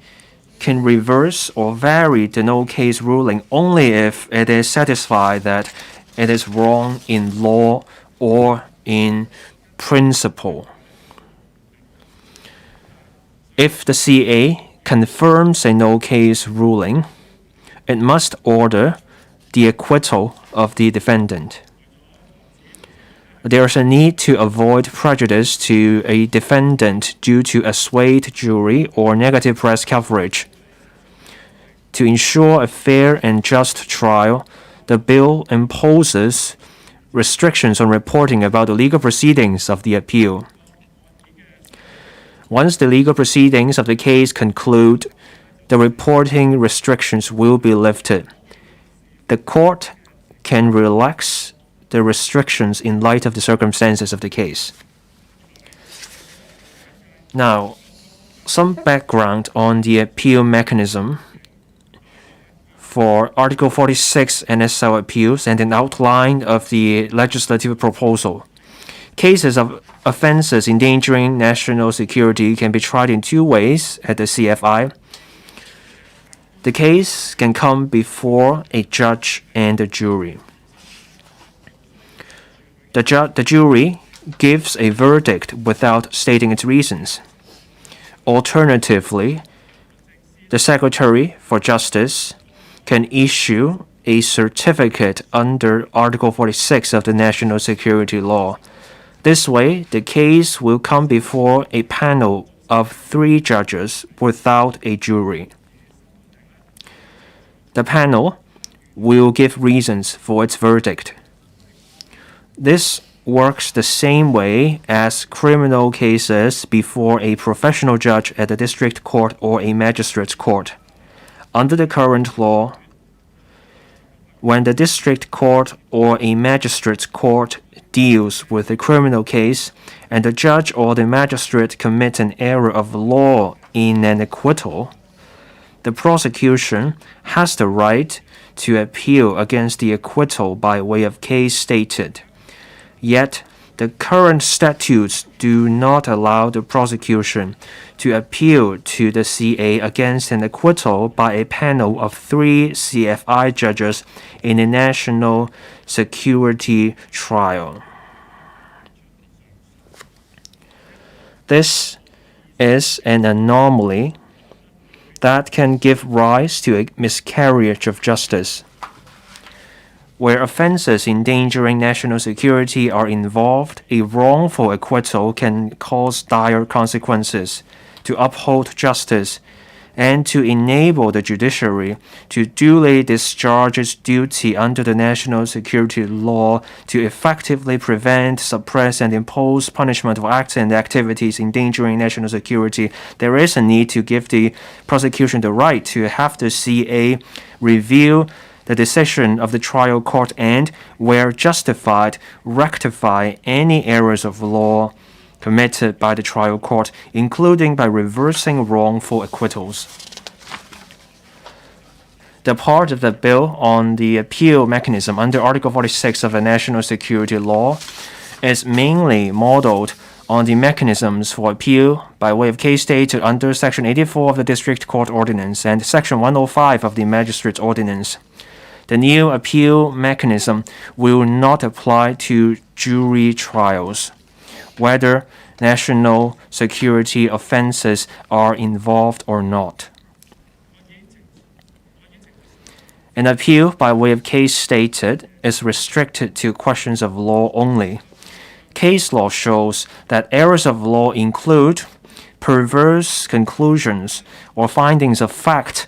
can reverse or vary the no-case ruling only if it is satisfied that it is wrong in law or in principle. If the CA confirms a no-case ruling, it must order the acquittal of the defendant. There is a need to avoid prejudice to a defendant due to a swayed jury or negative press coverage. To ensure a fair and just trial, the bill imposes restrictions on reporting about the legal proceedings of the appeal. Once the legal proceedings of the case conclude, the reporting restrictions will be lifted. The court can relax the restrictions in light of the circumstances of the case. Now, some background on the appeal mechanism for Article 46 NSL appeals and an outline of the legislative proposal. Cases of offenses endangering national security can be tried in two ways at the CFI. The case can come before a judge and a jury. The jury gives a verdict without stating its reasons. Alternatively, the Secretary for Justice can issue a certificate under Article 46 of the National Security Law. This way, the case will come before a panel of 3 judges without a jury. The panel will give reasons for its verdict. This works the same way as criminal cases before a professional judge at a district court or a magistrate's court. Under the current law, when the district court or a magistrate's court deals with a criminal case and the judge or the magistrate commits an error of law in an acquittal, the prosecution has the right to appeal against the acquittal by way of case stated. Yet, the current statutes do not allow the prosecution to appeal to the CA against an acquittal by a panel of 3 CFI judges in a national security trial. This is an anomaly that can give rise to a miscarriage of justice. Where offenses endangering national security are involved, a wrongful acquittal can cause dire consequences. To uphold justice and to enable the judiciary to duly discharge its duty under the national security law to effectively prevent, suppress, and impose punishment for acts and activities endangering national security, there is a need to give the prosecution the right to have the CA review the decision of the trial court and, where justified, rectify any errors of law committed by the trial court, including by reversing wrongful acquittals. The part of the bill on the appeal mechanism under Article 46 of the National Security Law is mainly modeled on the mechanisms for appeal by way of case stated under Section 84 of the District Court Ordinance and Section 105 of the Magistrates Ordinance. The new appeal mechanism will not apply to jury trials, whether national security offenses are involved or not. An appeal by way of case stated is restricted to questions of law only. Case law shows that errors of law include perverse conclusions or findings of fact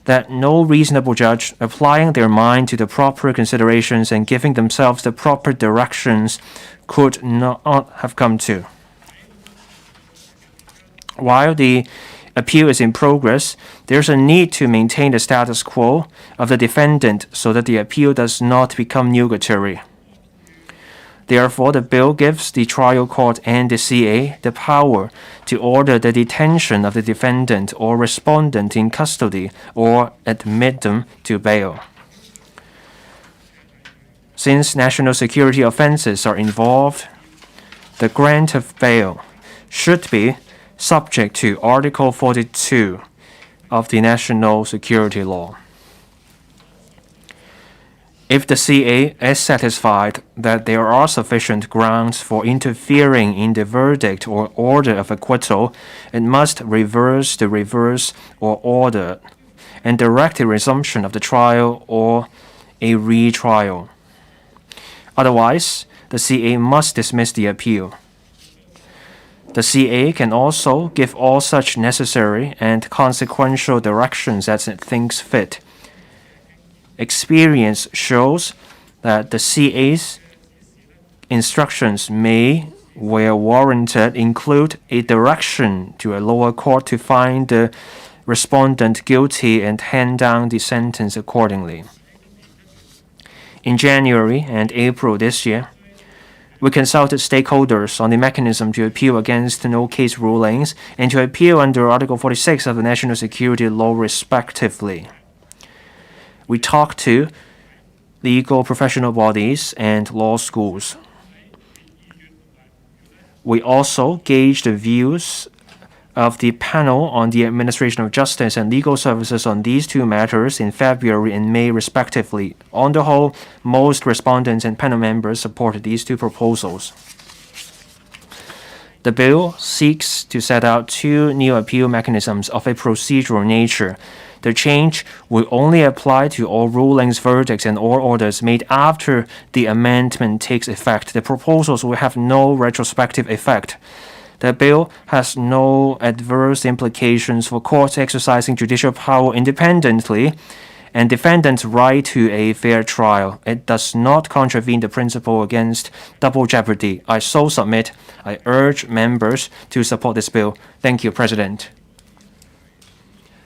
that no reasonable judge, applying their mind to the proper considerations and giving themselves the proper directions, could not have come to. While the appeal is in progress, there's a need to maintain the status quo of the defendant so that the appeal does not become nugatory. Therefore, the bill gives the trial court and the CA the power to order the detention of the defendant or respondent in custody or admit them to bail. Since national security offenses are involved, the grant of bail should be subject to Article 42 of the National Security Law. If the CA is satisfied that there are sufficient grounds for interfering in the verdict or order of acquittal, it must reverse the reverse or order and direct a resumption of the trial or a retrial. Otherwise, the CA must dismiss the appeal. The CA can also give all such necessary and consequential directions as it thinks fit. Experience shows that the CA's instructions may, where warranted, include a direction to a lower court to find the respondent guilty and hand down the sentence accordingly. In January and April this year, we consulted stakeholders on the mechanism to appeal against no-case rulings and to appeal under Article 46 of the National Security Law respectively. We talked to legal professional bodies and law schools. We also gauged the views of the panel on the administration of justice and legal services on these two matters in February and May respectively. On the whole, most respondents and panel members supported these two proposals. The bill seeks to set out two new appeal mechanisms of a procedural nature. The change will only apply to all rulings, verdicts, and all orders made after the amendment takes effect. The proposals will have no retrospective effect. The bill has no adverse implications for courts exercising judicial power independently and defendant's right to a fair trial. It does not contravene the principle against double jeopardy. I so submit. I urge members to support this bill. Thank you, President.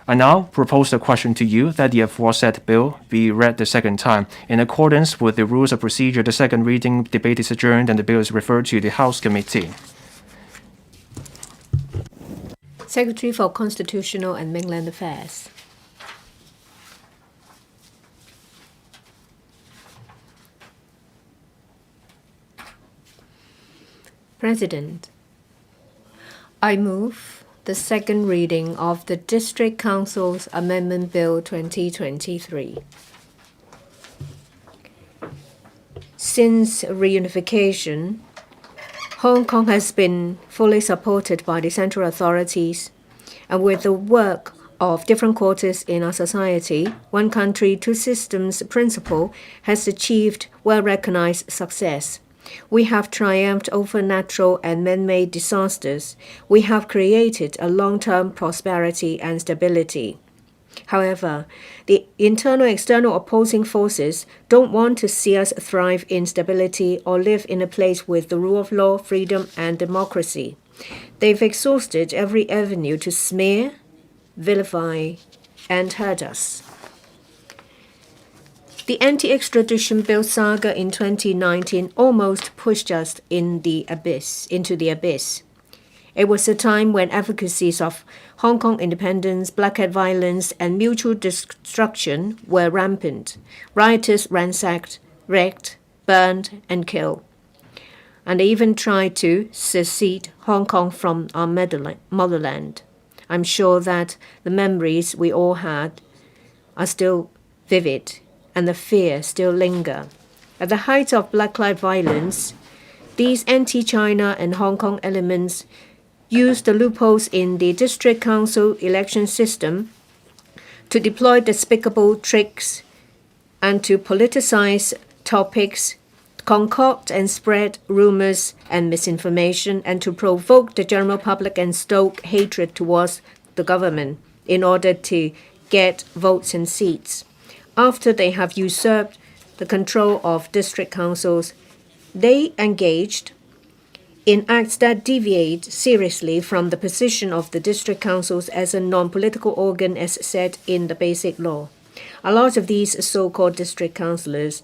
I now propose the question to you that the aforesaid bill be read the second time. In accordance with the rules of procedure, the second reading debate is adjourned and the bill is referred to the House Committee. Secretary for Constitutional and Mainland Affairs. President, I move the second reading of the District Council's Amendment Bill 2023. Since reunification, Hong Kong has been fully supported by the central authorities, and with the work of different quarters in our society, one country, two systems principle has achieved well-recognized success. We have triumphed over natural and man-made disasters. We have created a long-term prosperity and stability. However, the internal and external opposing forces don't want to see us thrive in stability or live in a place with the rule of law, freedom, and democracy. They've exhausted every avenue to smear, vilify, and hurt us. The anti-extradition bill saga in 2019 almost pushed us into the abyss. It was a time when advocacies of Hong Kong independence, black hat violence, and mutual destruction were rampant. Rioters ransacked, wrecked, burned, and killed. And they even tried to secede Hong Kong from our motherland. I'm sure that the memories we all had are still vivid, and the fear still linger. At the height of blacklight violence, these anti-China and Hong Kong elements used the loopholes in the district council election system to deploy despicable tricks and to politicize topics, concoct and spread rumors and misinformation, and to provoke the general public and stoke hatred towards the government in order to get votes and seats. After they have usurped the control of district councils, they engaged in acts that deviate seriously from the position of the district councils as a non-political organ as set in the Basic Law. A lot of these so-called district councillors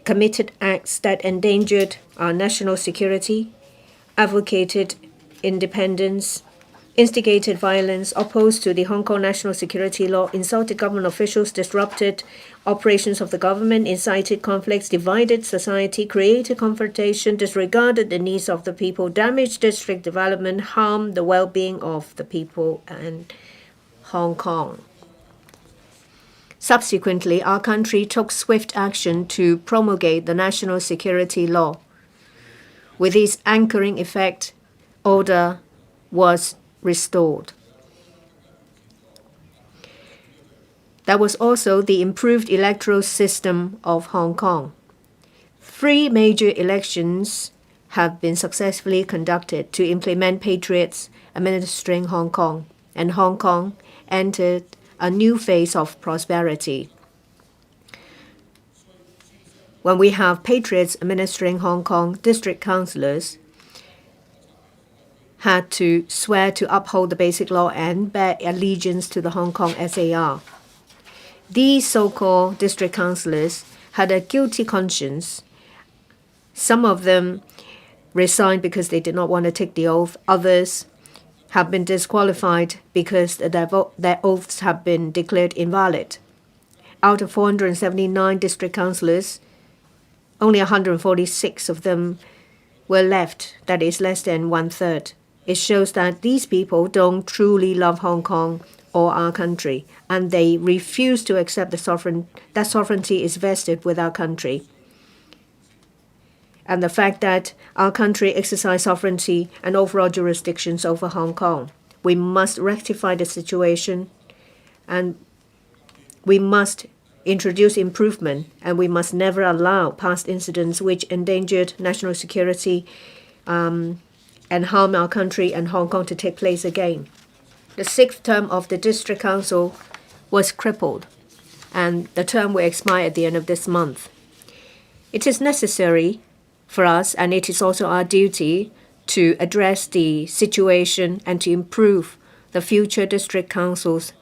committed acts that endangered our national security, advocated independence, instigated violence, opposed to the Hong Kong national security law, insulted government officials, disrupted operations of the government, incited conflicts, divided society, created confrontation, disregarded the needs of the people, damaged district development, harmed the well-being of the people and Hong Kong. Subsequently, our country took swift action to promulgate the national security law. With its anchoring effect, order was restored. That was also the improved electoral system of Hong Kong. 3 major elections have been successfully conducted to implement patriots administering Hong Kong, and Hong Kong entered a new phase of prosperity. When we have patriots administering Hong Kong, district councillors had to swear to uphold the Basic Law and bear allegiance to the Hong Kong SAR. These so-called district councillors had a guilty conscience. Some of them resigned because they did not want to take the oath. Others have been disqualified because their oaths have been declared invalid. Out of 479 district councillors, only 146 of them were left, that is less than 1/3. It shows that these people don't truly love Hong Kong or our country, and they refuse to accept that sovereignty is vested with our country. And the fact that our country exercises sovereignty and overall jurisdictions over Hong Kong. We must rectify the situation, and we must introduce improvement, and we must never allow past incidents which endangered national security and harm our country and Hong Kong to take place again. The 6th term of the district council was crippled. and the term will expire at the end of this month. It is necessary for us, and it is also our duty, to address the situation and to improve the future district councils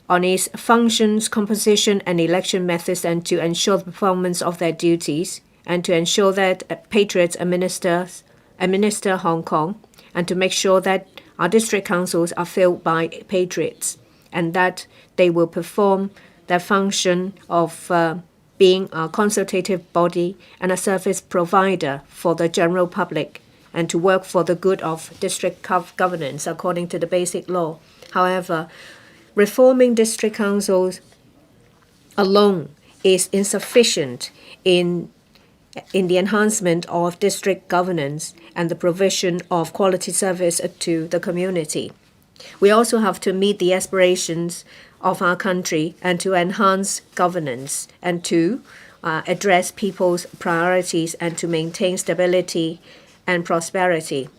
on its functions, composition, and election methods, and to ensure the performance of their duties, and to ensure that patriots administer Hong Kong, and to make sure that our district councils are filled by patriots, and that they will perform their function of being a consultative body and a service provider for the general public, and to work for the good of district governance according to the basic law. However, reforming district councils alone is insufficient in the enhancement of district governance and the provision of quality service to the community. We also have to meet the aspirations of our country and to enhance governance and to address people's priorities and to maintain stability and prosperity.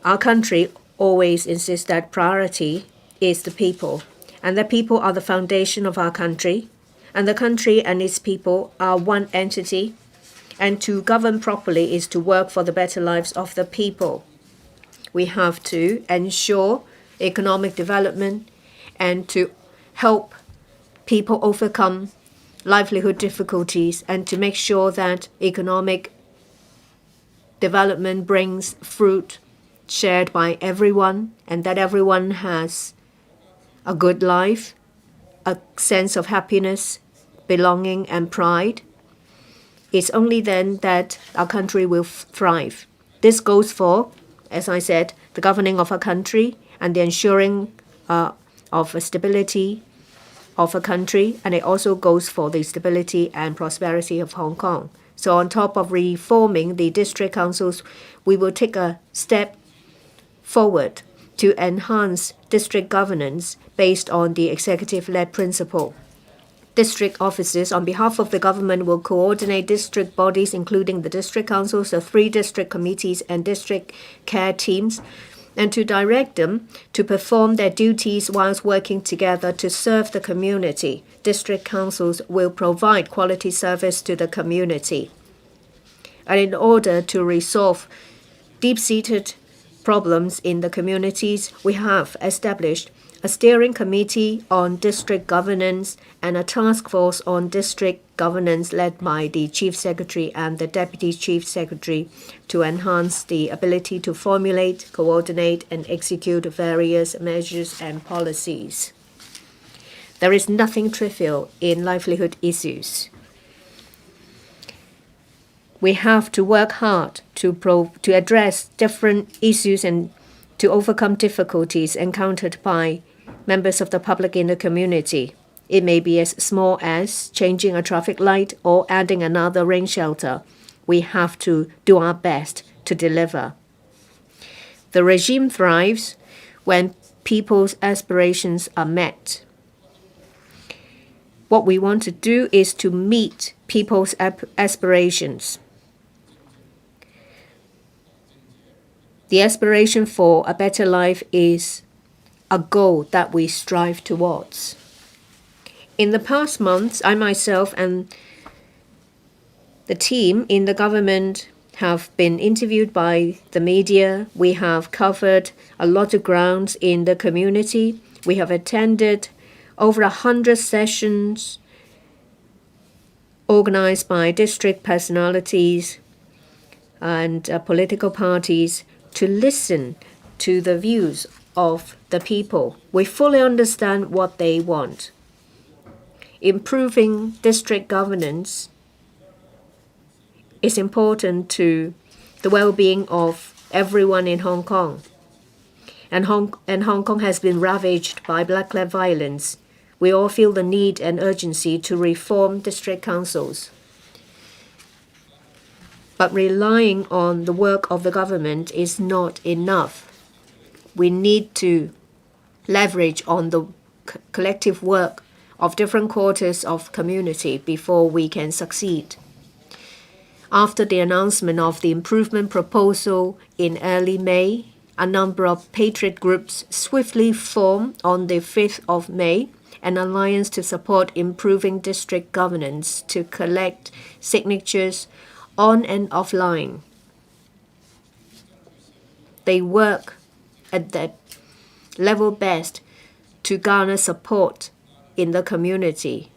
Our country always insists that priority is the people, and the people are the foundation of our country, and the country and its people are one entity, and to govern properly is to work for the better lives of the people. We have to ensure economic development and to help people overcome livelihood difficulties and to make sure that economic development brings fruit shared by everyone and that everyone has a good life, a sense of happiness, belonging, and pride. It's only then that our country will thrive. This goes for, as I said, the governing of a country and the ensuring of a stability of a country, and it also goes for the stability and prosperity of Hong Kong. So on top of reforming the district councils, we will take a step forward to enhance district governance based on the executive-led principle. District offices on behalf of the government will coordinate district bodies, including the district councils, the 3 district committees, and district care teams, and to direct them to perform their duties whilst working together to serve the community. District councils will provide quality service to the community. And in order to resolve deep-seated problems in the communities, we have established a steering committee on district governance and a task force on district governance led by the Chief Secretary and the Deputy Chief Secretary to enhance the ability to formulate, coordinate, and execute various measures and policies. There is nothing trivial in livelihood issues. We have to work hard to address different issues and to overcome difficulties encountered by members of the public in the community. It may be as small as changing a traffic light or adding another rain shelter. We have to do our best to deliver. The regime thrives when people's aspirations are met. What we want to do is to meet people's aspirations. The aspiration for a better life is a goal that we strive towards. In the past months, I myself and the team in the government have been interviewed by the media. We have covered a lot of grounds in the community. We have attended over 100 sessions organized by district personalities and political parties to listen to the views of the people. We fully understand what they want. Improving district governance is important to the well-being of everyone in Hong Kong. And Hong Kong has been ravaged by black-led violence. We all feel the need and urgency to reform district councils. But relying on the work of the government is not enough. We need to leverage on the collective work of different quarters of community before we can succeed. After the announcement of the improvement proposal in early May, a number of patriot groups swiftly formed on the 5th of May an alliance to support improving district governance to collect signatures on and offline. They work at their level best to garner support in the community.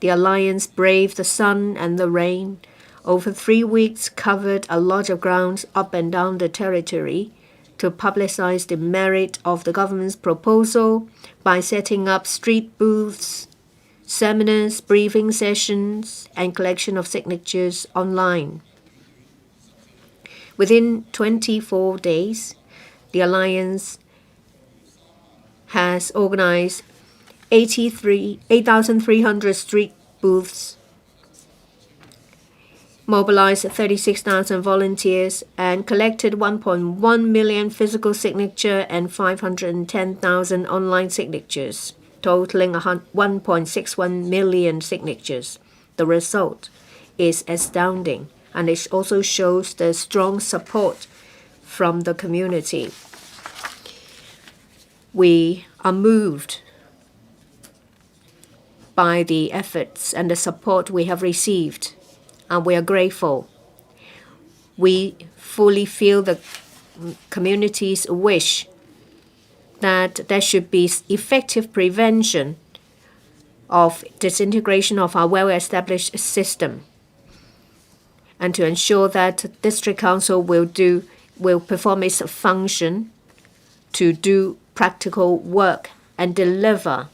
The alliance braved the sun and the rain. Over 3 weeks, covered a lot of ground up and down the territory to publicize the merit of the government's proposal by setting up street booths, seminars, briefing sessions, and collection of signatures online. Within 24 days, the alliance has organized 8,300 street booths, mobilized 36,000 volunteers, and collected 1.1 million physical signature and 510,000 online signatures, totaling 1.61 million signatures. The result is astounding, and it also shows the strong support from the community. We are moved by the efforts and the support we have received, and we are grateful. We fully feel the community's wish that there should be effective prevention of disintegration of our well-established system, and to ensure that District Council will perform its function to do practical work and deliver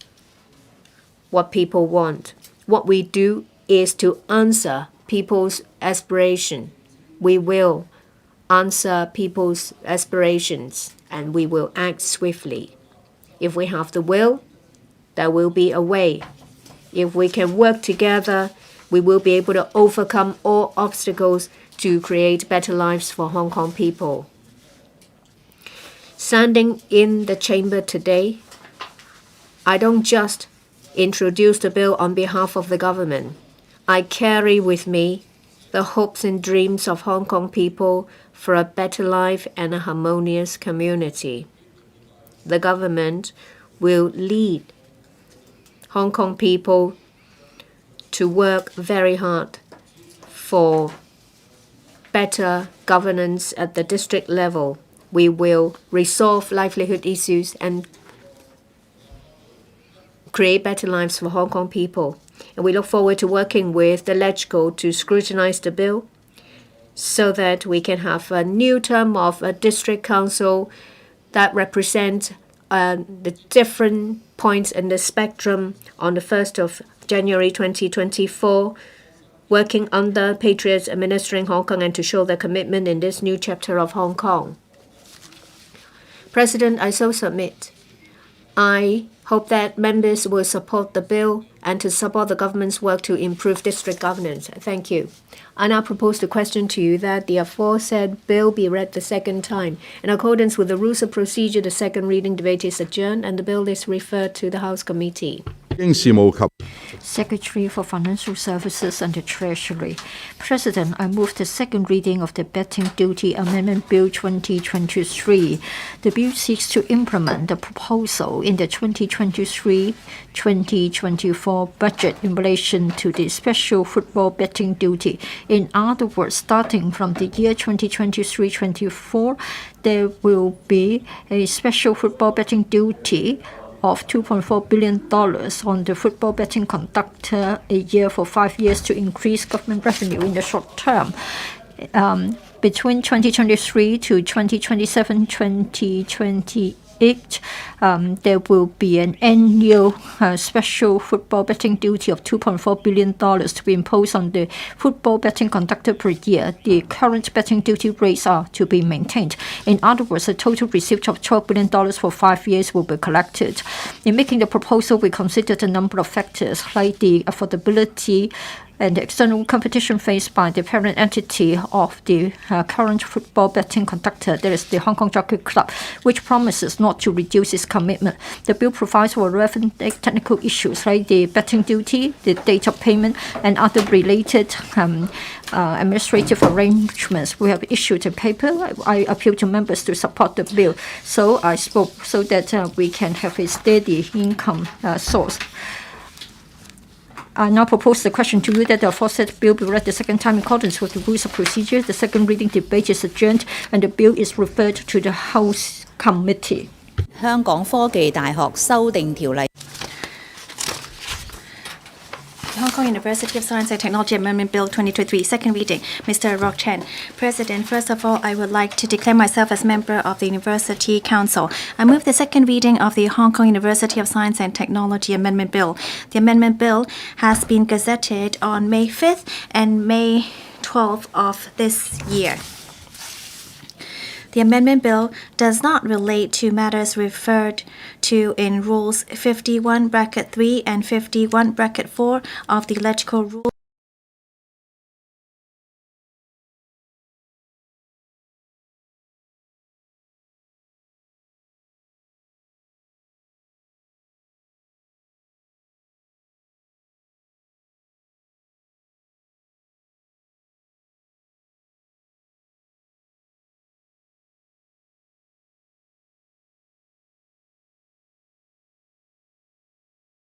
what people want. What we do is to answer people's aspiration. We will answer people's aspirations, and we will act swiftly. If we have the will, there will be a way. If we can work together, we will be able to overcome all obstacles to create better lives for Hong Kong people. Standing in the chamber today, I don't just introduce the bill on behalf of the government. I carry with me the hopes and dreams of Hong Kong people for a better life and a harmonious community. The government will lead Hong Kong people to work very hard for better governance at the district level. We will resolve livelihood issues and create better lives for Hong Kong people. And we look forward to working with the LegCo to scrutinize the bill so that we can have a new term of a district council that represents the different points in the spectrum on the 1st of January 2024, working under patriots administering Hong Kong and to show their commitment in this new chapter of Hong Kong. President, I so submit. I hope that members will support the bill and to support the government's work to improve district governance. Thank you. I now propose the question to you that the aforesaid bill be read the second time. In accordance with the rules of procedure, the second reading debate is adjourned and the bill is referred to the House Committee. Secretary for Financial Services and the Treasury. President, I move the second reading of the Betting Duty Amendment Bill 2023. The bill seeks to implement the proposal in the 2023-2024 budget in relation to the special football betting duty. In other words, starting from the year 2023-24, there will be a special football betting duty of $2.4 billion on the football betting conductor a year for 5 years to increase government revenue in the short term. Between 2023 to 2027-2028, there will be an annual special football betting duty of $2.4 billion to be imposed on the football betting conductor per year. The current betting duty rates are to be maintained. In other words, a total receipt of $12 billion for 5 years will be collected. In making the proposal, we considered a number of factors like the affordability and the external competition faced by the parent entity of the current football betting conductor, that is the Hong Kong Jockey Club, which promises not to reduce its commitment. The bill provides for relevant technical issues like the betting duty, the date of payment, and other related administrative arrangements. We have issued a paper. I appeal to members to support the bill. So I spoke so that we can have a steady income source. I now propose the question to you that the aforesaid bill be read the second time in accordance with the rules of procedure. The second reading debate is adjourned and the bill is referred to the House Committee. 香港科技大學修訂條例 Hong Kong University of Science and Technology Amendment Bill 2023, second reading. Mr. Rock Chen. President, first of all, I would like to declare myself as member of the University Council. I move the second reading of the Hong Kong University of Science and Technology Amendment Bill. The amendment bill has been gazetted on May 5th and May 12th of this year. The amendment bill does not relate to matters referred to in Rules 51(3) and 51(4) of the Electoral Rules